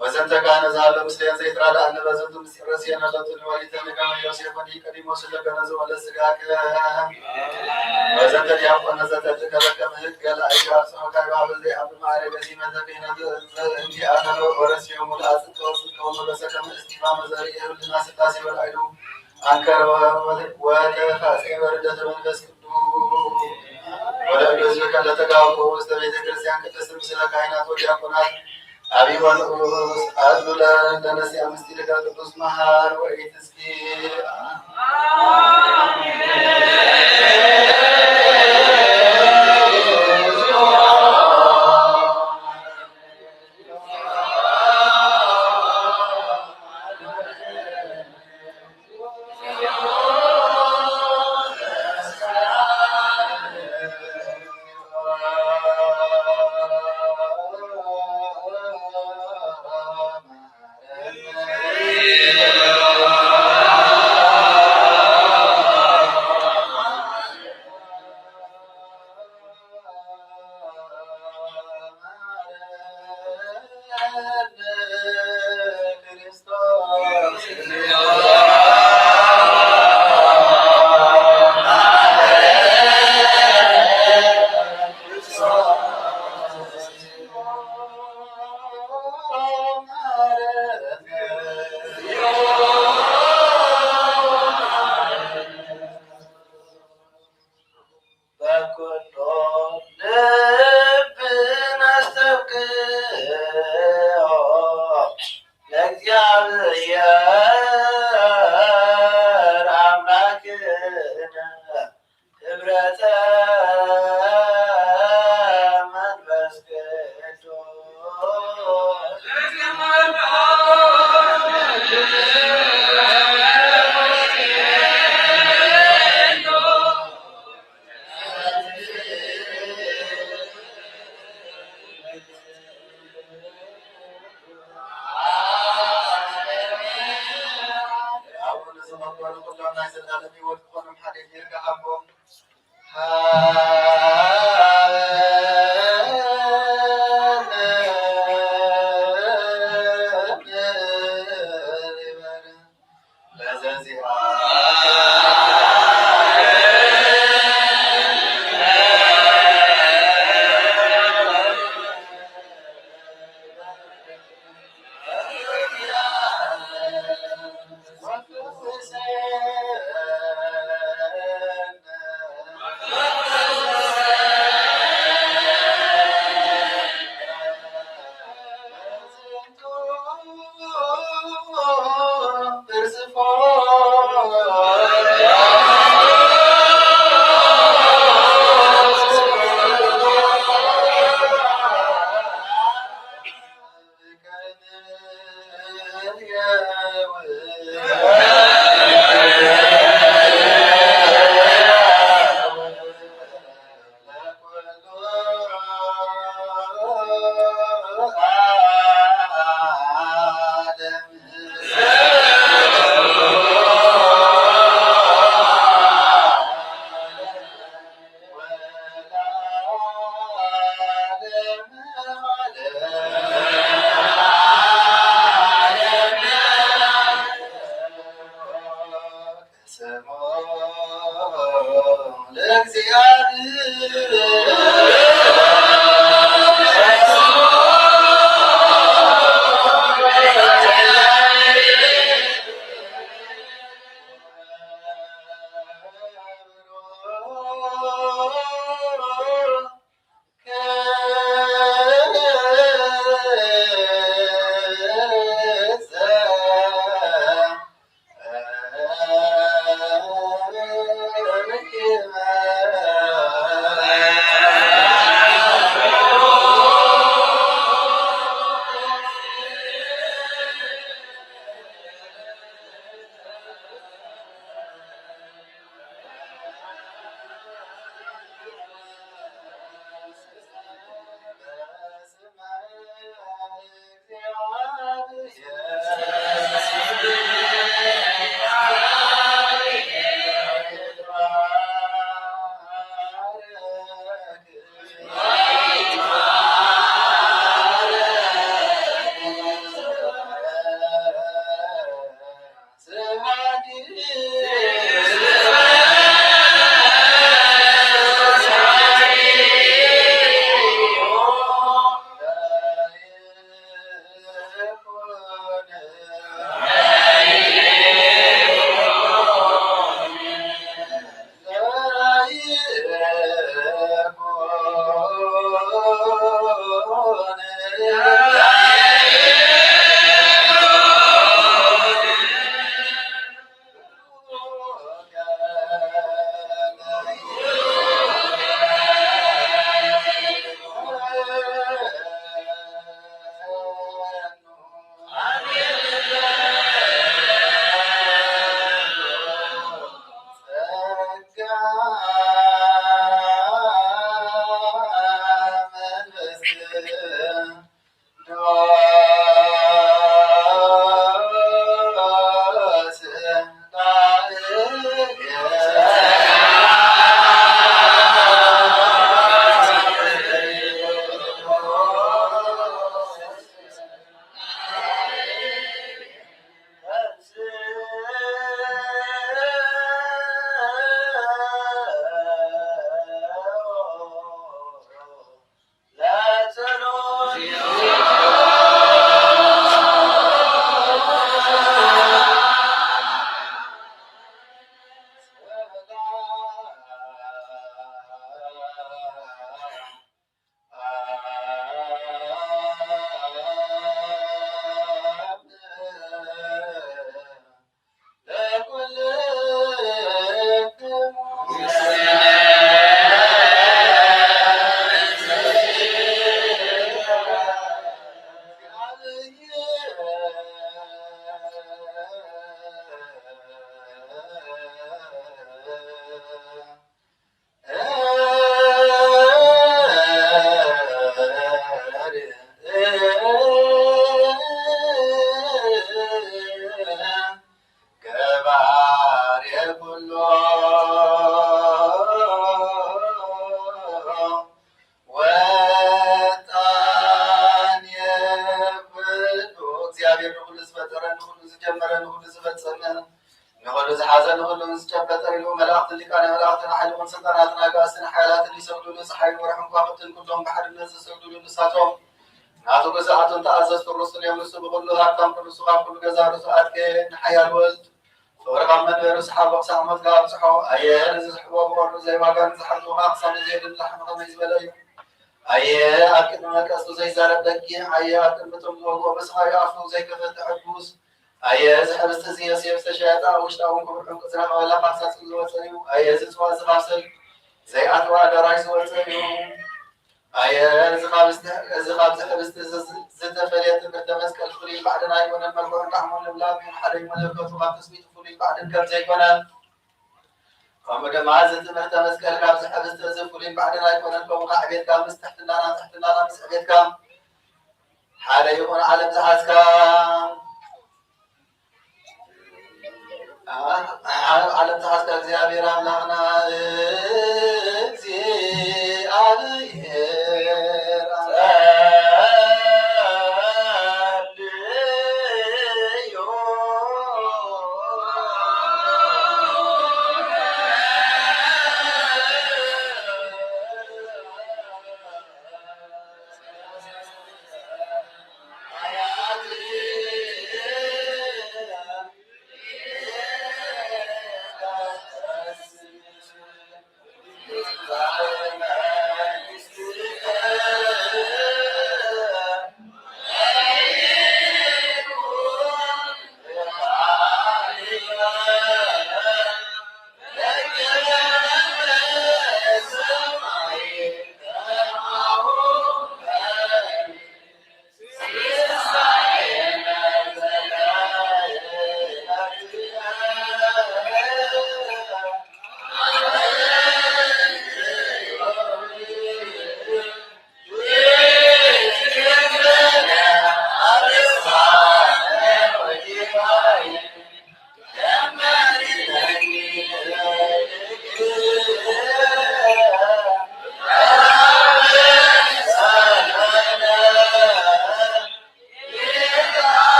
ወዘንተ ካነ ዛለ ምስሌን ዘይትራዳ አነ በዘንቱ ምስረስ የነበቱ ወሊተ ነጋማ ዮሴፍ ወዲ ቀዲሞ ስለገነዘ ወለ ስጋከ ወዘንተ ዲያቆነ ዘተት ከበከመ ህግ ገላ አይጋር ሰማካይ ባበዘ አብ ማረገ ሲመተ ከነዘ እንዲ አነ ወረስ የሙላ አጽቀው ከሆነ በሰከመ እስቲፋ መዘሪ ይሁንና ስታሲ በላይዱ አንከረ ወደ ፋሴ ወረደ መንፈስ ቅዱስ ወደ እግዚኦ ከለተጋው ውስጥ ቤተ ክርስቲያን ቅድስት ምስለ ካህናት ወዲያቆናት አቢሆን አዙለ ለነሲ አምስት ሊቀ ቅዱስ መሐር ወኢትስኪ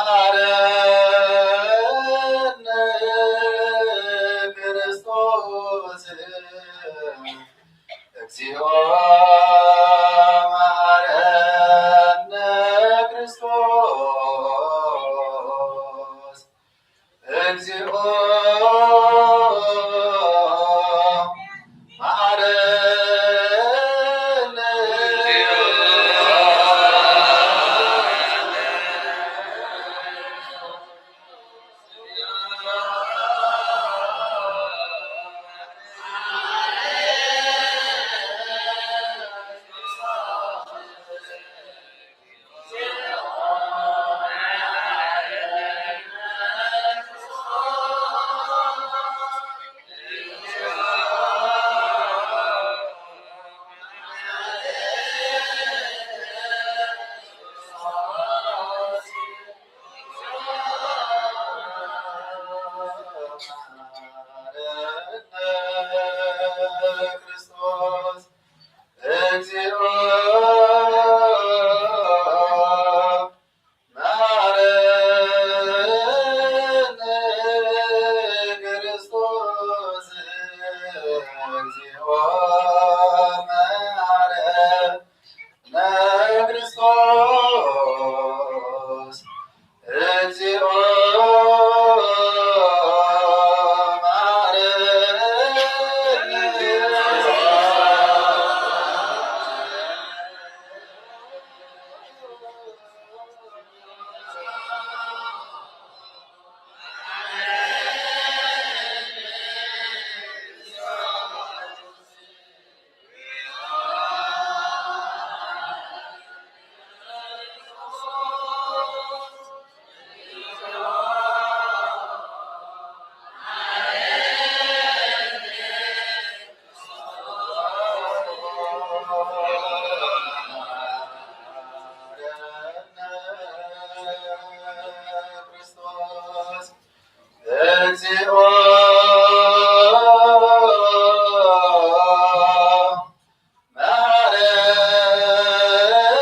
መሐረነ ክርስቶስ እግዚኦ መሐረነ ክርስቶስ እግዚኦ ክርስቶስ እግዚኦ መሐረነ ክርስቶስ እግዚኦ መሐረነ ክርስቶስ እግዚኦ እግዚኦ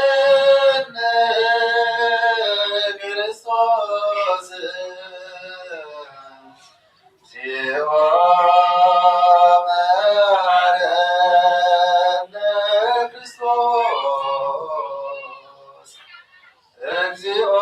መሐረነ ክርስቶስ እግዚኦ መሐረነ ክርስቶስ እግዚኦ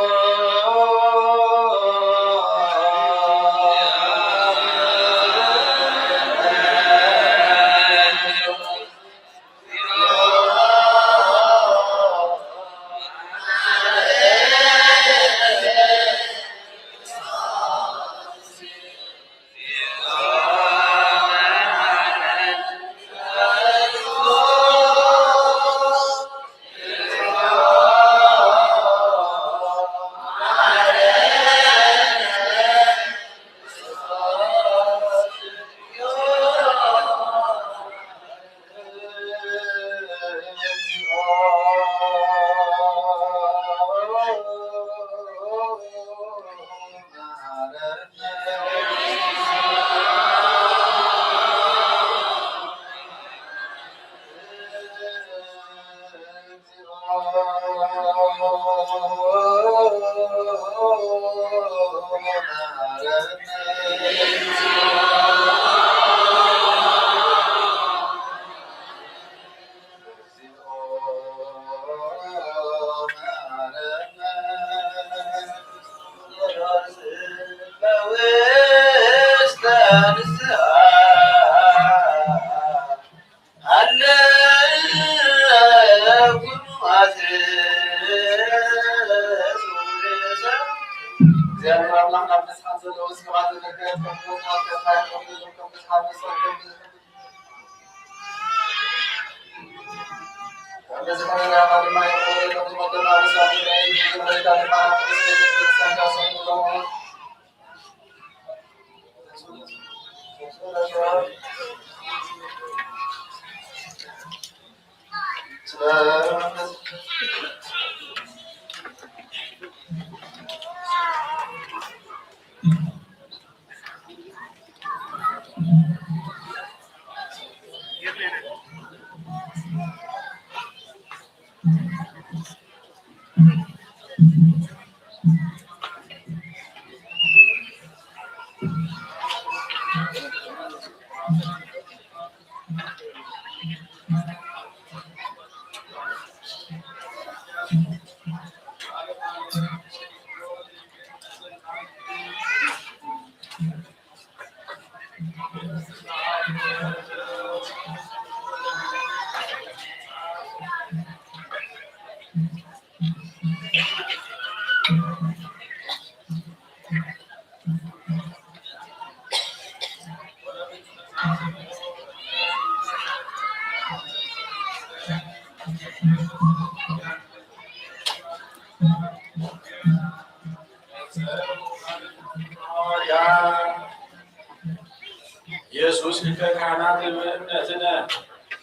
ኢየሱስ ሊቀ ካህናት በእምነትነ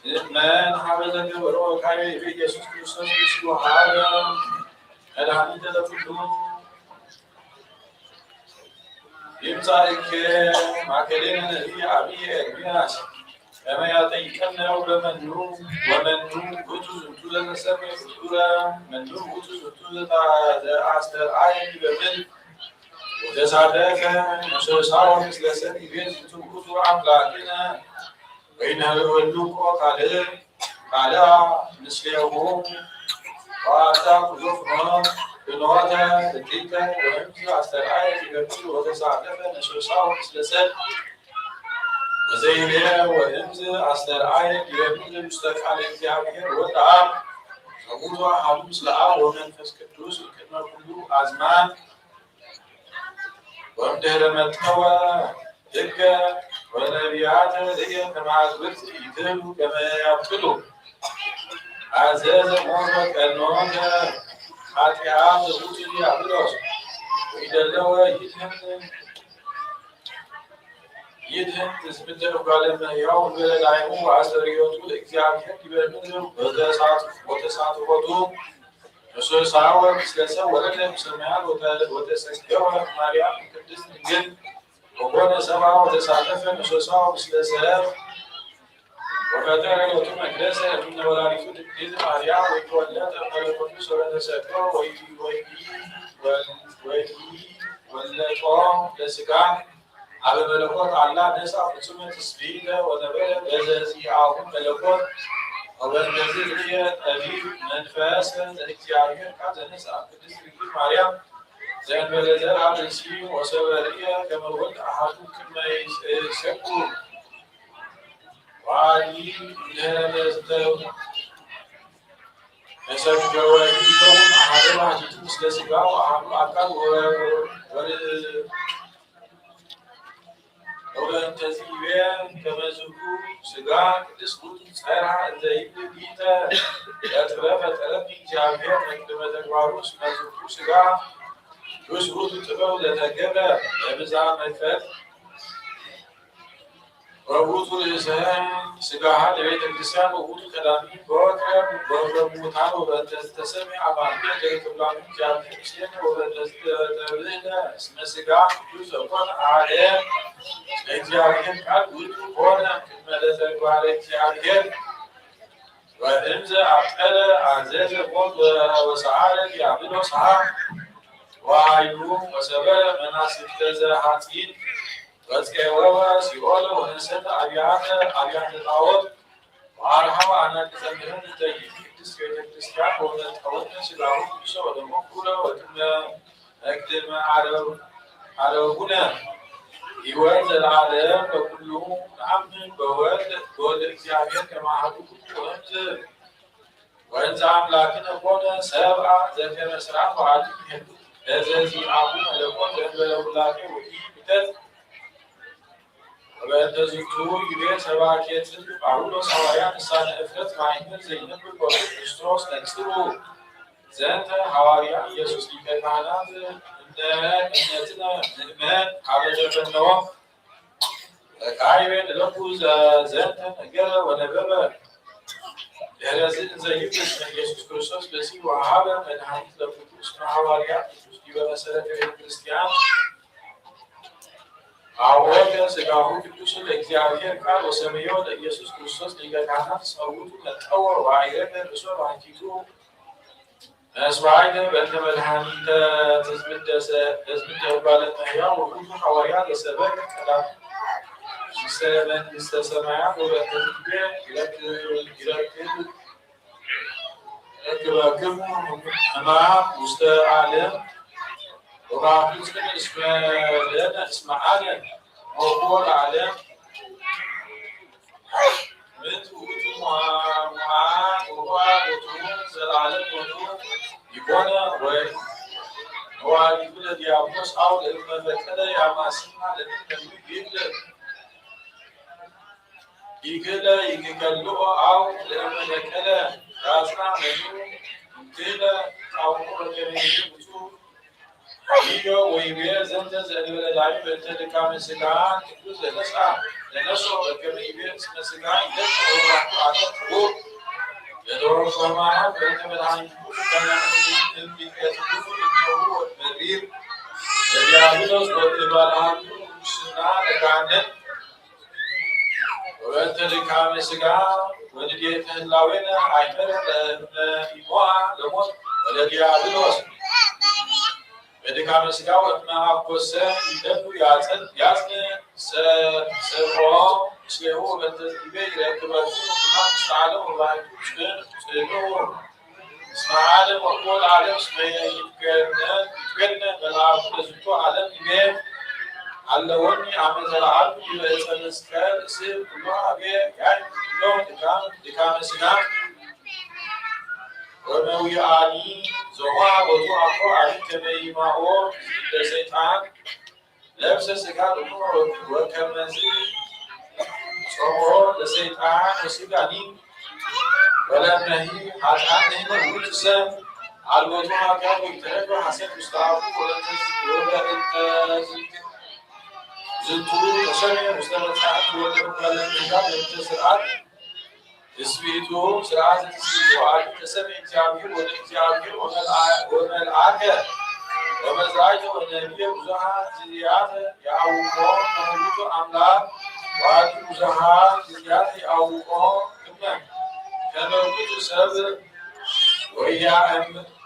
ንእመን ሀበ ዘገብሮ ካይበ ኢየሱስ ክርስቶስ ምስሉሃበ መድኃኒተ ለኩሉ ይምጻእከ ማእከሌነ ነቢይ አብይ ኤርምያስ ከመ ያጠይቀነ በመኑ ወመኑ ውእቱ ዝንቱ ዘተሰምዕ ፍጡረ መኑ ውእቱ ዝንቱ ዘአስተርአየ በምድር ወተሳደፈ ነሰሳው ምስለ ሰብእ ይቤት ዝንቱ ውእቱ አምላክነ ወይንህበሉ ካልአ ምስሌሁ ወአታ ኩሎ ፍኖተ ትዕቢተ ወእምዝ አስተርአየ ይገብር ወተሳደፈ ነሰሳው ምስለ ሰብእ ወዘይቤ ወእምዝ አስተርአየ ይገብር ውስተ ቃለ እግዚአብሔር ወልድ አብ ዘሙቱ አሐዱ ምስለ አብ ወመንፈስ ቅዱስ ቅድመ ኩሉ አዝማን ወእምድኅረ መጥተወ ሕገ ወነቢያት ርእየ ከመ አግብርት ይትሉ ከመ ያብጥሉ አዘዘ ሞተ ቀኖተ ኃጢአት ዘሙቱ ዲያብሎስ ወኢደለወ ይድህን ትዝብተ እጓለ እመሕያው እንበለላይሙ ወአስተርእዮቱ ለእግዚአብሔር ዲበ ምድር ወተሳትፎቱ ነሰሳወ ምስለ ሰብእ ወረደ እምሰማያት ወተሰገወ ማርያም ቅድስት ድንግል ወኮነ ሰብአ ወተሳተፈ ነሰሳው ምስለ ሰብእ ወፈጠረ ሎቱ መቅደሰ እምነ ወላዲቱ ድንግል ማርያም ወይትወለደ መለኮቱ ወተሰቅሎ ወይወለጦ ለሥጋ አበ መለኮት አላ ነሣ ፍጹመ ትስብእተ ወነበረ በዘዚአሁ መለኮት ወበእንደዚህ ርእየ ጠቢብ መንፈስ ዘእግዚአብሔር ቃል ዘነሣ ቅድስት ድንግል ማርያም ዘእንበለ ዘርአ ብእሲ ወሰበርእየ ከመ ወልድ አሐዱ ቅድመ ይሰኩ ዋሊ ተሰገወ ይከውን አሐደ ባሕቲቱ ምስለ ሥጋው አሐዱ አካል ወበእንተዚቤ ከመ ዝኩ ሥጋ ቅድስት ውእቱ ጸርሐ እንዘ ይብል ሊተ ለጥበብ ፈጠረኒ እግዚአብሔር እምቅድመ ተግባሩ እስመ ዝኩ ሥጋ ቅዱስ ውእቱ ጥበብ ዘተገብረ በብዝኃ መንፈስ ወውእቱ ርእሰ ሥጋሃ ለቤተ ክርስቲያን ወውእቱ ቀዳሚ በወትረ በሙታን ወበእንተ ዝተሰምዐ አማኑኤል ዘእንበለ እግዚአብሔር ምስሌነ ወበእንተ ዝተብህለ እስመ ሥጋ ቅዱስ ዘኮነ አሐደ እግዚአብሔር ቃል ውእቱ ኮነ እምቅድመ ለተግባረ እግዚአብሔር ወእምዘ አብጠለ አዘዘ ሞት ወሰዓረ ዲያብሎስ ወኃይሉ ወሰበረ መናስክተ ዘኃጢን ወፄወወ ሲኦል ወነሰተ አብያተ ጣዖት ወአርኀወ አናቅጸ ምሕረት እንተ ይእቲ ቤተ ክርስቲያን ወነጠወነ ሥጋሁ ቅዱሰ ወደሙ ክቡረ ወቅድመ ዓረቡነ ሕይወት ዘለዓለም በኩሉ ነአምን በወልድ እግዚአብሔር ከመ አሐዱ ውእቱ ወእንዘ አምላክነ ኮነ ሰብአ ዘከመ ሥርዓት ወዓዲ ይሄዱ ለዘዚአሁ መለኮት ዘእንበለ ውላጤ ወኢሚጠት ወበእንተ ዝንቱ ይቤ ሰባኬ ጽድቅ ጳውሎስ ሐዋርያ ልሳነ እፍረት ማእምር ዘይነብብ ክርስቶስ ነጽሩ ዘንተ ሐዋርያ ኢየሱስ ሊቀ ካህናት እምነትነ ንእመን ሀበ ዘፈነወ ካይቤ ንለኩ ዘንተ ነገረ ወነበበ ድኅረ ዝእንዘ ይብል እስመ ኢየሱስ ክርስቶስ በሲል ወሀበ መድኃኒት ለኩሉ እስመ ሐዋርያ ቅዱስ ዲበ መሠረተ ቤተ ክርስቲያን አወቀ ሥጋሁ ቅዱስ ለእግዚአብሔር ቃል ወሰመዮ ለኢየሱስ ክርስቶስ ሊቀ ካህናት እስመ ውእቱ መጠወ ወአዕረገ ርእሶ ባሕቲቱ መስዋዕተ በእንተ መድኃኒተ ትዝብተ እጓለ እመሕያው ወውእቱ ሐዋርያ ዘሰበከ ቀዳሚ ውስተ መንግሥተ ሰማያት ወበእንተ ይረክብክሙ ሕማም ውስተ ዓለም ወባሕቲትክሙ እስመ ለነ እስመ አነ ሞቶ ለዓለም ምንቱ ውእቱ ሙሃን ወውእቱ ዘለዓለም ሞቱ ይኮነ ወዋሊዱ ለዲያብሎስ አው ለእመ በቀለ ያማስና ይክለ ይክከልኦ አው ለእመ በቀለ ራስና መኑ ይክለ ጣውቁ በከመ ይብፁ إيو ويبيع زنت زنبل دايم بنتدكا من سكان كتوز لنسو بكم يبيع اسم سكان يدك ورحتو عدد فوق يدور فرمانا بنت مدعين فوق كان يعمل بيكات فوق إنه هو المرير يديابلوس وإبالان سنا لكانت وبنتدكا من سكان وديت هلاوين عيمر إيموها لموت ولديابلوس በድካመ ሥጋ ወመሐኮሰ ይደሉ ያጽን ሰብሖ ምስሌሁ በእንተ ዚቤ ይረክበቱ መንግሥተ ዓለም ወባሕቱ ጽኑ እስመ ዓለም ወኩሉ ዓለም እስመ ይትገነን መልአኩ ለዝንቱ ዓለም ይቤ አለወኒ አመ ዘለዓልሙ ዲበ ዕፀ መስቀል እስብ ኩሎ ኀቤ ያዕንቅሎ ድካመ ሥጋ ወመዊአኒ ዞማ ቦቱ አኮ አኒ ከመይማኦ ለሰይጣን ለብሰ ሥጋ ወከመዝ ጾሞ ለሰይጣን ወሥጋኒ ወለምነሂ ኃጥአን ንሕነ ውእቱ ሰብ አልቦቱ ኃጢአት ወይተረፈ ሐሰት ውስተ አፉ ወበእንተ ዝንቱ ተሰምየ ውስተ መጽሐፍ ወለመካለ በእንተ ሥርዓት እስቢቱ ስርዓት እስቢቱ አዲ ተሰምየ እግዚአብሔር ወደ እግዚአብሔር ወመልአከ ወመዝራዕተ ወነቢየ ብዙኃት ጊዜያት የአውቆ ከመልእክቱ አምላክ ወአዲ ብዙኃት ጊዜያት የአውቆ ከመ ውእቱ ሰብ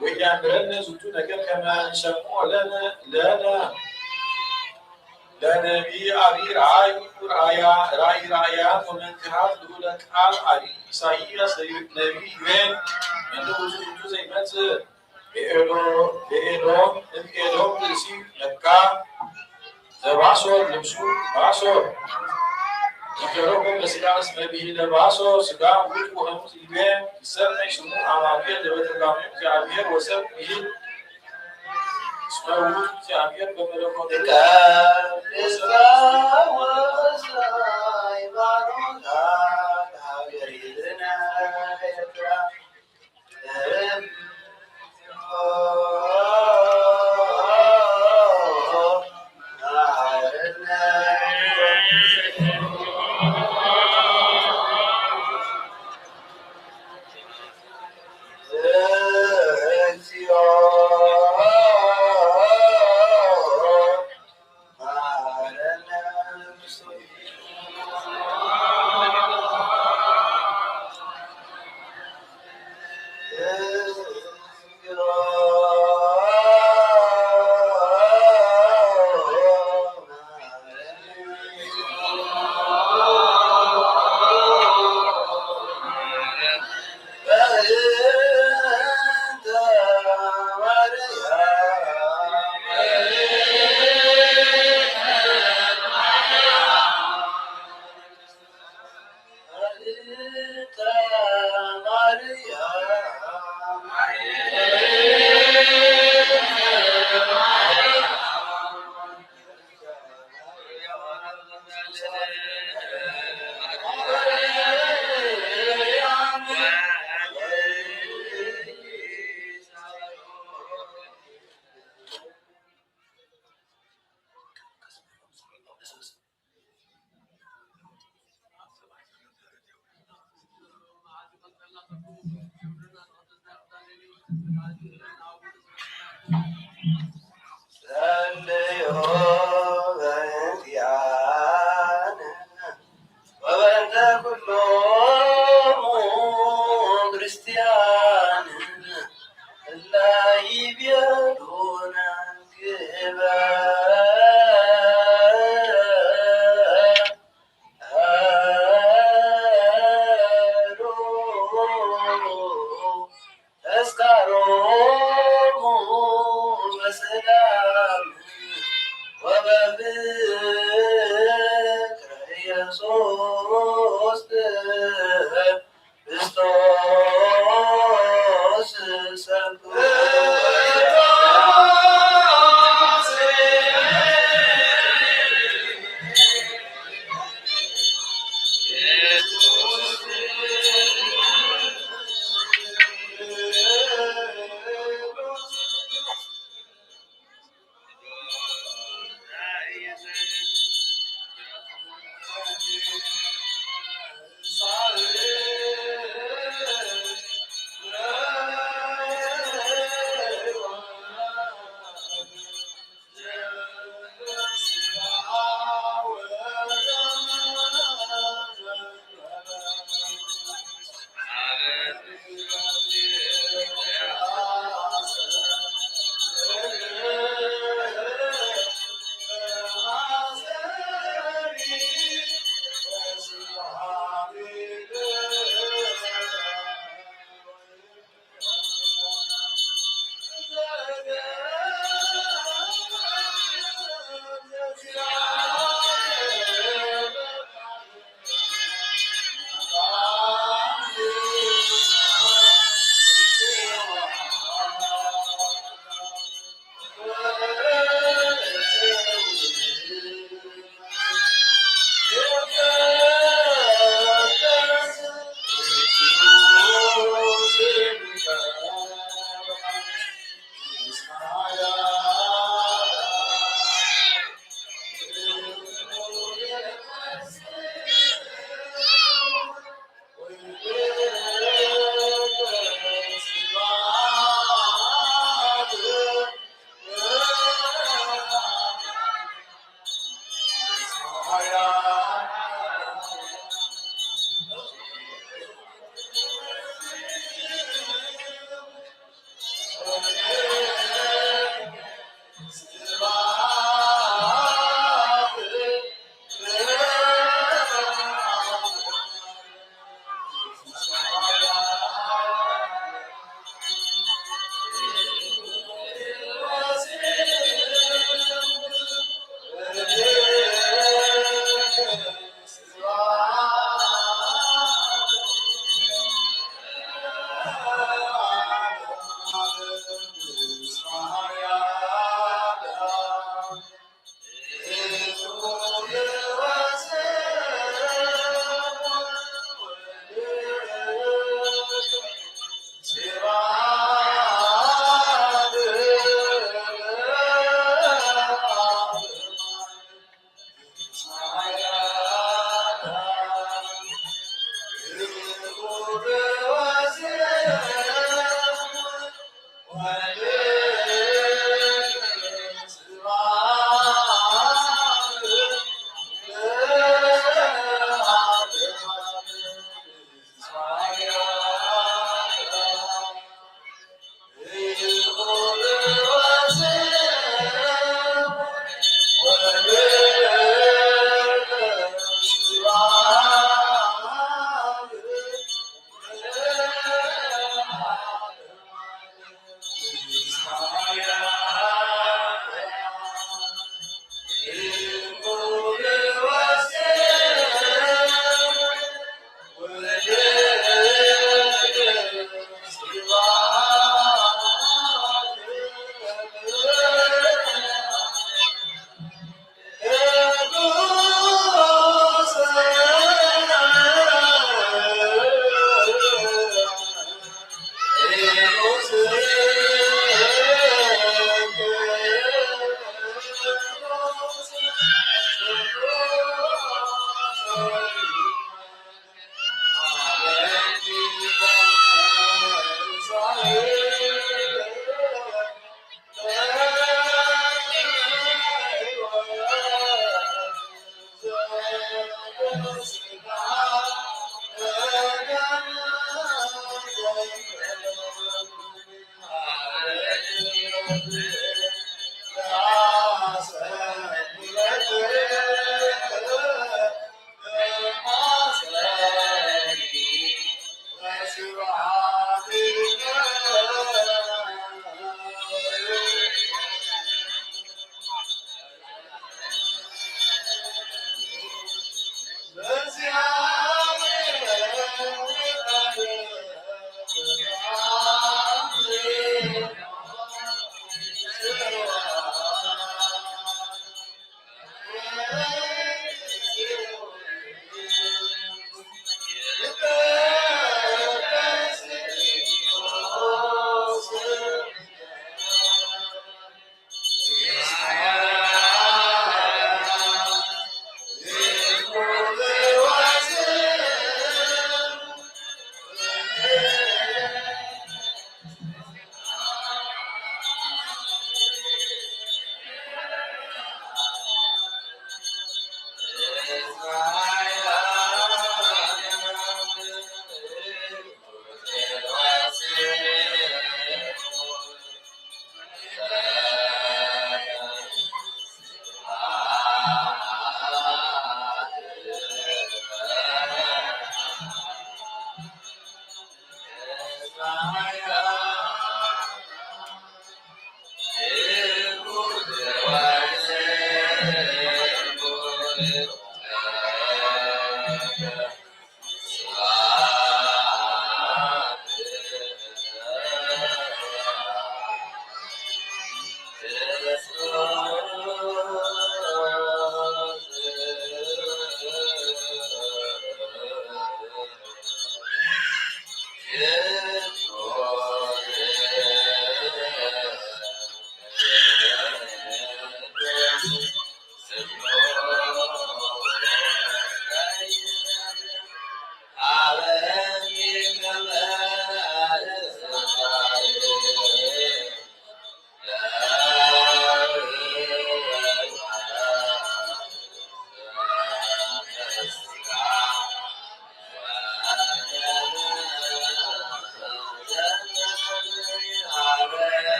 ወያእምረነ ዝንቱ ነገር ከመ ንሰምዖ ለነቢይ አብይ ራእያት ወመንክራት ልዑለ ቃል አብይ ኢሳይያስ ነቢይ ዩኤል መንዑ ዝንቱ ዘይመጽእ ለኤዶም ብእሲ ነጋ ዘባሶር ልብሱ ባሶር ይገረሙ በሥጋ እስመ ብሂለ ባሶር ሥጋ ውእቱ ወሐሙስ ይቤ ይሰመይ ስሙ አማኑኤል ዘበተርጓሜ እግዚአብሔር ወሰብ ብሂል እስመ ውእቱ እግዚአብሔር በመለኮቱ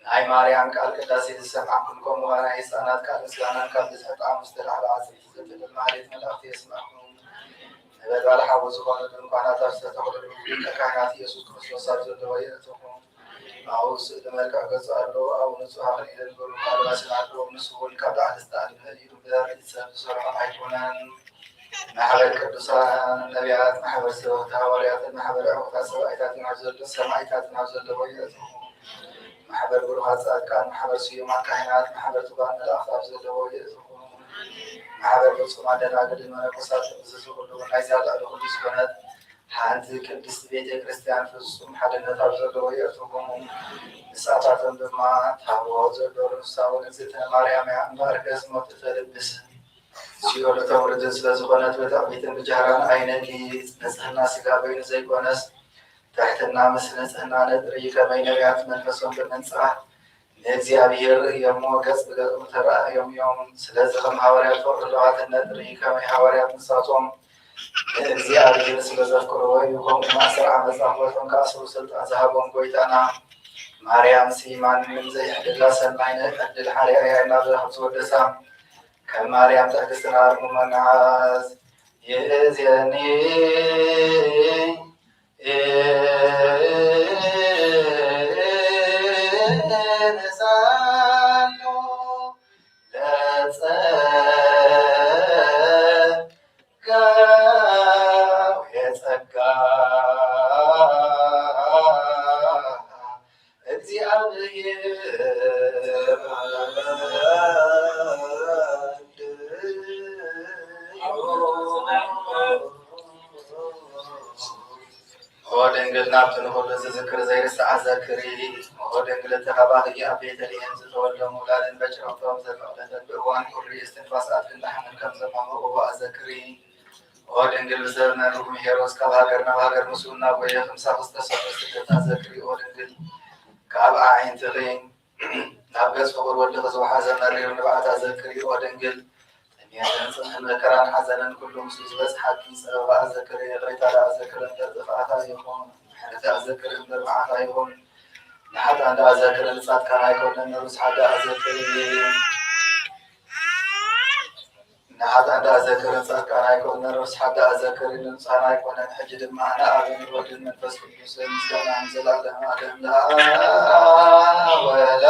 ናይ ማርያም ቃል ቅዳሴ ዝሰማዕኩም ከምኡውን ናይ ህፃናት ቃል ምስጋናን ካብ ዝሰጣም ዝተላዕለ ዓፀይቲ ዘትብል ማህሌት መላእኽቲ የስማዕኩም ነበልባል ሓዊ ዝኾኑ ድንኳናት ኣብ ዝተተኽለሉ ሊቀ ካህናት ኢየሱስ ክርስቶስ ኣብ ዘለዎ የእትኹም ኣብኡ ስእሊ መልክዕ ገጽ ኣሎ ኣብኡ ንጹህ ኣኽሊል ንበሩ ኣልባስን ኣለዎም ንሱ እውን ካብ ላዕሊ ዝተኣልመ ኢሉ ብዘርኢ ሰብ ዝሰርሖ ኣይኮነን ማሕበር ቅዱሳን ነቢያት ማሕበር ሰበክቲ ሃዋርያትን ማሕበር ዕውታት ሰብኣይታትን ኣብ ዘሎ ሰማዕታትን ኣብ ዘለዎ የእትኹም ማሕበር ብሩኻት ጻድቃን ማሕበር ስዩማት ካህናት ማሕበር ትጉሃን መላእኽቲ ኣብ ዘለዎ የእትኹም ማሕበር ፍጹማን ደናግልን መነኮሳትን ዝዝኽሉ ናይዛ ልዕሊ ኩሉ ዝኾነት ሓንቲ ቅድስቲ ቤተ ክርስቲያን ፍጹም ሓድነት ኣብ ዘለዎ የእትኹም ንሳታቶም ድማ ታቦት ዘሎ ርሳውን እግዝእትነ ማርያም እያ እምበር ገዝሞት እተልብስ ሲኦል ተውርድን ስለዝኾነት በጣዕሚትን ብጃህራን ኣይነጊ ንጽህና ስጋ በይኑ ዘይኮነስ ትሕትና ምስ ንጽህና ነጥሪ ከመይ ነቢያት መንፈሶም ብምንጽራሕ ንእግዚአብሔር የሞ ገጽ ብገጽ ተራእዮም እዮም። ስለዚ ከም ሐዋርያት ፈቅድለዋትን ነጥሪ ከመይ ሐዋርያት ንሳቶም ንእግዚአብሔር ስለዘፍቅርዎ እዩ። ከምኡ ማእሰር ዓመፃ ክበቶም ከኣስሩ ስልጣን ዝሃቦም ጎይታና ማርያም ማንም ዘይሕድላ ሰናይ ንዕድል ሓርያ እያ እናብዛሕ ዝወደሳ ከም ማርያም ትዕግስትና ርጉመናዓዝ ይእዜኒ ንሳሎ ለጸጋው የጸጋ እግዚአብሔር ወደንግል ናብትን ሁሉ ዝዝክር ዘይርስዓ ዘክሪ ወደንግል ተኸባኽ ኣብ ቤተልሔም ዝተወልደ ሙላድን በጭረፍቶም ዘፈቅደተን ብእዋን ቁሪ እስትንፋሳት ክንዳሕምን ከም ዘማምቕዎ ኣዘክሪ ወደንግል ብዘበነርጉም ሄሮስ ካብ ሃገር ናብ ሃገር ምስኡ እናጎየ 53 ስደት ኣዘክሪ ወደንግል ካብ ዓይንትኺ ናብ ገጽ ፍቁር ወድኺ ዝወሓዘ መሪር ንባዓት ኣዘክሪ ወደንግል ጥሜትን መከራን ሓዘንን ኩሉ ምስኡ ዝበፅሓኪ ፀበባ ኣዘክሪ ሬታዳ ኣዘክሪ እምበር ጥፍኣታ ይኹን ሕረታ ኣዘክሪ እምበር መዓታ ይኹን ንሓታ እንዳ ኣዘክሪ ንጻትካን ኣይኮነን ንሩስ ሓደ ኣዘክሪ ንሓታ እንዳ ኣዘክሪ ንጻትካን ኣይኮነን ንሩስ ሓደ ኣዘክሪ ንንጻን ኣይኮነን ሕጂ ድማ ኣነ ኣብን ወድን መንፈስ ቅዱስን ምስጋናን ዘላለም ዓለም ወላ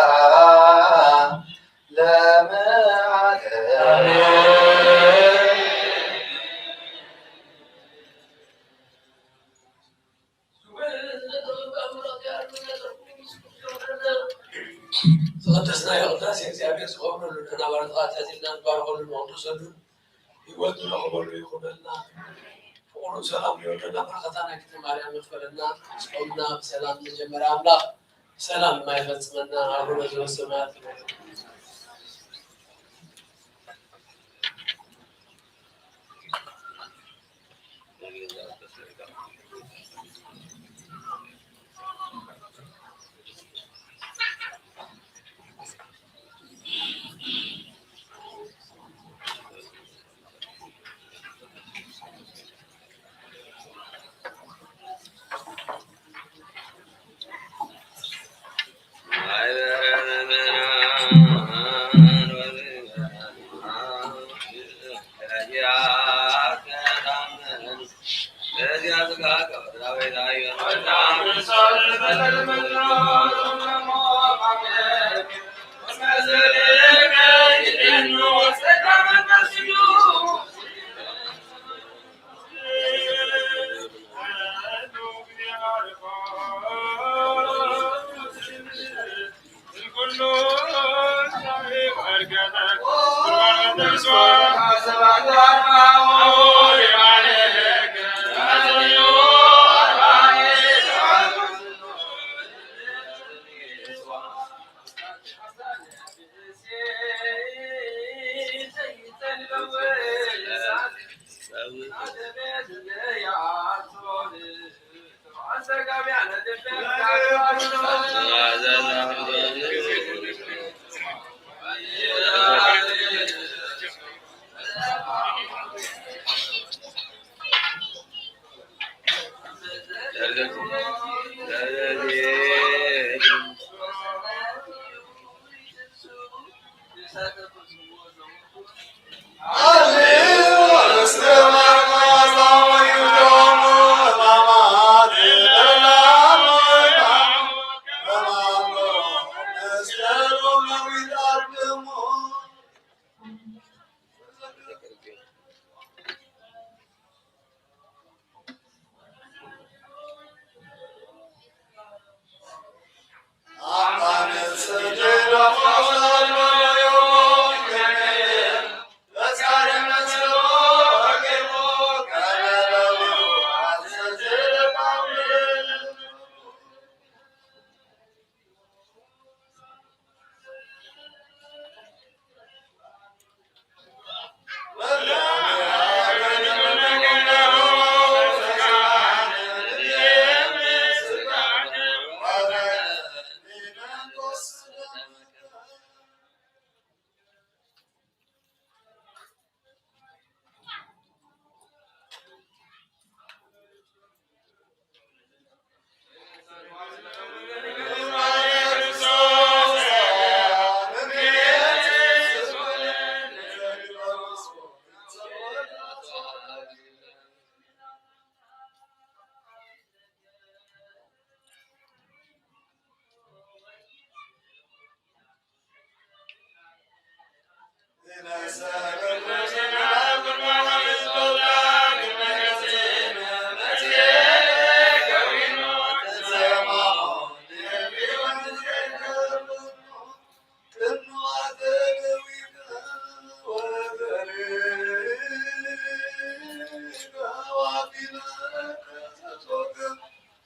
ተቀደስና የቅዳሴ እግዚአብሔር ዝቆምነሉ ተናባሪ ተቃታዚልና ንባረኸሉ ንቅዱሰሉ ህይወት ንረኽበሉ ይኹነልና ፍቅሩ ሰላም ይወደና በረከታና ክተ ማርያም ይክፈለና ጾምና ብሰላም ዝጀመረ ኣምላኽ ሰላም የማይፈጽመና አቡነ ዘበሰማያት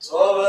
Thank you.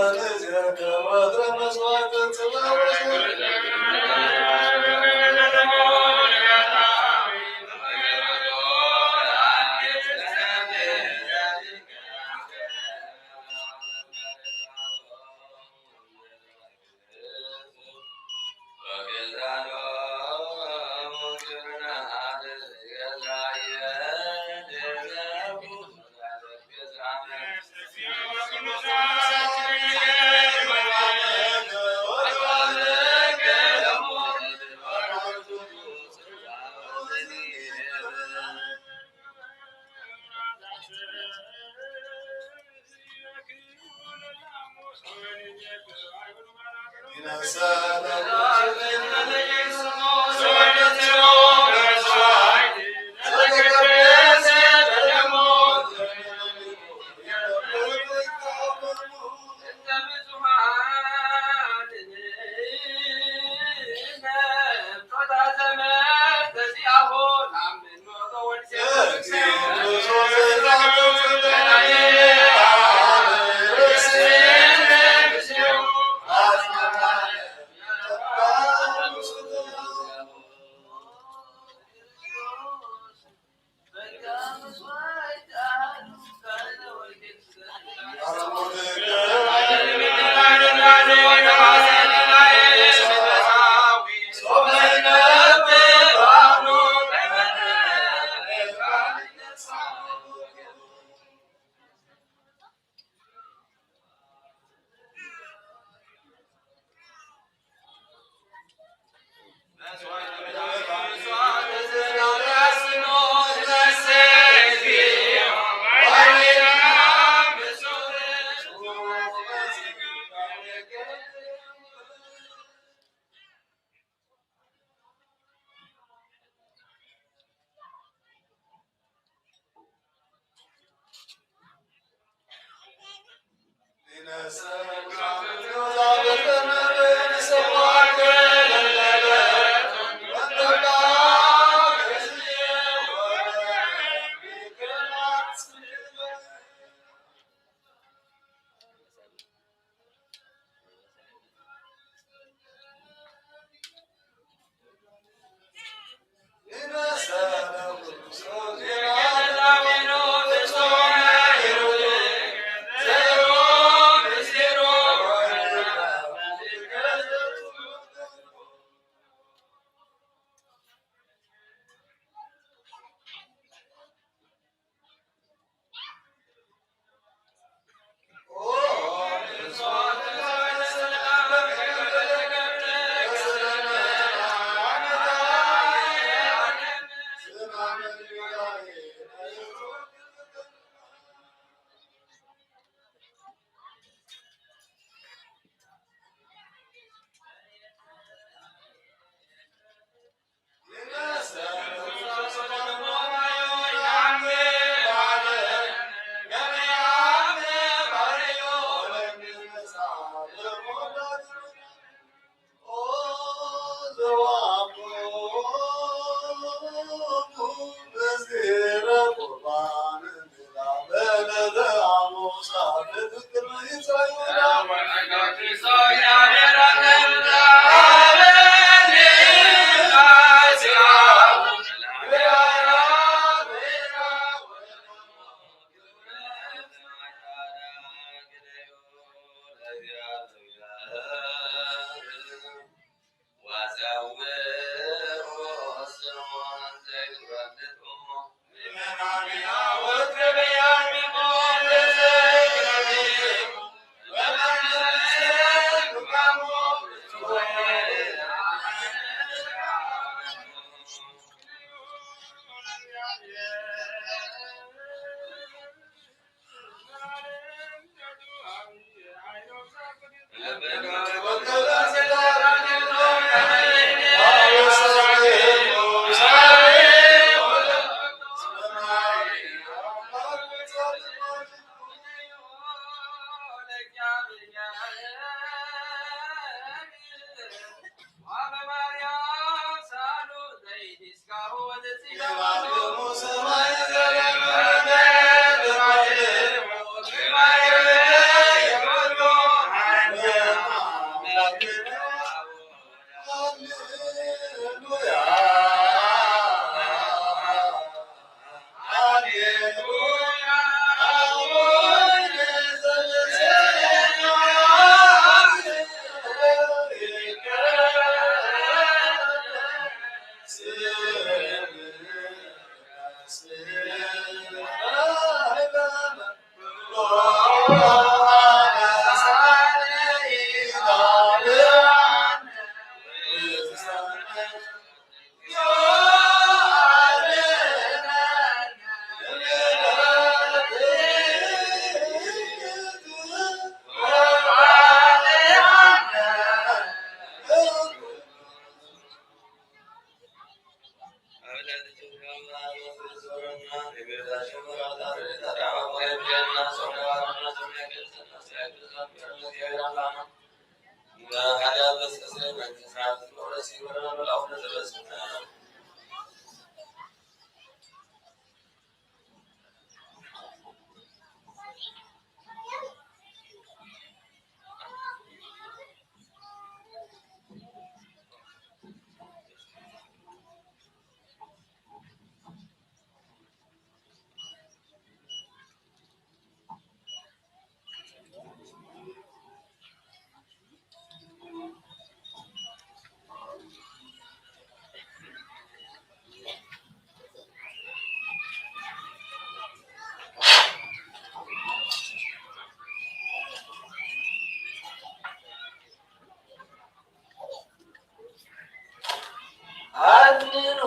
አድኅኑ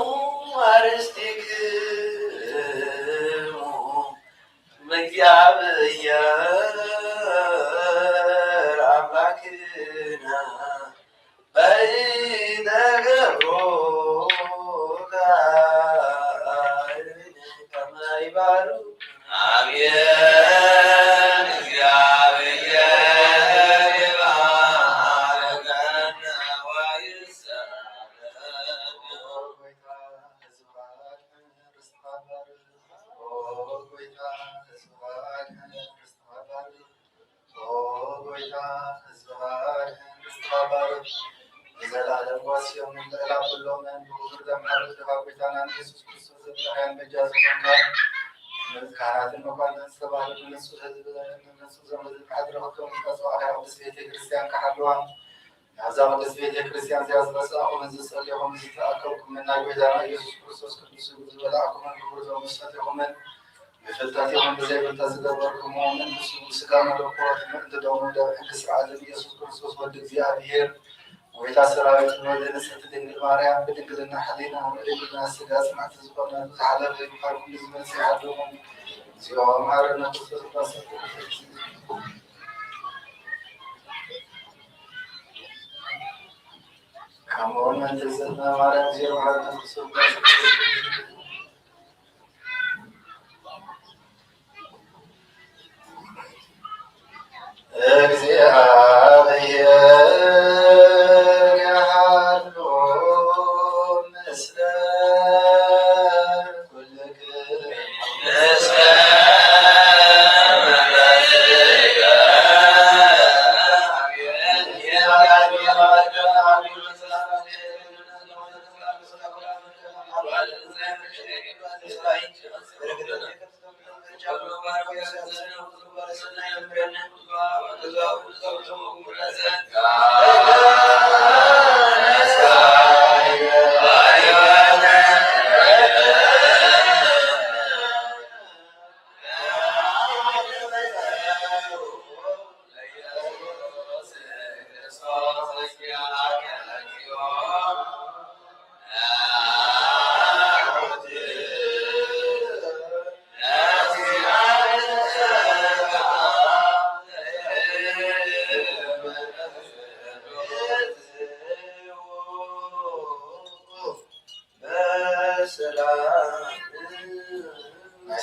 አርሥቲክሙ በእግዚአብሔር አምላክነ በይነገሮ ከመ ይባርኩ አሜን። እግዚአብሔር ይባርከነ ዘላለም ዋስ የምንጠላ ሁሉም ንጉር ዘማለት ባቤታና ኢየሱስ ክርስቶስ ዘብራያን በጃዝ ቆንዳን ካህናትን መኳንንት ተባሉ እነሱ ህዝብ እነሱ ዘመድ አድረው ከጸዋያ ወደ ቤተ ክርስቲያን ካህሏን ያዛ ወደ ቤተ ክርስቲያን ሲያስረሳሁ መንዝ ጸልየሆም ተአከብኩም እና ጌታና ኢየሱስ ክርስቶስ ቅዱስ ዘላለም ንጉር ዘመሰተ ሆመን በፍልጣት የሆነ ጊዜ በተዘገበርኩም ሆመን ስጋ መለኮት እንደደሙ ደህግ ስርዓት ኢየሱስ ክርስቶስ ወደ እግዚአብሔር ወይታ ሰራዊት ነው ለነሰት ድንግል ማርያም በድንግልና ሐሊና ወለድና ስጋ ጽናት ዝቆና ዘሐለፈ ይባርኩ ዝመን ሲያደሙ ሲሆን ማረና ተሰጣሰ ከመሆን መንዘና ማርያም ዜሮ ማረና ተሰጣሰ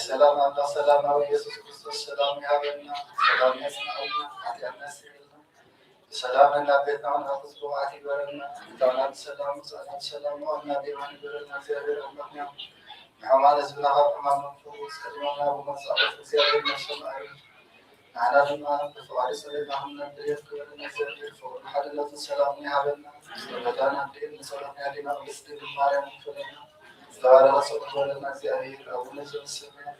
ሰላም አላ ሰላማዊ ኢየሱስ ክርስቶስ ሰላም ያበና ሰላም ያስናውና ያነስልና ሰላምና ቤታውን አፍስ በዋት ይበረና ታናት ሰላም ጻናት ሰላም እና ዲማን ይበረና እግዚአብሔር አምላክኛ ማማለስ ብላ ማማን ፈውስ ከዲማና በመጻፍ እግዚአብሔር መስማይ አናድማ ተፈዋሪ ሰላም ነብየት ከበረና እግዚአብሔር ፈውስ ሐደለት ሰላም ያበና ሰላም አንዴ ሰላም ያዲና በስድብ ማርያም ፈለና ተባረከ ሰላም እግዚአብሔር አቡነ ዘበሰማያት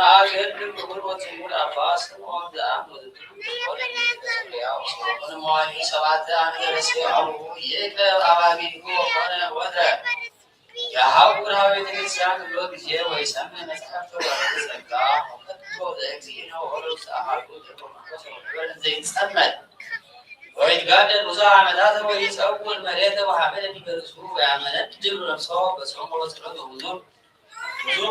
አገር ብሩት ሙድ አባስ ነው ዳም ወደ ያው ወንማይ ሰባት አንደረስ ያው የቀባቢ ሆነ ወደ የሀቡራዊ ቤተክርስቲያን ብሎ ጊዜ ወይ ሰምን መጽሐፍ ወረዘጋ ነው ወሮስ አሃዱ ዘይጸመድ ወይ ጋደ ብዙ ዓመታት ወይ ጸውል መሬት ወሐመድ የሚበርሱ ያመነድ ድብር ነፍሶ በጾም ወጸሎት ብዙ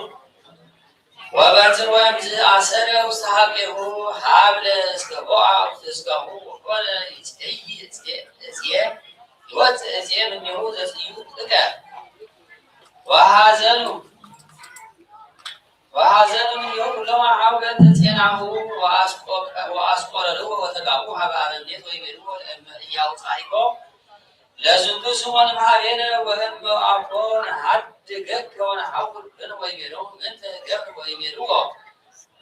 ወበንዝር ወምዝ አሰረ ውስጥ ሀቄሁ ሀብለ እስከ ቦዓ እስከሁ ወቆነ ይወፅ እጽየ ምኔሁ ዘጽዩ ጥቀ ወሐዘኑ ምኔሁ ኩለማ ሐውገት ጤናሁ ወአስቆረርሁ ወተጋቡ ሀበ አበምኔት ወይቤሉ እያውፃይኮ ለዝንቱ ስሞን ማህቤነ ወህም አቦን ሀድገት ከሆነ ሐውር ግን ወይቤሉ እንተ ገብ ወይቤሉ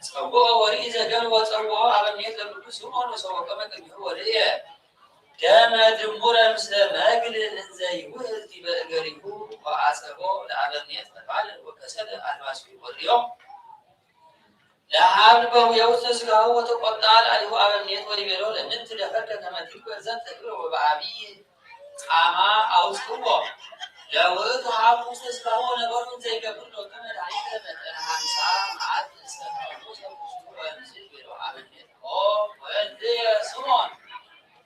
ጸቦ ወሪ ዘገን ወጸቦ አበምኔት ለቅዱስ ስሞን ሰው ከመቀኝሁ ወልየ ደመ ድንቡረ ምስለ መግል እንዘ ይውህዝ በእገሪሁ ወአጸቦ ለአበምኔት ተባለ ወከሰለ አልባሱ ወሪዮ ለሀብል በውየውስተ ስጋሁ ወተቆጣ ላሊሁ አበምኔት ወይቤሎ ለምንት ደፈርከ ከመ ትግበር ዘንተ ግብረ ወበአቢይ ጻማ አውስጥዎ ለውእቱ ሀብ ውስተ ስጋሁ ነገሩን ዘይገብር ሎከ መድኃኒተ መጠነ ሀምሳ መዓት እስተመሙ ወምስል ቤሎ አበምኔት ወልድየ ስምዖን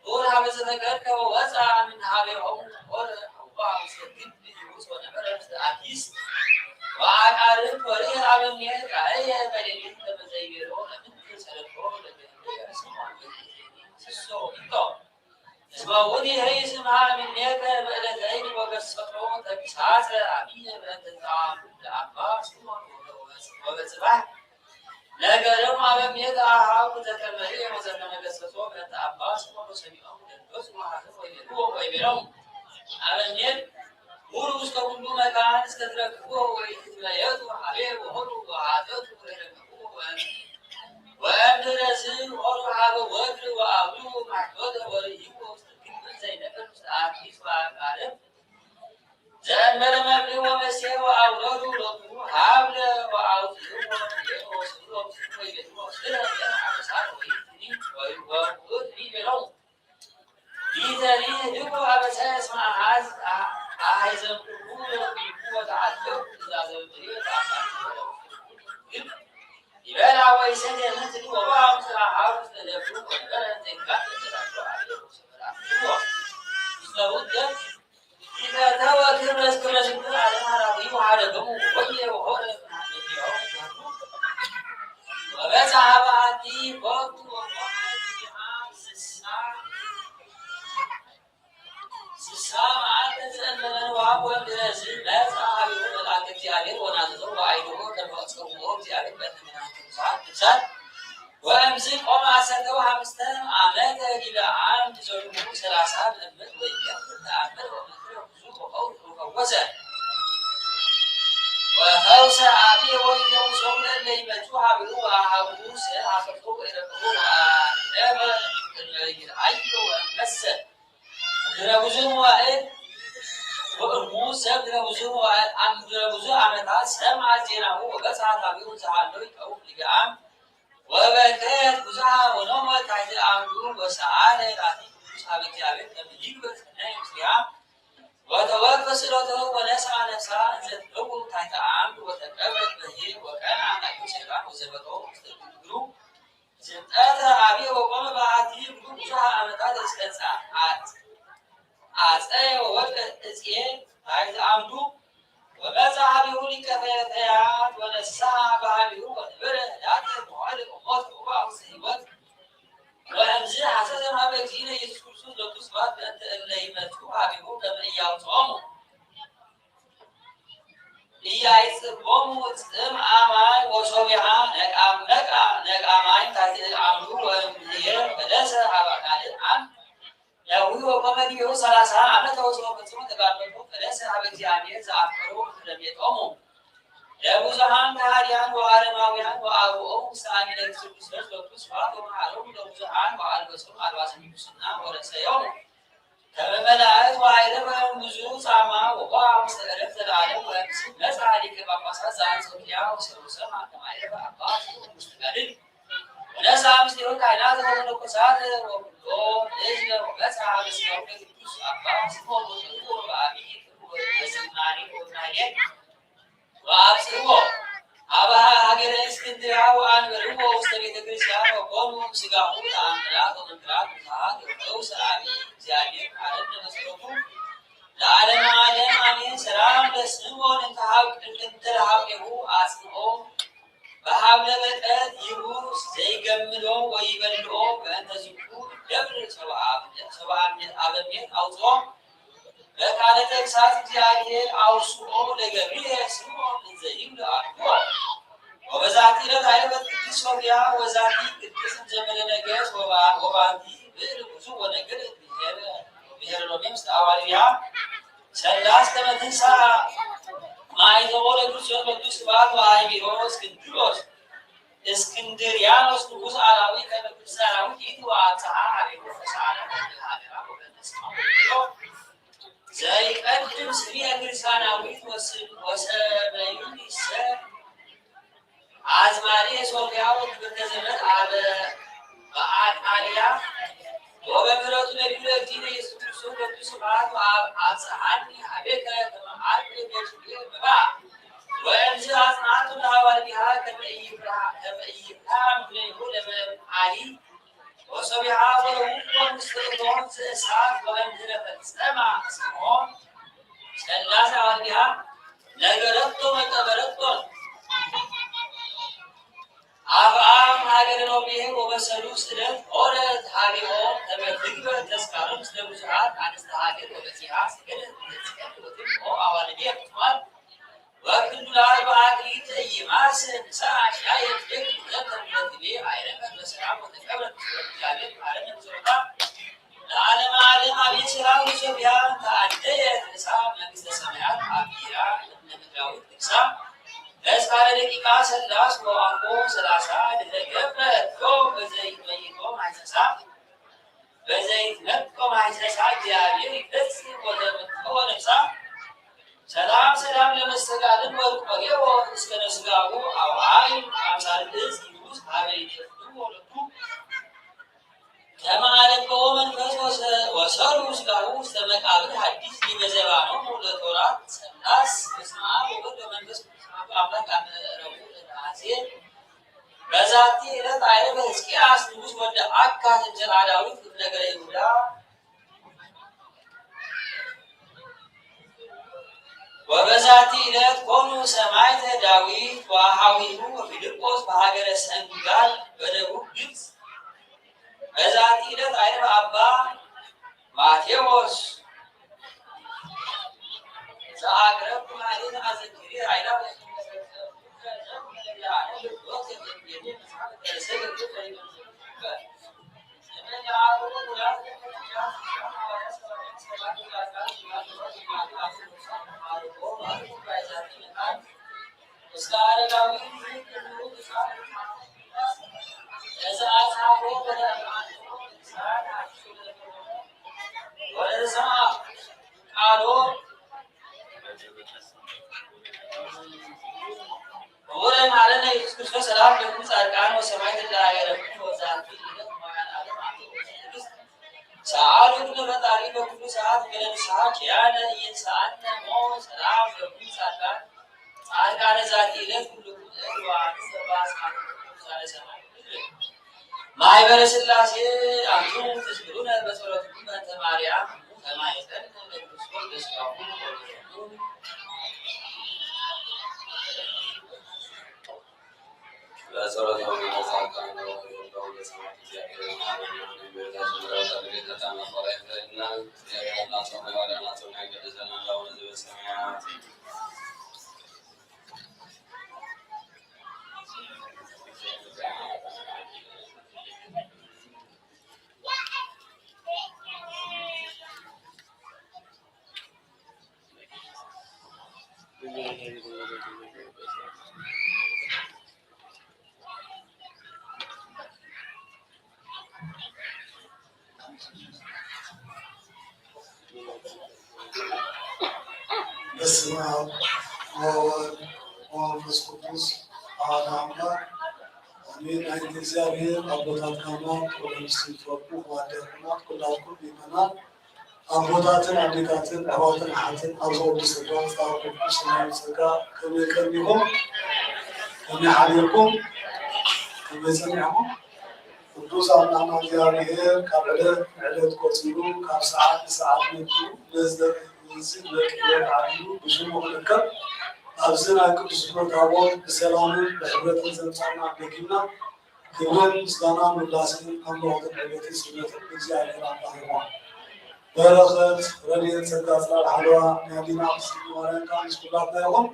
ኡር ሀበ ዘተከልከ ወወፃ ምን ሀቤሆሙ ኦረ ሐዋ ውስተ ግቢ ንጉሥ ወነበረ ምስለ አዲስ ወአቃርብ ወሪህ አበምኔት ቃየ በሌሊት ከመ ዘይቤሎ ለምንት ሰለኮ ለገብርየ ስምዖን ስሶ ኢቶ እስመ ውእቱ ይሄይስም እምኔከ በዕለተ ዓይን ወገሰጾ ተግሣጸ አቢየ በእንተ ጸአሙ ለአባ ስምዖን ወበጽባሕ ነገረሙ አበምኔት አኀው ዘከመርየ ወዘከመ ገሰጾ በእንተ አባ ስምዖን ወሰሚዖሙ ደንገጹ ወሐዘኑ ወይቤሎሙ አበምኔት ሁሉ ውስተ ኩሉ መካን እስከ ትረክቦ ወይትመየጡ ሀቤ ወሆሩ ወሐዘቱ ወይረክቡ ወእምድኅረ ሆሩ ሀበ ወግር ወአብሉ ማሕቶተ ወርይዎ ውስተ ግብር ዘይነብር ውስተ አዲስ ወአቃርብ ዘእንበለ መብል ወመሴ ወአውረዱ ሎቱ ሀብለ ወአውፅኡ ወስዶ ወይቤሎ ስለ አበሳር ወይትኒ ወውእቱ ይቤሎሙ ይተኒ ድቁ አበሰ እስመ አሐዘን ኩሉ ወተዓለቁ ትእዛዘ በምድር ግን ይበላ ወይሰት የምትሉ ወባም ስራ ሀብት ተደብሩ ወንበረ ዘይጋት ተደራቸው አለው ሰበራቸው ስለውደት ይተተወ ክብረስ ክብረስኩ አለማራዊ ወሐደገሙ ወየ ወሆረ ናቸው ወበጽሐ በአቲ ወቅቱ ስሳ መዓልተ ዘእንበለ ዋብ ወንድረስ መጽሐፍ መልአከ እግዚአብሔር ወናዘዘው በአይኖ ተፈጽሞ እግዚአብሔር በትምህርት ወእምዝ ቆመ አሰርተ ወሐምስተ ዓመተ ዲበ አምድ ዘልሙ 30 ለምት ወይገብር ተአምር ወምክር ብዙ ወፈወሰ ወፈውሰ አብየ ወይፈውሶሙ ለእለ ይመጹ ሀብሉ ወአኀብሉ አሰርቶ ወይረክቡ ወአደበ ይርአዮ ወመሰ ድረ ብዙ መዋዕል ወእሙ ሰብ ድረ ብዙ መዋዕል ድረ ብዙ ዓመታት ሰምዐ ዜናሁ ወበጽሐ ታቢኡ ዘሃለው ይቀውም ሊገአም ወበከት ብዙኃ ወኖመ ታሕተ አምዱ ወሰአለ ላቲ ቅዱስ ሀበ እግዚአብሔር ከመ ይግበር ሰናየ ምስሌሃ ወተወክፈ ስእለቶሙ ወነስአ ነፍሳ እንዘ ትቀውም ታሕተ አምዱ ወተቀብረት በኅየ ወቀንዐ ናቅዮ ሰይጣን ወዘበጦ ውስተ ግርግሩ ዝንጠተ አብየ ወቆመ በአቲ ብዙኃ ዓመታት እስከ አፀየ ወወድቀ እጽየ ታሕተ አምዱ ወበጽሐ ኀቤሁ ሊቀ ፈያታያት ወነስሐ በኀቤሁ ወነበረ ኅዳተ መዋዕለ ሞት ወወአ ውስተ ሕይወት ወእምዝ ሐሰሰ ኀበ እግዚእነ ኢየሱስ ክርስቶስ ሎቱ ስብሐት በእንተ እለ ይመጹ ኀቤሁ ከመ ኢያውፅኦሙ ኢያይጽቦሙ ጽምአ ማይ ወሶቢሃ ነቃማይ ታሕተ አምዱ ወእምዝየ በለሰ ኀበ ካልእ አምድ ለዊሆ ወቆመዲሁ 30 ዓመተ ወሶበ ፈጽሞ ተጋድሎቱ በለሰ ኀበ እግዚአብሔር ዘአፍቀሮ ለሜጦሙ ለብዙኃን ከሃዲያን ወአረማውያን ወአብኦሙ ውስተ አሚነ ቅዱስ ሎቱ ስብሐት ወመሃሎሙ ለብዙኃን ወአልበሶሙ አልባሰ ንጉሥና ወረሰዮሙ ከመመላእክት ዋይረበ ብዙ ጻማ ወባ መሰረት ዘላለም ወምስ ነጻሊከ ጳጳሳት ዘአንጾኪያ ወሰሩሰማ ከማይረበ አባት ሙስተጋድል ወነሳ ምስሌው ካህናት ወመነኮሳት ወኩሎ ሕዝበ ወበጽሐ በስመው ቅዱስ አባ ስምዖን ወተርቦ በአብይ በስልጣኔ ወናየ ወአብጽሖ አብሃ ሀገረ እስክንድርያ ወአንበርዎ ውስተ ቤተ ክርስቲያን ወቆሙ ሥጋሁ ተአምራት ወመንክራት ብፅዓት ወፈውስ አብይ እግዚአብሔር አረነ መሰረቱ ለዓለመ ዓለም አሜን። ሰላም ለስምዖን እንተ ለሀቤሁ አጽንዖ በሀብለ በጠት ይሁር ዘይገምሎ ወይበልዖ በእንተ ዝኩ ደብር ሰብአ አበምኔት አውጽሖ በቃለ ተግሣጽ እግዚአብሔር አውስኦ ለገብርኤል ስምዖን እንዘ ይብሉ አልቦ ወበዛቲ ዕለት አይረበት ቅድስት ሶፊያ ወዛቲ ቅድስት ዘመነ ነገሥት ወባቲ ብዕር ብዙ ወነገድ ብሔረ ሮሜ ምስለ አዋልያ ሰላስተ ትንሣኤ ማይተቦ ለክርስቶስ ቅዱስ ስብሐት ወአይቢሮ እስክንድርያኖስ ንጉሥ አላዊ ከመቅዱስ ሰራዊት ይእቲ ወአብጽሐ ኀቤሁ ፈሳነ ሀገራ ወበተስማሙ ዘይቀድም ስሜ ክርስቲያናዊት ወሰበዩን ይሰ አዝማሪ ሶፊያ ወትምህርተ ዘመን አበ በአጣልያ ወበምሕረቱ ነቢዩ ለእግዚእነ ኢየሱስ ክርስቶስ ቅዱስ ስብሐት አብጽሐኒ ኀቤከ ከመ አድኅ በጽጌ መባ ወእንዘ አጽናዕቱ ለሐዋርያቲሃ ከመ ኢይፍርሃ ምክንያሁ ለመዓሊ ወሰቢሃ ወለውቆ ምስለ እቶን ዘእሳት ወእምድኅረ ፈጸማ ስምዖን ሠላሳ ሐዋርያቲሃ ነገረቶ መቀበረቶን አብርሃም ሀገረ ሮሜ ወበሰሉስ ዕለት ኦረት ኀቤሆ ከመ ትግበር ተስካሮ ምስለ ብዙኃት አንስተ ሀገር ወበጺሐ ሰገደት ለጽጌ ወትምኦ አዋልዴ ፍጥሟል ወክንዱላን በአክሊል ይማስን ሰዓሻየ ትደግ ለተምለትቤ አይረመት በሰላም ወተቀብረት እግዚአብሔር አረነ ዘወታ ለዓለመ ዓለም አቤት ሥራው ኢትዮጵያ ተአደየት ንሳ መንግሥተ ሰማያት አቢራ ለምድራዊት ንሳ ለእስካለ ደቂቃ ሰላስ ወአንቆ 30 ድረገበ በዘይት መይቆ ማይሰሳ በዘይት መጥቆ ማይሰሳ እግዚአብሔር ይፈጽም ወተመጥቆ ነፍሳ ሰላም ሰላም ለመስተጋድል ወርቅ ወጌቦ እስከ ነስጋቡ አውዓይ አምሳል ሕዝብ ንጉሥ ሀበይት ወለቱ ከመዓለቆ መንፈስ ወሰሩ ስጋሁ ውስተ መቃብር ሐዲስ ሊበዘባኖሙ ለቶራት ሰላስ በስመ አብ ወወልድ ወመንፈስ ቅዱስ አሐዱ አምላክ አመ ረቡዕ ነሐሴ በዛቲ ዕለት አይረፈ ሕዝቅያስ ንጉሥ ወልደ አካዝ እንጀራ ዳዊት ነገረ ይሁዳ ወበዛቲ ዕለት ኮኑ ሰማዕተ ዳዊት ወአኀዊሁ ወፊልጶስ በሀገረ ሰንጋል በደቡብ ግብፅ። በዛቲ ዕለት አይረፈ አባ ማቴዎስ ዘአቅረብኩ ማኅሌተ አዘኪሬ አእላፈ ማኅበረ ሥላሴ አንቱ ትዝክሩነ በጸሎትኩም በእንተ ማርያም ከማኅፀነ ለክርስቶስ በሥጋሁ ወደሙ በጸሎት የሚመጻቀም ነው። በሰማት እግዚአብሔር በስመ አብ ወወልድ ወመንፈስ ቅዱስ አሐዱ አምላክ አሜን። አይት እግዚአብሔር አቦታት ካህናት ወለምስል ተወቁ ዋደርናት ኩላኩም ይመናል አቦታትን አዴታትን አባትን ሐትን አብዘው ሰጋን ጻፉ ሰማይ ሰጋ ከመከሚሁም ከመሐሊኩም ከመሰሚሁም ቅዱስ አምላክ እግዚአብሔር ከዕለት ቆጽሉ ካብ ሰዓት ሰዓት ነቱ ለዘር ዝን ለክብር ዓሉ ብሽሙ ክልከብ ኣብዝና ቅዱስ ታቦት ብሰላምን ብሕብረትን ዘምፃና ደጊምና ክብርን ምስጋናን ውዳሴን ኣምልኾትን ዕቤትን ስግደትን እግዚአብሔር ኣምላኽና በረኸት ረድኤት ጸጋ ጽላል ሓለዋ ናዲና ቅድስቲ ማርያም ምስ ኩላትና ይኹን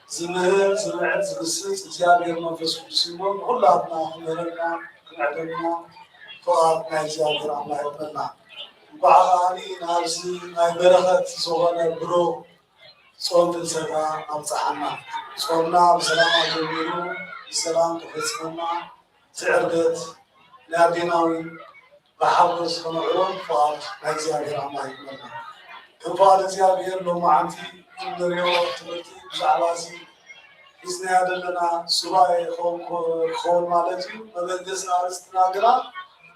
ዝምህር ዝምዕት ዝግስጽ እግዚአብሔር መንፈስ ቅዱስ ይሞን ኩላትና ክምህረና ክንዕደልና ፍቓድ ናይ እግዚአብሔር ኣምላኽ ይኹነና በዓኻኒ ናብዚ ናይ በረኸት ዝኾነ ብሮ ጾም ፍልሰታ ኣብፅሓና ጾምና ብሰላም ጀሚሩ ብሰላም ተፈፂመና ትዕርገት ናይ ኣዴናዊ ብሓጎስ ከነዕሎም ፍቓድ ናይ እግዚአብሔር ኣምላኽ ይኹነና ከም ፍቓድ እግዚአብሔር ሎማዓንቲ እንሪኦ ትምህርቲ ብዛዕባ እዚ ሒዝናያ ዘለና ሱባኤ ክኸውን ማለት እዩ መበገሲ ኣርእስትና ግና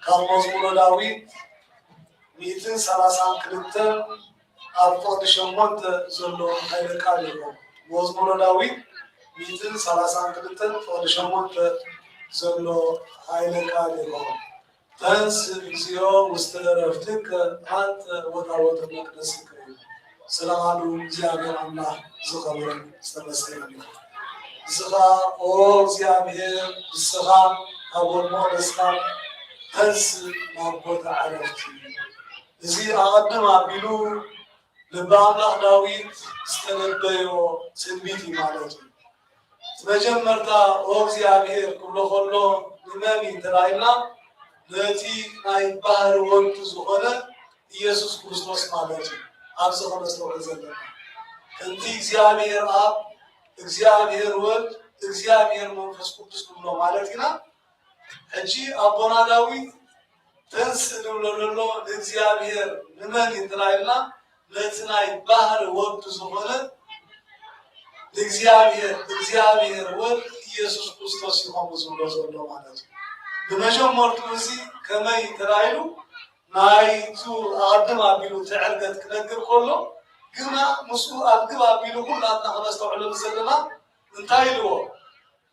ካብ መዝሙረ ዳዊት 132 ኣብ ፍቅዲ 8 ዘሎ ኃይለ ቃል ይኹን መዝሙረ ዳዊት 132 ፍቅዲ 8 ዘሎ ኃይለ ቃል ይኹን ተንስ እግዚኦ ውስተ ዕረፍትከ አንተ ወታወተ መቅደስከ ስለቃሉ እግዚአብሔር አምላክ ዝኸብርን ዝተመስገነ ይኹን ዝኻ ኦ እግዚአብሔር ንስኻ ኣብ መቅደስካ ተንስ ናብ ቦታ ዕረፍቲ እዚ ኣቐድም ኣቢሉ ልበ ኣምላኽ ዳዊት ዝተነበዮ ትንቢት እዩ ማለት እዩ መጀመርታ ኦ እግዚአብሔር ክብሎ ከሎ ንመን ተራእይና ነቲ ናይ ባህሪ ወልዱ ዝኾነ ኢየሱስ ክርስቶስ ማለት እዩ ኣብዚ ከመስተውዕል ዘለና እንቲ እግዚአብሔር ኣብ እግዚአብሔር ወልድ እግዚአብሔር መንፈስ ቅዱስ ክብሎ ማለት ኢና ሕጂ ኣቦና ዳዊት ተንስ ንብሎ ዘሎ ንእግዚአብሔር ንመን ይጥራይልና ነቲ ናይ ባህሪ ወልዱ ዝኾነ እግዚአብሔር ወልድ ኢየሱስ ክርስቶስ ይኾን ዝብሎ ዘሎ ማለት እዩ ብመጀመርቱ እዚ ከመይ ተራእዩ ናይቱ ኣቐድም ኣቢሉ ትዕርገት ክነግር ከሎ ግና ምስኡ ኣግብ ኣቢሉ ኩላትና ክነስተውዕሉ ዘለና እንታይ ኢልዎ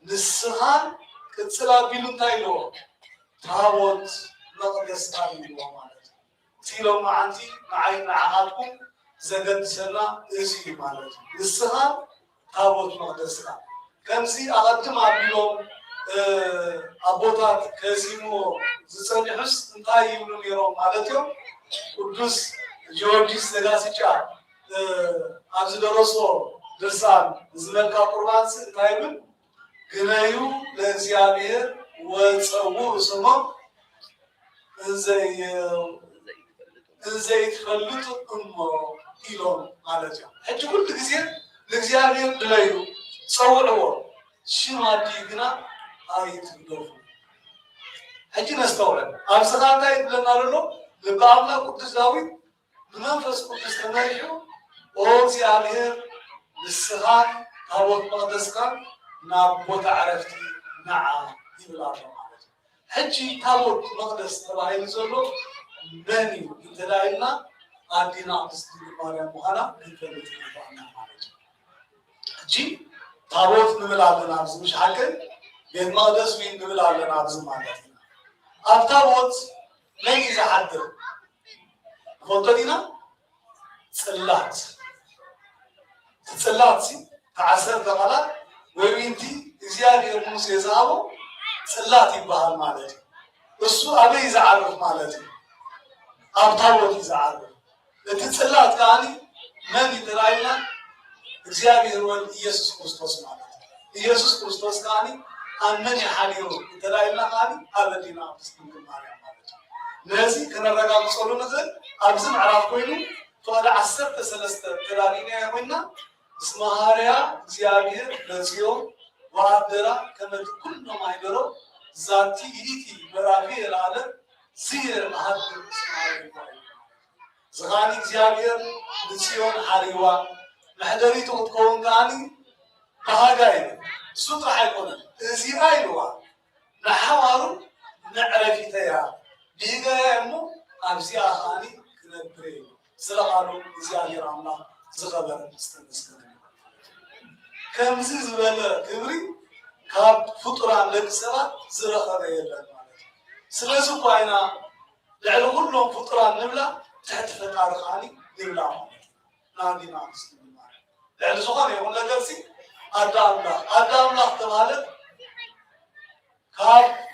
ንስኻን ቅፅል ኣቢሉ እንታይ ኢልዎ ታቦት መቅደስካ ኢልዎ ማለት እዩ እቲ ሎማዓንቲ ንዓይ ንዓኻትኩም ዘገድሰና እዚ እዩ ማለት እዩ ንስኻን ታቦት መቅደስካ ከምዚ ኣቐድም ኣቢሎም ኣቦታት ከዚሞ ዝፀኒሑስ እንታይ ይብሉ ነይሮም ማለት እዮም ቅዱስ ጊዮርጊስ ዘጋስጫ ኣብ ዝደረሶ ድርሳን ዝመልካ ቁርባንስ እንታይ ይብል ግነዩ ለእግዚአብሔር ወፀውኡ ስሞ እንዘይትፈልጡ እሞ ኢሎም ማለት እዮም ሕጂ ኩሉ ግዜ ንእግዚአብሔር ድለዩ ፀውዕዎ ሽማዲ ግና ኣይትግደፉ ሕጂ ነስተውዕል ኣብዚ ኸ እንታይ ይብለና ዘሎ ልበ ኣምላኽ ቅዱስ ዳዊት ብመንፈስ ቅዱስ ተመሪሑ ኦ እግዚአብሔር ንስኻን ታቦት መቅደስካን ናብ ቦታ ዕረፍቲ ነዓ ይብል ኣሎ ማለት እዩ ሕጂ ታቦት መቅደስ ተባሂሉ ዘሎ መን እዩ እንተዳኢልና ኣዴና ቅድስቲ ድንግል ማርያም ምዃና ክንፈልጥ ይግባአና ማለት እዩ ሕጂ ታቦት ንብል ኣለና ኣብዚ ምሽ ሓቅን ቤት መቅደስ ውን ንብል ኣለና ኣብዚ ማለት እዩ ኣብ ታቦት መን እዩ ዝሓድር ንፈልጦ ዲና ጽላት ጽላት ተዓሰርተ ቃላት ወይ ዊንቲ እግዚአብሔር ሙሴ ዝሃቦ ጽላት ይበሃል ማለት እዩ እሱ ኣበይ ዝዓርፍ ማለት እዩ ኣብ ታቦት ዝዓርፍ እቲ ጽላት ከዓኒ መን ይጥራይና እግዚአብሔር ወልድ ኢየሱስ ክርስቶስ ማለት እዩ ኢየሱስ ክርስቶስ ከዓኒ ኣብ መን ይሓሊሩ ይጥራይና ከዓኒ ኣብ ኣዴና ቅድስቲ ድንግል ማርያም ማለት እዩ ነዚ ክነረጋግፀሉ ንኽእል ኣብዚ ምዕራፍ ኮይኑ ፍቅዲ 13 ተራእይና ኮይና እስመ ሃርያ እግዚአብሔር ለጽዮን ወአደራ ከመ ኩሎም ማኅበሮ ዛቲ ይእቲ ምዕራፊ የለዓለም ዝየር መሃድር እስመ ሃርያ ዝኻኒ እግዚአብሔር ንጽዮን ሓሪዋ محدري تقول كاني هاجاي صوت راح يكون زي أيوة نحاول نعرف تيا بيجا يمو أمسي أخاني كنبري سلامانو زيادة رامنا زخبر مستمسكنا كم زبالة كبري كاب فطران لك سلا زرخة يلا سلسو باينا لعلو كلهم فطران نبلا تحت فقار خاني نبلا نادي ناس لعلو سخان يقول لك أرسي أدام لا تمالك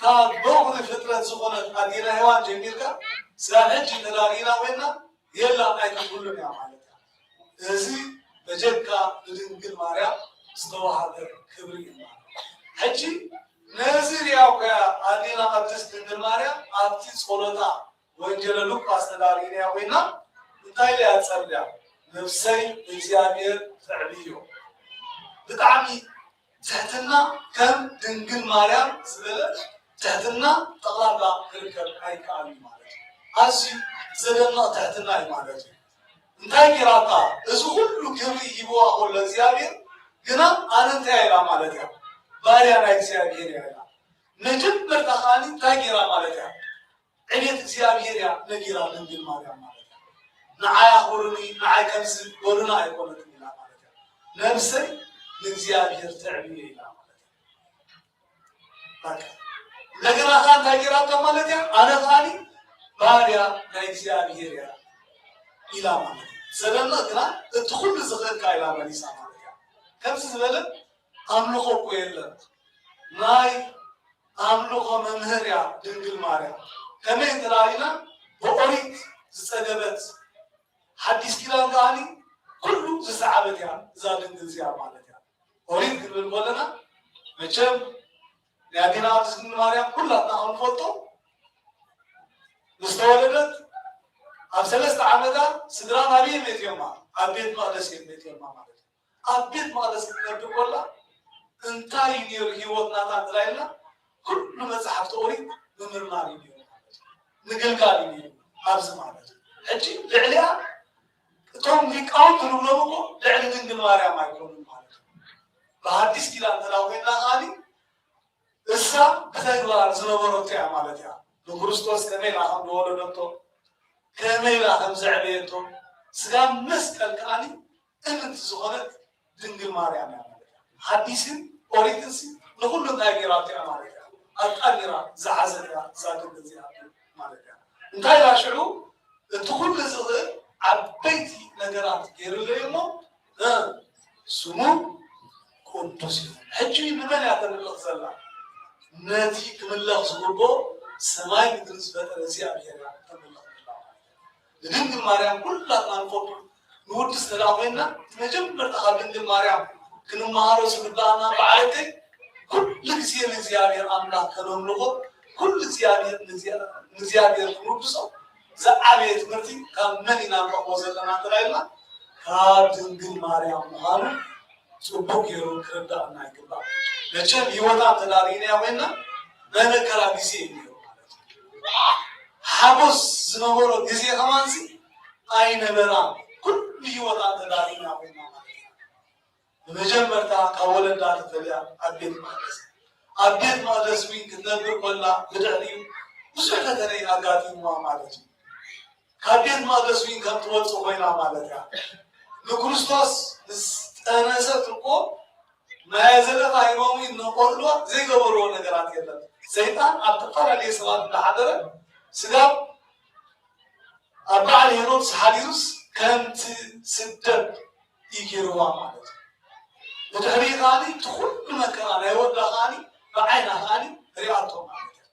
كاب بوغد فترة سخانة أدينا هوان جميلك سلاحج نلاقينا وينا يلا نايك كلهم يا مالك هذي بجدك لدنقل ماريا استوى هذا كبري حجي نازل ياوكا أدينا قدس دنقل ماريا أبتي صولتا وانجل لوك أستدارين يا وينا نتايلي أتصريا نفسي بزيامير فعليو بتعمي تحتنا كم دنقل ماريا زبالة تحتنا تغلبا كركب هاي كامي مالك أزي زلنا تحتنا مالك انتاي كراتا ازو كلو كبري يبوا أقول لزيامير قنا أنا انتاي لا مالك باريا ناي زيامير يا نجم مرتخاني تاكيرا مالك عليت زيامير يا نجيرا دنقل ماريا مالك نعاي أخبرني نعاي كمس قولنا يقول لك لا مالك نفسي لزيامير تعبير لا مالك لكن أخان تاكيرا مالك أنا خاني باريا ناي زيامير يا إلى مالك سلامنا كنا تدخل زغير كايلا ماليسا مالك كم سبلة أملكه كويلا ناي أملكه منهريا دنقل ماريا كمين تراينا بأوريت زسجبت حديث كلام كاني كله زسعبت يا زادن دنزيا مالك أوريت كل بقولنا مچم يادينا دنقل ماريا كلها نحن فوتو مستولدت أبسلست عمدا سدران أبي ميت يوما أبيت مقدس ميت يوما مالك أبيت مقدس نبي كله انتاي نير هيوت ناتان درايلا كل مزحف توري نمر ماري نير نقل قالي نير أبز مالك حجي لعليا توم ديك أو تنولوكو لعلي دنقل ماريا ما يكون مالك بحديث كلا تلاوين لغاني إسا بتاقوار زنبروتي عمالك يا نقرستوس كميل أهم دولو نبتو كميلا همزعبيتو سلام مسكال كاني أنت زغنت دنقل ماريا مالك حديثين أوريتنسي نقول لهم أجرات يا مالك أجرا زعزت يا زادوا بالزيادة مالك انتهى لا شعور تقول لزغير عبيتي نجارات غير اليوم سمو قدوس حجي من يعتبر الغزالة ناتي كم الله زغبو سماي بدرس فترة زيادة يا دنقل مريم كلها نفوت نور تستلامنا نجم برتقال دنقل مريم كنو مهارس بدانا بعيتي كل زيادة زيادة أملاك كلام لغو كل زيادة زيادة كنو بسوا زعبيت مرتي كان منينا وزلنا تلاينا كدنقل مريم مهارو صبوك يرون كردا نايكبا لكن يوتا تدارين يا وينا نانا كرابيسي حبس زنورو ديزي خمانسي أين برا كل يوتا تدارين يا وينا مجمرتا قولا دار تبيا أبيت مقدس وين كنبر ولا بدعليو وسعنا تري أقاتي ما مالتي كابيت مقدس وين كم تول صوبينا مالتها نكرستوس أنا سأتركه ما يزال قائمومي نقولوا زي قبروا نجارات كذا سيطان أبتقر عليه سلام بحضره سلام أربعة الهنود سحاليوس كانت سدد يجروا مالتها وتحري غاني تخل مكان يود غاني بعين غاني رياضهم مالتها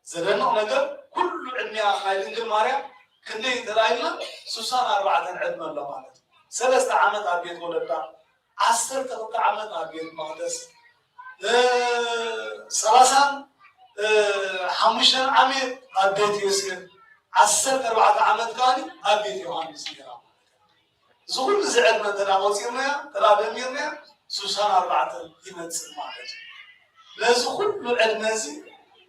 زلنا نقول كل عمياء خايلين الماريا كندي تلاقينا سوسان 4 عدنا لا مالتها 3 عامات أبيت ولدنا 10 عامات أبيت مقدس 5 عامات أبيت يوسف 4 عامات كاني أبيت يوحنس يرام زغل زعلنا تناوزيرنا تلابميرنا سوسان 4 يمتسل مالتها لزغل العلمازي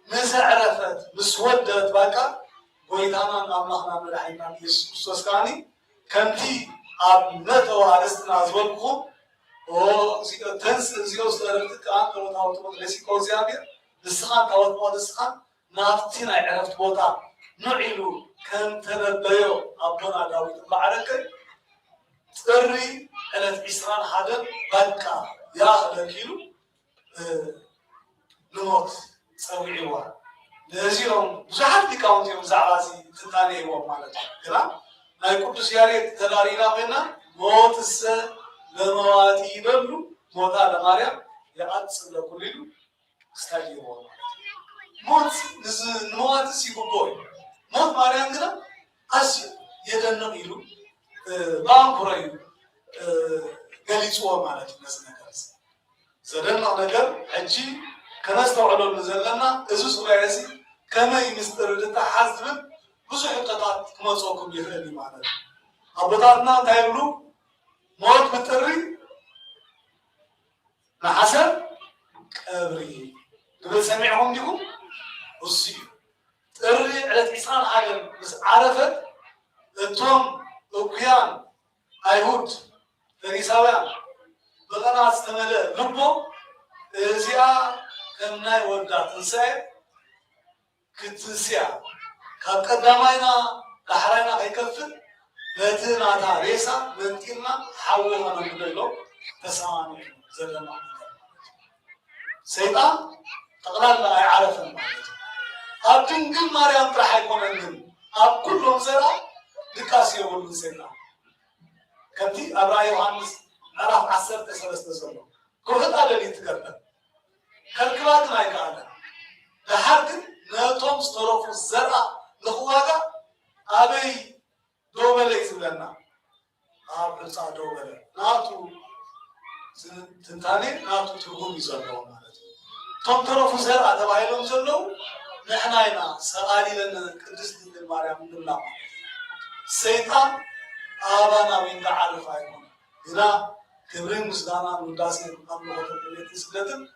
ماذا عرفت مسودت باكا ويدانا ناملخنا ملحينا يسوس كاني كنتي أبنته وارستنا زوجكم تنس زيوس دربتك أنت وتعوض لسي كوزيابير لسخان تعوض لسخان نافتنا عرفت بوتا نعيلو كان تنبيو أبونا داوود بعركة تري على إسران هذا بنكا يا لكيلو نموت سويوا لازم بزحف ديكاونت يوم زعلاسي تتاني يوم مالته كلا نايكوت سيارة تدارينا بينا موت الس لمواتي يبلو موت على ماريا يأتصل لكليلو استاجي يوم موت نموات سيبوي موت ماريا كنا أسي يدنا يلو بانكورايو قاليتوا مالته نزنا كاس زدنا نجر حجي كنستوعلو نزلنا إزوس وعيسي كما يمستردتا حزب بزو حقتات كما صوكم يخلي معنا أبطاتنا تايبلو موت بتري نحسن قبري قبل سمعهم ديكم وصيو تري على تحسان عالم بس عرفت التوم أوكيان أيهود فريساويان بغنا استملأ لبو إزياء كمنا يودع تنسى كتنسيا كقدامينا لحرينا هيكفل نتنا تاريسا نتينا حولنا نقبله تسامعني زلنا سيدا تقرأ لا يعرفنا أبدين مريم راح يكون عندنا أب كلهم زرا لكاسي يقولون سيدا كتي أبراهيم يوحنس عرف عصر تسلسل زلنا كل هذا اللي يتكلم كالكلات ما يكاله لحد ناتهم استروفوا الزرع لخواجا أبي دوبل يزبلنا بلصا دوبل ناتو تنتاني ناتو ترغم يزبلوا مالتي توم تروفوا الزرع تبايلهم زلوا نحناينا سقالي لنا قدس دين الماريام من الله سيطان آبانا وين دعارف هايكم هنا كبرين مسدانا وداسين أمنوه تبليتي سبلتن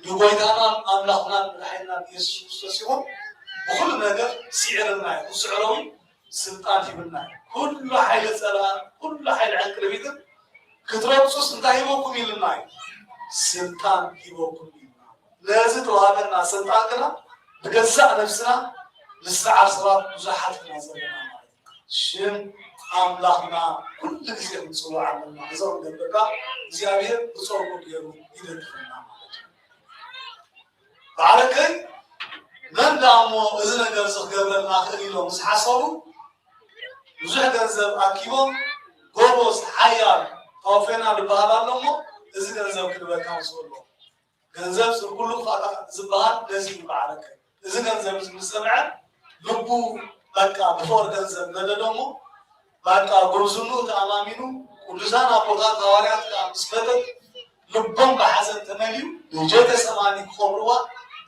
يقولنا أملاكنا الحين يسوع سيهم وكل نجار سعرنا وسعرهم سلطان في بنا كل حيل سلام كل حيل عن كربيتم كتراب سوس نتاهيبوكم يلنا سلطان يبوكم يلنا لازم توابنا سلطان كنا بجزاء نفسنا للساعة صلاة مزاحتنا زمنا شن أملاكنا كل شيء مسؤول عننا زود البقاء زيادة بصورة كبيرة يدخلنا بعركي من دامو إذن جالس قبلنا خليلهم مسحصروا وزح جنزب أكيبهم قوبوس حيال خوفنا بالبهار لهم إذن جنزب كده بكام صوروا جنزب سر كله فاق زبهار لازم بعركي إذن جنزب مسمع لبو بكا بفور جنزب ندلهم بكا قرصنو تأمامينو كلزان أبوغان غواريات كامسبتت لبهم بحسن تمليو وجد سماني خبروا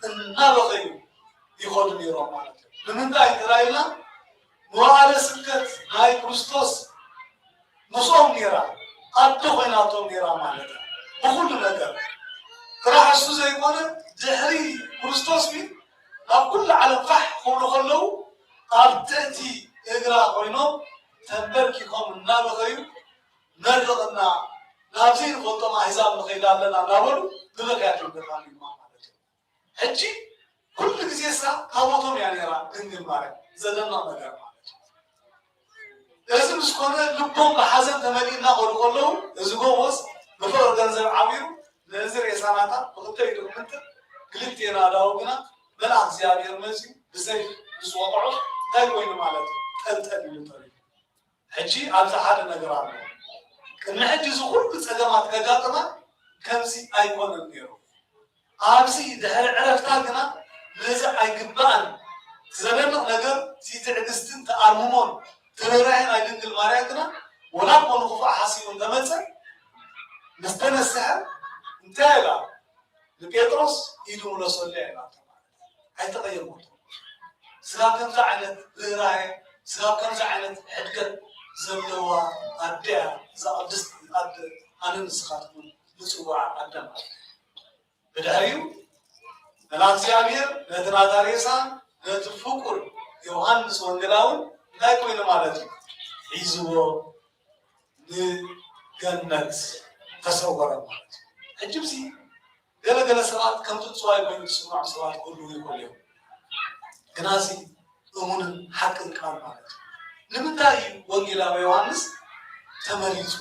النابغي يخدم يروم من ده إسرائيلنا وعلى سكت هاي كريستوس نصوم نيرا أتوهناتهم نيرا مالته بقول لك راح السوزة يقول جهري كريستوس مين كل على فح خلو أبتدي إجراء وينهم تنبركهم النابغي نرجعنا نابزين فوتو ما حساب مخيلان لنا نابلو دلقاتهم بخامي ما حجي كل جزيسة كابوتهم يعني را دنجل مارك زدنا مدار مالك لازم نسكونه لبهم بحزن تملينا قولوا إذا جوز بفور جنزب عبيرو نزر إساناتا بقطع يدومنت كلتينا داوجنا بلا زيادة المزي بزاف بسوطعه دايوين مالك أنت من طريق حجي على حال نجران كنا حجي زخور بتسجمات كجاتنا كمسي أيقون النيرو أمسي دهر عرفتنا لازم أيقبان زماننا نجار تيجي تأرمون تريرين أيدين المراكنا ولا بنخوف حاسين دمتة نستنى السحر انتهى لبيتروس يدوم لصلي على هاي تغير موت سلام كم زعلت تريرين سلام كم زعلت حدك زملوا أديها زادست أد أنا نسخاتكم نسوا أدم بدايو الأنسيابير نتنا داريسان نتفكر يوحنس وانجلاون لا يكون مالتي عزوه ንገነት ተሰወረ ማለት ሕጅብሲ ገለገለ ሰባት ከምቲ ጽዋይ ኮይኑ ትስማዕ ሰባት ኩሉ ይቆል እዮም ግናዚ እሙንን ሓቅን ቃል ማለት ንምንታይ ወንጌላዊ ዮሐንስ ተመሪጹ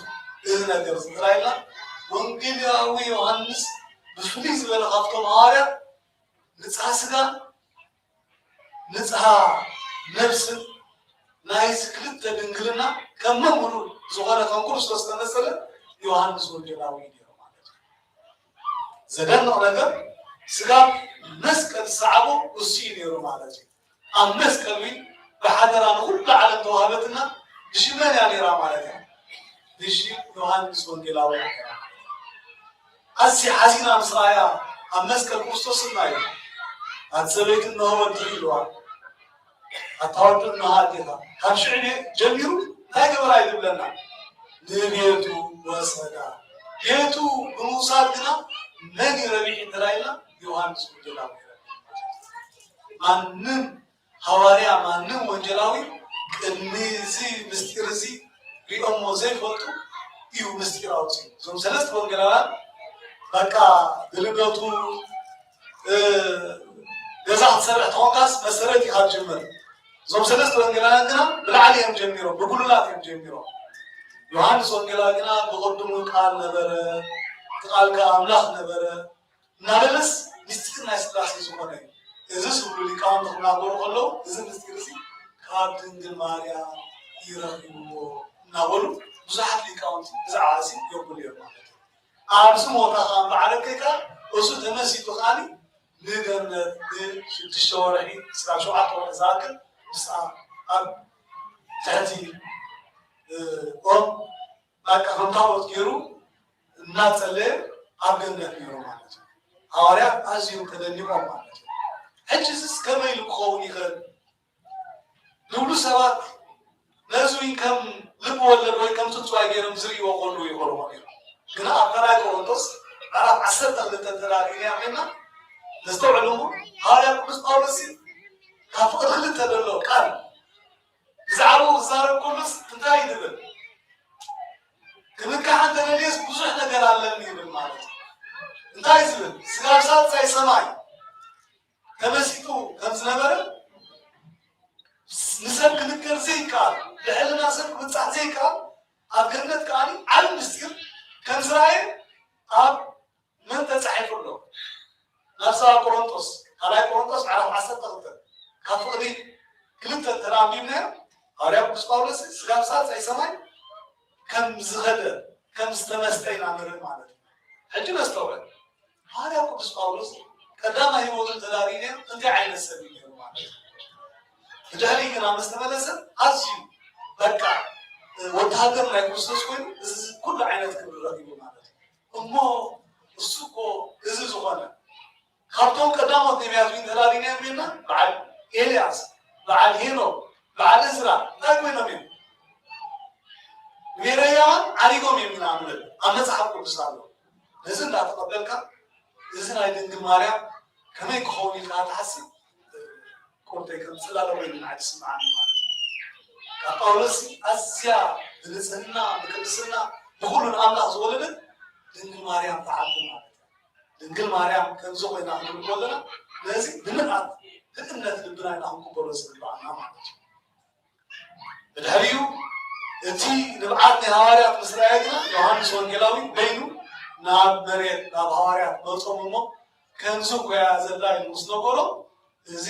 እዚ ነገር ዝጥራይና ወንጌላዊ ዮሐንስ ብፍሉይ ዝበለ ካብቶም ሐዋርያት ንጽሐ ስጋ ንጽሐ ነፍስን ናይዚ ክልተ ድንግልና ከም መምህሩ ዝኾነ ከም ክርስቶስ ተመሰለ ዮሐንስ ወንጌላዊ ነይሩ ማለት እዩ ዘደንቕ ነገር ስጋ መስቀል ሰዓቦ እሱ ነይሩ ማለት እዩ ኣብ መስቀል ብሓደራ ንኩሉ ዓለም ተዋህበትና ብሽመን እያ ነይራ ማለት እዩ ብሽ ዮሐንስ ወንጌላዊ ነይራ ኣዚ ሓዚና ምስ ራእያ ኣብ መስቀል ክርስቶስ እናዩ ኣሰበይት እንሆወንቲ ኢልዋ ኣታወዱ እናሃዲኻ ካብ ሽዕኔ ጀሚሩ ናይ ገበራ ይድብለና ንቤቱ ወሰዳ ቤቱ ብምውሳድ ግና መን ረቢሕ እንተራኢልና ዮሐንስ ወንጌላዊ ማንም ሐዋርያ ማንም ወንጌላዊ ቅድሚ እዚ ምስጢር እዚ ሪኦሞ ዘይፈልጡ እዩ ምስጢር ኣውፅኡ እዞም ሰለስተ ወንጌላውያን በቃ ብልደቱ ገዛ ክትሰርሕ ተኾንካስ መሰረት ኢኻ ትጅምር እዞም ሰለስተ ወንጌላውያን ግና ብላዕሊ እዮም ጀሚሮም ብጉልላት እዮም ጀሚሮም ዮሐንስ ወንጌላዊ ግና ብቅድሙ ቃል ነበረ እቲ ቃል ከዓ ኣምላኽ ነበረ እናበለስ ምስጢር ናይ ስላሴ ዝኾነ እዩ እዚ ስብሉ ሊቃውንቲ ክናገሩ ከለዉ እዚ ምስጢር እዚ ካብ ድንግል ማርያም ይረኺብዎ እናበሉ ብዙሓት ሊቃውንቲ ብዛዕባ እዚ የብሉ እዮም ማለት እዩ ኣብ ስሞታ ከዓ በዓለከይካ እሱ ተመሲጡ ከዓኒ ንገነት ን6 ወርሒ 7 ወርሒ ዝኣክል ምስኣ ኣብ ትሕቲ ኦም በቃ ከምታቦት ገይሩ እናፀለየ ኣብ ገነት ነይሩ ማለት እዩ ሐዋርያት ኣዝዮም ተደኒቆም ማለት እዩ ሕጂስ ከመይ ኢሉ ክኸውን ይኽእል ዝብሉ ሰባት ነዚ ከም ልቢ ወለድ ወይ ከም ትንፅዋይ ገይሮም ዝርእይዎ ከሉ ይኮልዎ ነይሩ ግና ኣብ ካልኣይ ቆሮንቶስ ምዕራፍ 12 ተላጊና ኮይና ነስተውዕሉ እሞ ሐዋርያ ቅዱስ ጳውሎስ ካብ ፍቅሪ ክልተ ዘሎ ቃል ብዛዕባኡ ክዛረብ ከሎስ እንታይ ይብል ክምካሕ እንተደልየስ ብዙሕ ነገር ኣለኒ ይብል ማለት እዩ እንታይ ዝብል ስጋ ሳልሳይ ሰማይ ተመሲጡ ከም ዝነበረ ንሰብ ክንገር ዘይከኣል ልዕልና ሰብ ክብፃሕ ዘይከኣል ኣብ ገነት ከዓኒ ዓብ ምስጢር ከም ዝረአየ ኣብ ምን ተፃሒፉ ኣሎ ናብ ሰባ ቆሮንጦስ ካልኣይ ቆሮንጦስ ምዕራፍ 12 ካብ ፍቅሪ ክልተ ተራንቢብናዮ ሐዋርያ ቅዱስ ጳውሎስ ስጋ ሳልሳይ ሰማይ ከም ዝኸደ ከም ዝተመስጠ ኢና ንርኢ ማለት እዩ ሕጂ ነስተውዕል ሐዋርያ ቅዱስ ጳውሎስ ቀዳማይ ህይወቱን ተዳሪነ እንታይ ዓይነት ሰብ እዩ ማለት እዩ ድሕሪ ግና ምስ ተመለሰ ኣዝዩ በቃ ወታደር ናይ ክርስቶስ ኮይኑ እዚ ኩሉ ዓይነት ክብሪ ረኪቡ ማለት እዩ እሞ እሱ እኮ እዚ ዝኾነ ካብቶም ቀዳሞት ነቢያት ተዳሪነ ሚና በዓል ኤልያስ በዓል ሄኖክ በዓል እዝራ እንታይ ኮይኖም እዮም ሜርያውን ዓሪጎም እዮም ኢና ንብል ኣብ መፅሓፍ ቅዱስ ኣሎ ነዚ እንዳተቐበልካ እዚ ናይ ድንግል ማርያም ከመይ ክኸውን ኢልካ ትሓስብ ቆርጠይ ከም ፅላለወ ንዓዲ ስምዓኒ ማለት እዩ ካብ ጳውሎስ ኣዝያ ብንፅህና ብቅድስና ብኩሉን ኣምላኽ ዝወለደት ድንግል ማርያም ተዓቢ ማለት እዩ ድንግል ማርያም ከምዚ ኮይና ክንብል ከለና ነዚ ብምልኣት ህጥነት ልብና ኢና ክንቅበሎ ዝግባአና ማለት እዩ ብድሕሪኡ እቲ ንብዓት ናይ ሐዋርያት ምስ ረኣየ ግና ዮሐንስ ወንጌላዊ በይኑ ናብ መሬት ናብ ሐዋርያት መፆም እሞ ከምዚ ኮያ ዘላ ኢሉ ምስ ነገሮ እዚ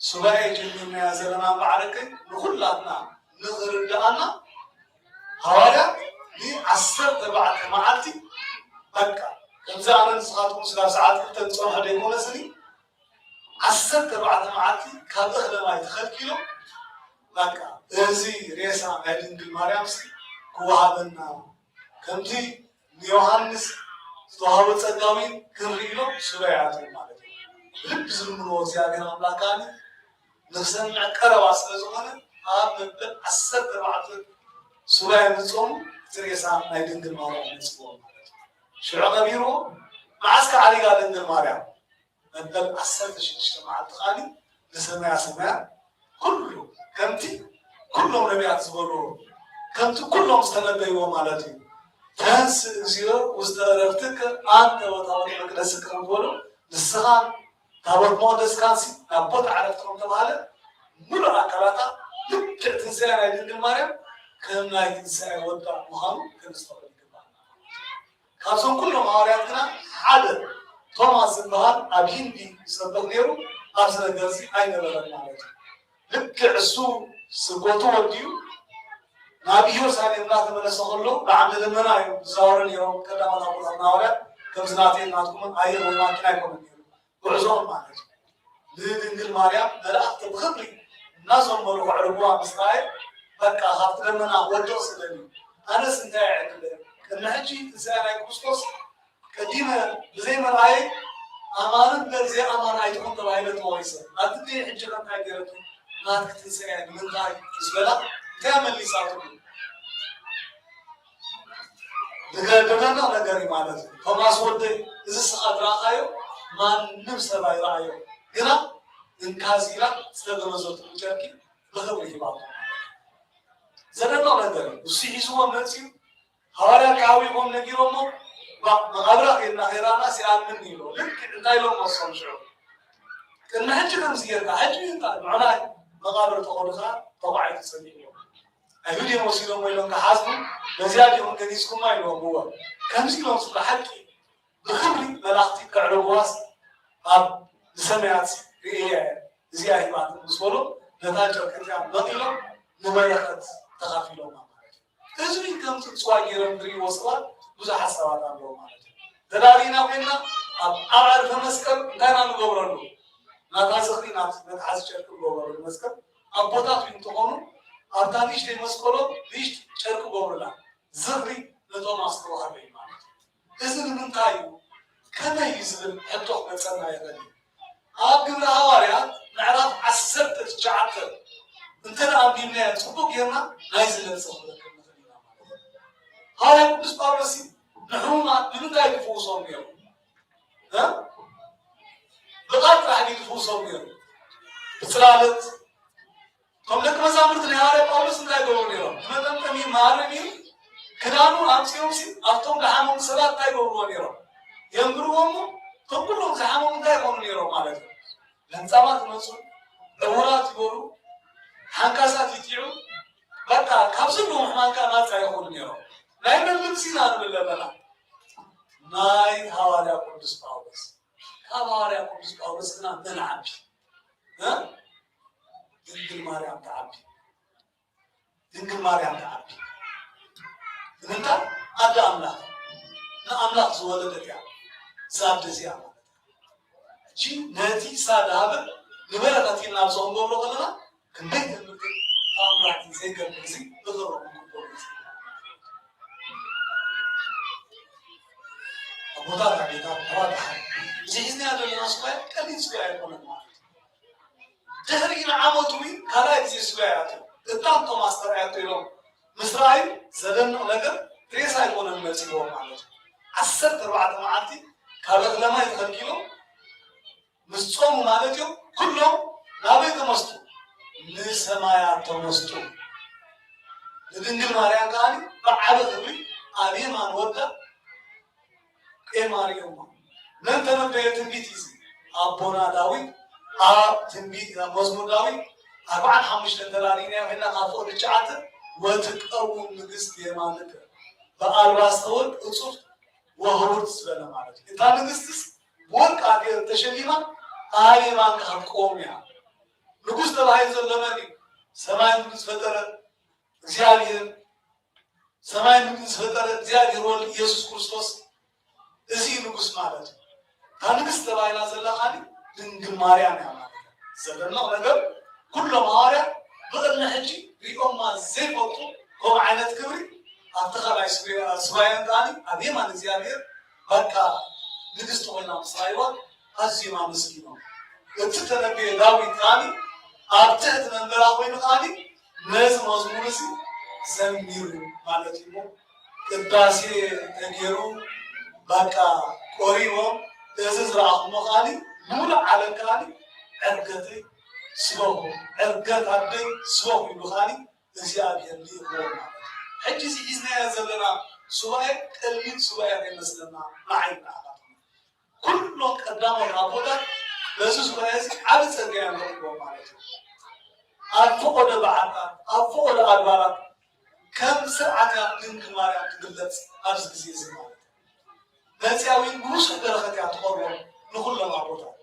ሱባኤ ጀሚርናያ ዘለና በዓለከይ ንኩላትና ንኽርዳእና ሐዋርያት ን14 መዓልቲ በቃ ከምዚ ኣነ ንስኻትኩም ስጋብ ሰዓት 2 ዝፀንሐ ደይኮነስኒ 14 መዓልቲ ካብ እኽለ ማይ ተኸልኪሎም በቃ እዚ ሬሳ ናይ ድንግል ማርያም ክወሃበና ከምቲ ንዮሐንስ ዝተዋህቦ ፀጋዊ ክንርኢ ኢሎም ሱባኤያት ማለት እዩ ልቢ ዝልምንዎ እግዚኣብሔር ኣምላካኒ ንክሰምዕ ቀረባ ስለ ዝኾነ ኣብ መበል 14 ሱባኤ ምፆሙ እቲ ሬሳ ናይ ድንግል ማርያም ነፅዎ ማለት እዩ ሽዑ ቀቢርዎ መዓስከ ዓሪጋ ድንግል ማርያም መበል 16 መዓልቲ ኻኒ ንሰማያ ሰማያ ኩሉ ከምቲ ኩሎም ነቢያት ዝበልዎ كم كلهم استنبهوا مالتي تنس زيرو واستغرفتك أنت وطاوت مقدسك نقولوا للسخان تابوت مقدس كانسي نبوت عرفتهم تبعله ملو أكلاتا لك تنسي أنا يدين المريم كم لا تنسي وضع مهانو كم استغرب كابسون كلهم هارياتنا حدا توماس النهار أبين بي يسبق نيرو أرسل الجنسي أين بلد مالتي لك عسو سقوطو وديو نبيو سالي الله تمنى سخلو بعد لمنا زارن يوم كلام أنا أقول ناورا كم زناتين ناتكم أي ما كنا يكون نيرو وعزوم مالتي لدين الماريا ملاك تبخبري الناس هم بروح عربوا مصراي بكا خاطر لمنا ودو سلمي أنا سنتاع كنا حجي زانا كوستوس كديما زي ما راي أمانة زي أمانة يتكون تبعينة مويسة أتدي حجي كم تاجرته ما تكتسي من راي إسبلا تعمل لي ساتو دغنا نغري مالت فما سوده إذا سأدرأيو ما نفس بايرايو هنا إن كازيلا استخدم زوجته وجاكي بخبره بعض زنا نغري وسيجوا منسي هارا كاوي قوم نجيرهم مغابرة إن خيرانا سيان من نيلو لك نتايلو مصون شو كنا حجي كم زيادة حجي أنت معنا مغابرة تقولها طبعا تسميه أهودي مسلمون ويلون كحاسم نزياد يوم كنيسكم ما يلون هو كم سيلون سك حكي بخبري ملاختي كعربواس أب سمعت رئيه زياهي بعد مسولو نتاجر كتير نقيلو نميخت تغافلو ما تجري كم تسوى جيرم دري وصلا وزا حسوات عملو ما دلالينا وينا أب أعرف مسكر دانا نقبرنو نتازخري نتحاز شركو نقبرنو مسكر أبوتات وينتقونو أرتانيش لمسكولو ليش شركو قبرنا زغري لتوماس روحابي مالك إذن من قايو كما يزلم حدوح بسنا يغني أبقى هواريات نعرف عسرت الشعاتر انتنا أبينا تبقى يرنا نايزل نسخلك المثلين مالك هاي قدس باورسي نحوما من قايد فوصهم يوم ها؟ بغاية راح يفوصهم يوم بسلالت هم لك مزامرت نهارة باولس نتاي قولون يرون مدام كمي مارني كنانو أمسيهم سي أفتهم لحامهم صلاة تاي قولون يرون ينقروهم كلهم زحامهم تاي قولون يرون مالك لنسامات نصر دورات يقولوا حنكاسات يتيعوا بقى كابسلهم حمانكا ناس يقولون يرون لا يملمسين هذا بالله ناي هواريا قدس باولس هواريا قدس باولس كنا نلعب ها دنقل ماريام تعبي دنقل ماريام تعبي انت أدى أملاك نأملاك زوالدك يعني زابد زيامة جي ناتي سادة هذا نبالا تاتين نابزهم قبلو قلنا كنبيت المكين أملاك زي قربزي بغرو من قبلو أبو دادا بيتاب واضح زي إذن هذا اللي نصبه كالين سبيع يكون المال تهرين عاموتوي كلا يجي سبيعته التام توماستر يعطيهم مصراعي زدنا نقدر تريسا يكون المسيح هو معلش عسرت ربعة معاتي كلا لما يتخلكيلو مستصوم مالتيو كلهم نابي تمستو نسمايا تمستو لدنجل ماريان كاني بعد ذبي أبي ما نودا إيه ماريوم ننتظر بيتم بيتيزي أبونا داوي تنبيت مزمور داوي 45 دلارين هنا قافو رجعت وتقوم نقست يمانك بألباس أول أصف وهورت سبنا مالك إنت نقستس ورك على تشليما هاي ما كان قوميا نقست الهاي زلماني سماين نقست فترة زيادين سماين نقست فترة زيادين رول يسوع كريستوس إزاي نقست مالك نقست الهاي لازلقاني دنقل ماريان يا مالك زلنا ونقل كل ماريا بغلنا حجي ريقوم ما زي فوتو كوم عينات كبري أبتخل سبايان داني أبي ما نزيانير بكا نقستو هنا مصايبا أزي ما مسكينو اتتنبي داوي تاني أبتهت من بلاقوين تاني ناس مزمونسي زميرو مالتيمو قداسي تنيرو بكا قريبو إزز رأخ مخاني نور على كاني أرجتي سبوه أرجت عبدي سبوه بخاني إزياب يلي هو حج زي إذن زلنا سواء قليل سواء يمسلنا معينا كلهم قدام الرابطة لازم سواء عبد سرقان لهم مالته أفقد بعض أفقد أربعة كم ساعة من كمارا تقلت أرز زي زمان نتياوي بوش درختي أتقرب نقول لهم رابطة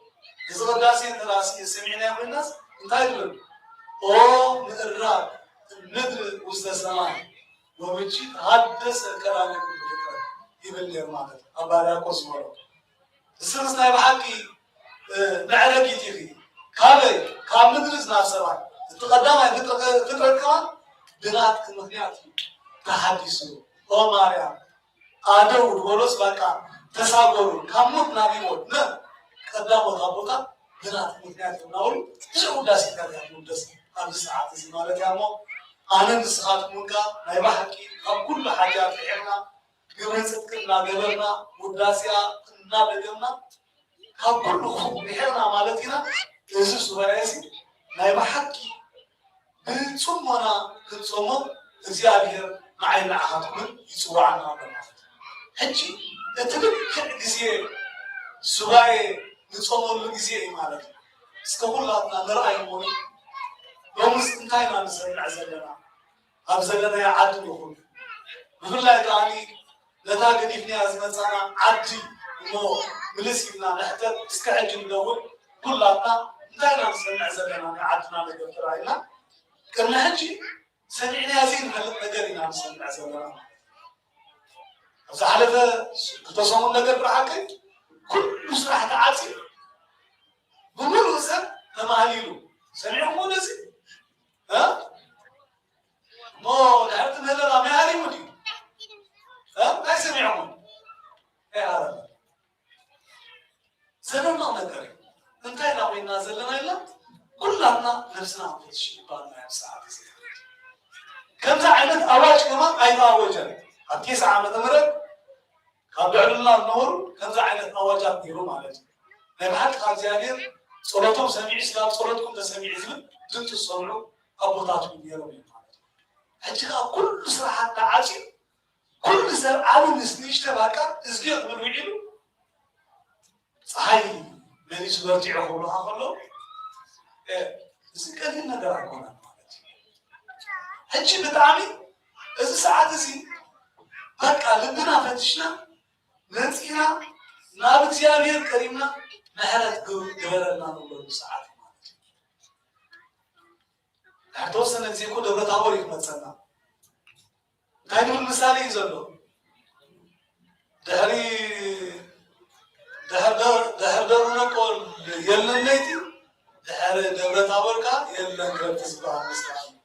إذا قداسين ثلاثين سمعنا من الناس انتهينا أو نقرأ ندر وستسلمان ومشي حدث الكلام بالفكرة يبلغ مالته أبارك وسمره السرسنا بحكي نعرف يتيجي كابي كاب ندرس نفسه تقدم فكرة كمان بنات المخيات تحدثوا أو ماريا آدم ولوس بكا تساقون كموت نبي موت نه قدام وثابوتا بنات المخيات نقول شو داسي كذا داسي أنا ساعات زمان كامو أنا نسخات منكا نايم حكي كل حاجات إحنا قبل ستكنا قبلنا مدرسة نابدنا كل خب إحنا مالتنا يسوع سبحانه نايم حكي بتصومنا بتصوم زيادة معنا أحدكم يسوع عنا بنا هجي تبي كذي سبحانه نتصوم لجزية مالتنا سكول لاتنا نرأي موني يوم استنتاينا نسمع عزلنا أبزلنا يا عدل يقول بقول لك يعني لا تاجد فيني أزمتنا عدي إنه ملسينا نحتاج استعجل الأول كلنا انتاينا نسمع عزلنا عدنا نقدر راينا كنا هنجي سمعنا زين نقدرنا نسمع عزلنا إذا حلف تصومنا نقدر حكي كل مسرح تعاتي بقول وسر تماليلو سمعوا مو نسي ها مو لعبت من هلا ما هاري مودي ها ما يسمعون ايه عرب زلنا نقري انتهينا وين نازلنا الا كلنا نفسنا في الشيء بالنا يا ساعات كم عدد اواج كمان اي اواجا التيس عام تمرد كان بيعلن النور كم عدد اواجات ديرو مالتي لما قال جابر صلاتهم سميع اسلام صلاتكم تسميع اسلام زدت الصلاه ابوطاتكم ديرو حتى كل صراحه تعاشر كل سر عالم نسنيش تباكا ازقيق من ويعلو صحيح من يسبرتي عقولها خلو زي قليل نقر عقولنا هنشي بتعامي إذا ساعات زي بقى لبنا فتشنا ننسينا نابك زيابير كريمنا نحرت قبلنا نقول ساعات هتوصلنا زي كل دولة عبوري كمتسنا هاي المثال يزلو دهر درونا كل يلنا نيتي دهر دولة عبوركا يلنا قرب تسبح مستعمل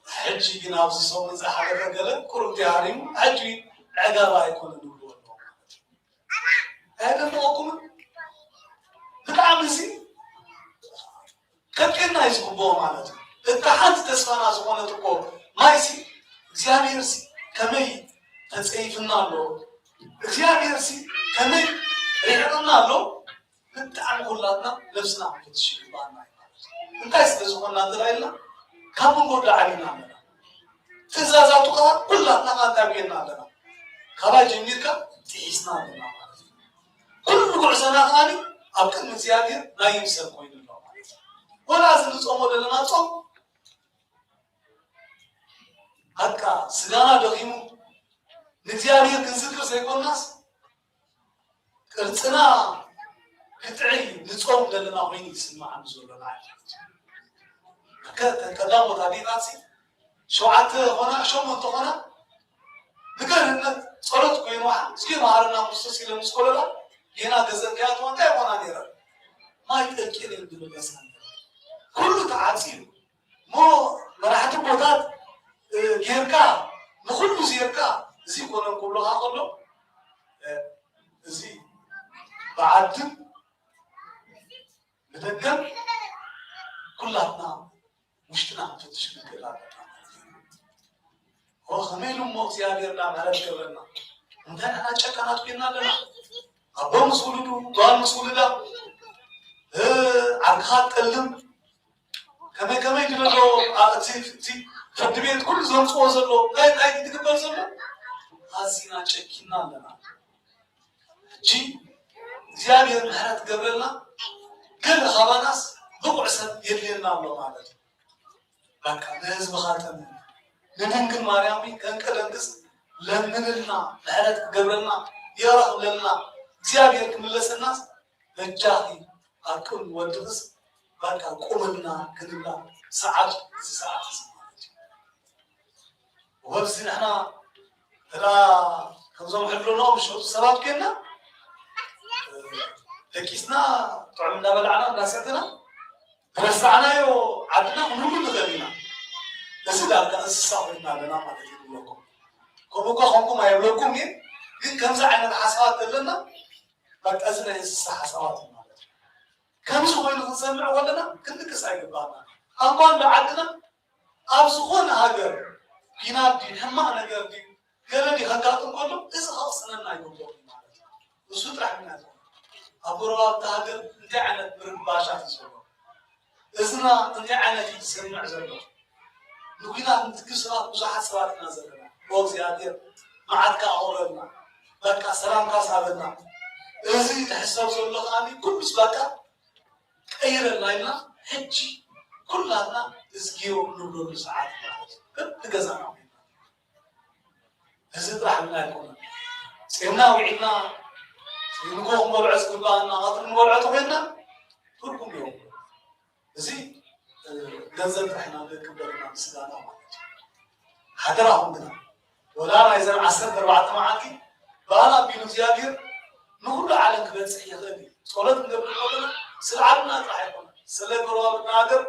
حجي جنابس صوم زي حاجة قال كل تياريم حجي عقارا يكون الدول هذا موقم بتعمل زي كنا يسبوا مالته التحدي تسمعنا زمان تقول ما يصير زيادة يرسي كمي تسقيف النارلو زيادة يرسي كمي ريحنا له نتعامل كلنا لبسنا في الشيء بانا انت يستزمون نادر إلا كم نقول علينا لنا تزازاتك كلنا نتابعنا لنا خلا جميلك تحسنا لنا كل قعسنا خاني أبكر من زيادة لا يمسك كوين الله ولا زلزال لنا صوم هكا سجانا دخيمو نتياري كنسكر سيكون ناس كرتنا كتعي نتصوم لنا وين يسمع عن زول العالم هكا كلامه تعليقاتي شو عت هنا شو منطقنا ذكر إن صارت كوين واحد سكين مهارنا مستسيل مسكولا هنا كزكيات وانت وانا نيرا ما يتأكل الدنيا سنة كله تعاطيل مو راح تبغى يركا نخلو زيركا زي كنا كلها خلو زي بعد بدكم كلنا مشتنا فتش كلنا هو خميلهم مو زيادة على كلنا عندنا أنا شكلنا كنا لنا أبو مسؤولو قال مسؤولنا عرخات كلم كما يقولوا زي ፍርድ ቤት ኩሉ ዘምፅዎ ዘሎ እንታይ ትግበር ዘሎ ኣዝና ጨኪና ኣለና እጂ እግዚአብሔር ምህረት ገብረልና ግን ኻባናስ ብቁዕ ሰብ የድልየና ኣሎ ማለት እዩ በቃ ለህዝብ ኻተም ንድንግል ማርያም ከንቀደንግስ ለምንልና ምህረት ገብረልና የረኽብለልና እግዚአብሔር ክምለሰናስ በጃኺ አቅም ወድስ በቃ ቆመና ክንላ ሰዓት ሰዓት ወብዚ ንሕና ተላ ከምዞም ሕብሎኖ ብሽጡ ሰባት ኮይና ደቂስና ጥዑም እናበላዕና እናሰትና ረሳዕናዮ ዓድና ክንብሉ ንኽእል ኢና እዚ ዳርጋ እንስሳ ኮይና ኣለና ማለት እዩ ብለኩም ከምኡኳ ከምኩም ኣይብለኩም ግን ከምዚ ዓይነት ሓሳባት ኣለና በቃ እዚ ናይ እንስሳ ሓሳባት እዩ ማለት እዩ ከምዚ ኮይኑ ክንሰምዕ ከለና ክንድቅስ ኣይግባእና እንኳን ብዓድና ኣብ ዝኾነ ሃገር ኩናት ድዩ ሕማቕ ነገር ድዩ ገለ ድዩ ከጋጥም ከሎ እዚ ከቕስነና ይግብኦም ማለት እዩ እሱ ጥራሕ ምክንያት ኣብ ጎረባብቲ ሃገር እንታይ ዓይነት ምርባሻት እዩ ዘሎ እዝና እንታይ ዓይነት እዩ ዝሰምዕ ዘሎ ንኩናት ንትግር ሰባት ብዙሓት ሰባት ኢና ዘለና እግዚአብሔር መዓትካ ኣቕረብና በቃ ሰላምካ ሳበና እዚ ትሕሰብ ዘሎ ከዓኒ ኩሉስ በቃ ቀይረና ኢልና ሕጂ ኩላትና እዝጊዮ ንብለሉ ሰዓት ማለት እዩ ትገዛና እዚ ጥራሕ ምና ይኮነ ፅምና ውዒድና ንጎ ክንበልዖ ዝግባአና ቀትሪ ንበልዖ ተኮይንና ትርጉም እዮም እዚ ገንዘብ ጥራሕና ክበልና ምስጋና ማለት እዩ ሓደራኹም ግና ወላ ናይ ዘን 14 መዓልቲ በዓል ኣቢሉ እግዚኣብሔር ንኩሉ ዓለም ክበፅሕ ይኽእል እዩ ጸሎት ንገብር ከለና ስለ ዓድና ጥራሕ ኣይኮነ ስለ ጎረባብትና ሃገር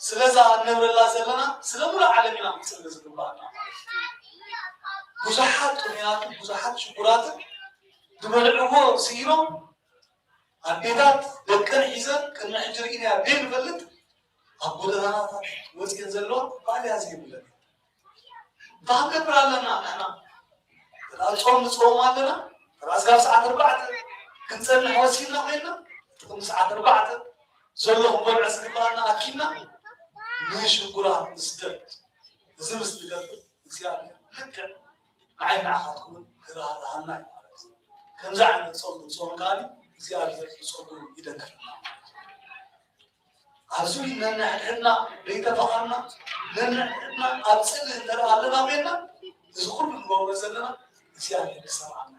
ስለዛ እንብረላ ዘለና ስለ ሙሉእ ዓለም ኢና ክንፅሊ ዝግባአና ማለት እዩ ብዙሓት ጥሙያትን ብዙሓት ሽጉራትን ዝበልዕዎ ስኢኖም ኣዴታት ደቀን ሒዘን ቅድሚ ሕጂ ርኢና ደይ ንፈልጥ ኣብ ጎደናታት ወፂአን ዘለዋ ባልያ ዘይብለን እንታይ ክንገብር ኣለና ንሕና ጾም ንፆም ኣለና ራስጋብ ሰዓት 4 ክንፀንሕ ወሲልና ኮይንና ጥቅሚ ሰዓት 4 ዘሎ ክንበልዖ ዝግባአና ኣኪልና ንሽጉራት ንስደድ እዚ ምስ ንገብር እግዚኣብሔር ልክዕ ንዓይ ንዓኻትኩምን ክራህራሃና እዩ ማለት እዩ ከምዚ ዓይነት ፆም ንፆም ካሊ እግዚኣብሔር ንፀጉሩ ይደግፈና ኣብዚ ነንሕድሕድና ዘይተፈቐርና ነንሕድሕድና ኣብ ፅልህ እንተርኢ ኣለና ኮይንና እዚ ኩሉ ንገብሮ ዘለና እግዚኣብሔር ክሰምዓና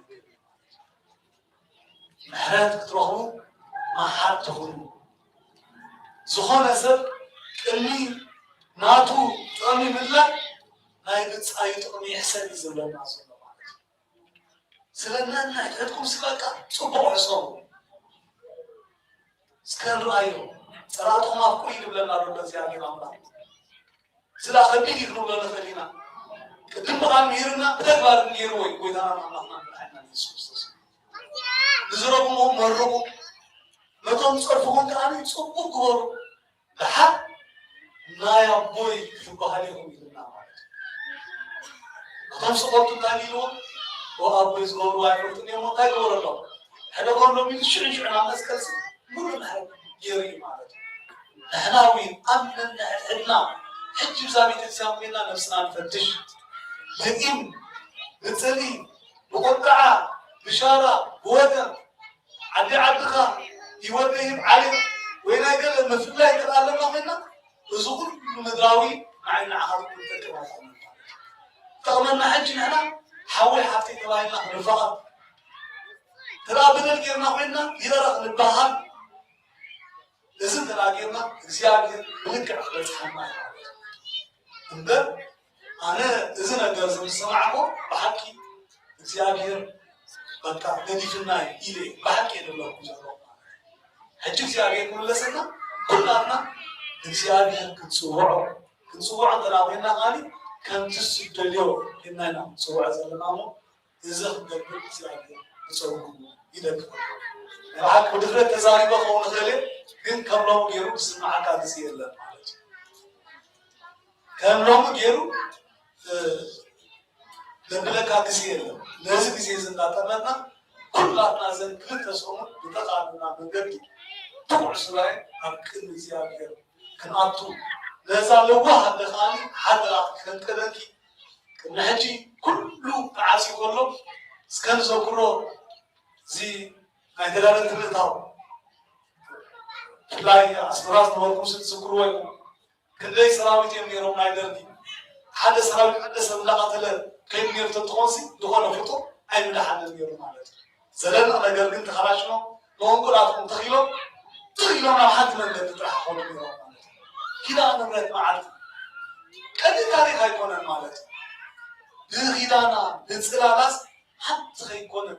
ምሕረት ክትረኽቡ መሓር ትኹኑ ዝኾነ ሰብ ቅድሚ ናቱ ጥቕሚ ምድላይ ናይ ንፃዩ ጥቕሚ ይሕሰብ እዩ ዝብለና ዘሎ ማለት እዩ ስለና ሕድሕድኩም ስበቃ ፅቡቕ ሕሰቡ እስከ ንርአዮ ፀላእትኩም ኣፍቁ ይብለና ዘሎ እግዚኣብሔር ኣምላክ ስለ ከቢድ ይክንብሎ ንኽእል ኢና ቅድም ብቓል ነይርና ብተግባር ነይሩ ወይ ጎይታና ኣምላኽና መድሓኒና ኢየሱስ ክርስቶስ ንዝረኽብዎም መርቑ ነቶም ዝፀርፍኹም ከዓኒ ፅቡቕ ግበሩ ድሓር ናይ ኣቦይ ክትበሃል ኢኹም ኢልና ማለት እዩ እቶም ሰቆልቱ እንታይ ኢልዎም ኣቦይ ዝገብሩ ኣይፈልጡን እዮም እንታይ ገበሩ ኣሎ ሕደ ኮሎም ኢሉ ሽዕንሽዕና መስቀልሲ ሙሉእ ምሕረት ገይሩ እዩ ማለት እዩ ንሕና እውን ኣብ ነንሕድሕድና ሕጂ ብዛ ቤተክርስትያን ኮይንና ነብስና ንፈትሽ ልኢም ንፅሊ ብቆጣዓ ብሻራ ብወገን ዓዲ ዓድኻ ሂወት ይህብ ዓሊም ወይ ናይ ገለ ምፍላይ ክርኢ ኣለና ኮይንና እዚ ኩሉ ምድራዊ ንዓይ ንዓኻትኩም ይጠቅም ጠቕመና ሕጂ ንሕና ሓወይ ሓፍተይ ተባሂልና ክንፋቐር ተራ በደል ጌርና ኮይንና ይረረኽ ንባሃል እዚ እንተዳ ጌርና እግዚኣብሔር ብልክዕ ክበፅሐና እዩ እምበር ኣነ እዚ ነገር ዝምሰማዕኮ ብሓቂ እግዚኣብሔር በቃ ገዲፍና ኢለ ብሓቂ የደለኩም ዘሎ ሕጂ እግዚኣብሔር ክምለሰና ኩላትና እግዚአብሔር ክንፅውዖ እንተዳ ኮይንና ኻሊ ከምቲ ዝደልዮ ኢልና ኢና ፅውዖ ዘለና እሞ እዚ ክንገብር እግዚኣብሔር ክፀውዑ ይደግፍ ብሓቂ ብድፍረት ተዛሪበ ክኸውን ንኽእል ግን ከም ሎሙ ገይሩ ዝስማዓካ ግዜ የለን ማለት እዩ ከም ሎሙ ገይሩ ዘብለካ ግዜ የለን ነዚ ግዜ ዝናጠመና ኩላትና ዘን ክልተ ሰሙን ብተቃልና መንገዲ ጥዑዕ ስራይ ኣብ ቅድሚ እግዚኣብሔር ክንኣቱ نزال لوها دخاني حدا كنتلكي كنحجي كله عاسي كله سكن زكرو زي نايتلارن تلتاو لاي اسراس نوركم ستسكرو كندي سراويت يميرو نايدردي حدا سراويت حدا سملاقتل كيم مير تتخونسي دخونه فوتو اي من حدا ميرو مالت زلنا ነገር ግን ተخلاش ነው ለወንቁላቱም تخيلوا ما حد من تتحقون ميرو مالت كده نمرت معلت قد تاريخ هيكون مالت لغيدانا لنسلالاس حتى هيكون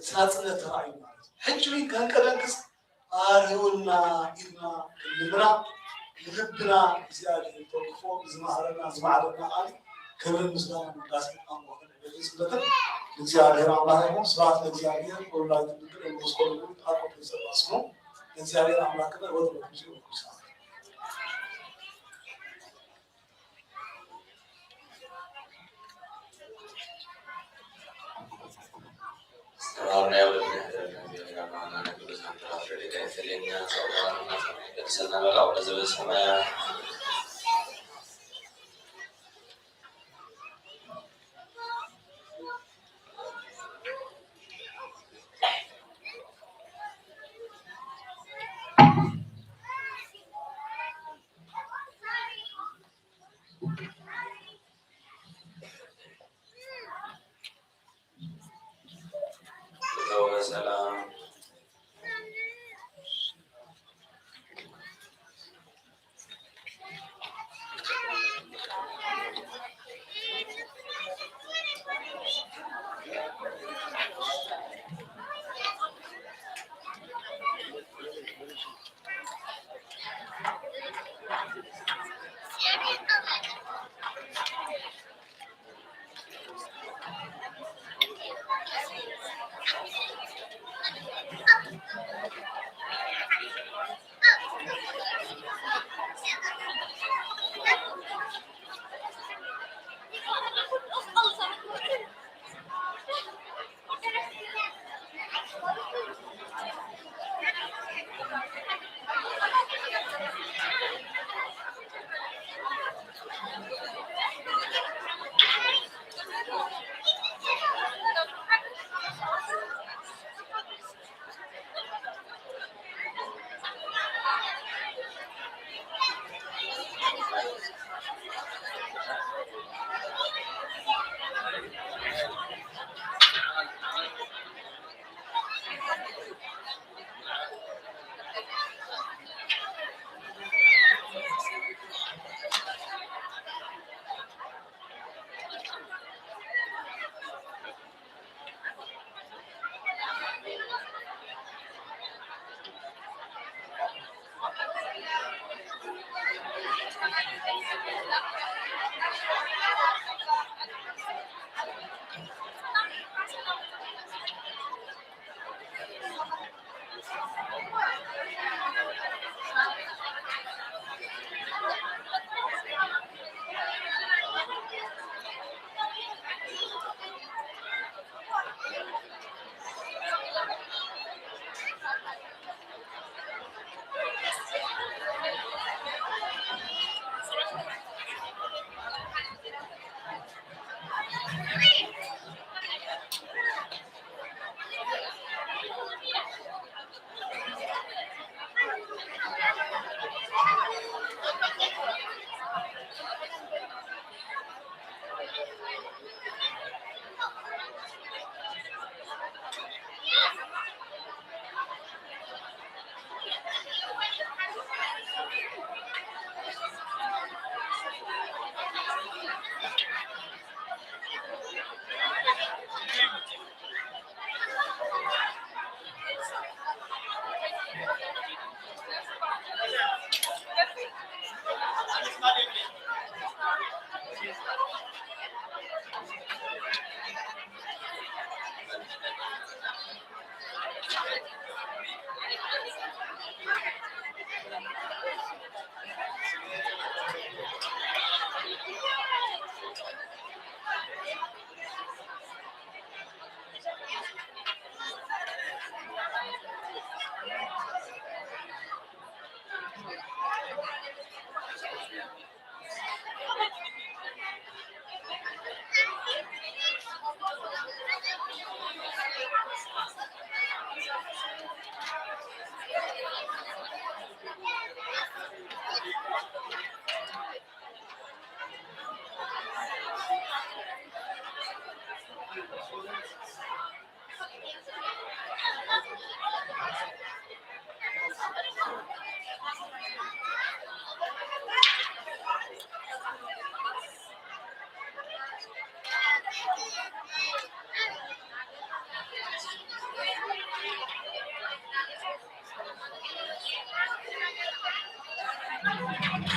تناصلت راي مالت حجري كان كدنكس አሪውና ኢድና ልብና ልብና እግዚአብሔር ተቆፎ ዝማረና ዝማረና አለ ክብር ምስጋና ሙዳስ አሞን ለዚህ እግዚአብሔር አምላክ ስራት ለእግዚአብሔር ወላጅ ድር መስኮል ታቆ ተሰባስሞ እግዚአብሔር አምላክ ነው ወደ ነው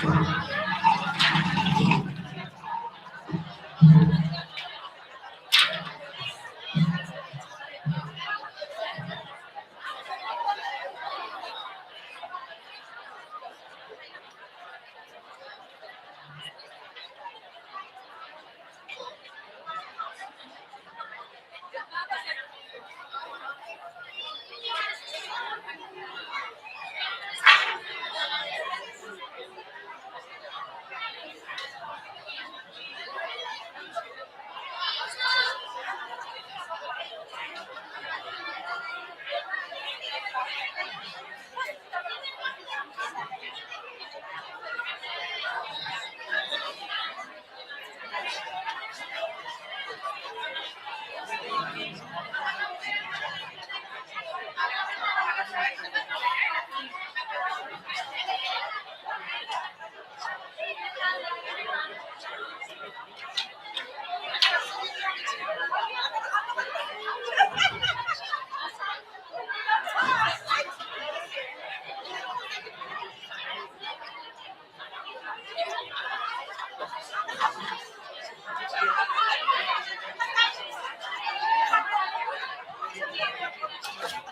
Thank you.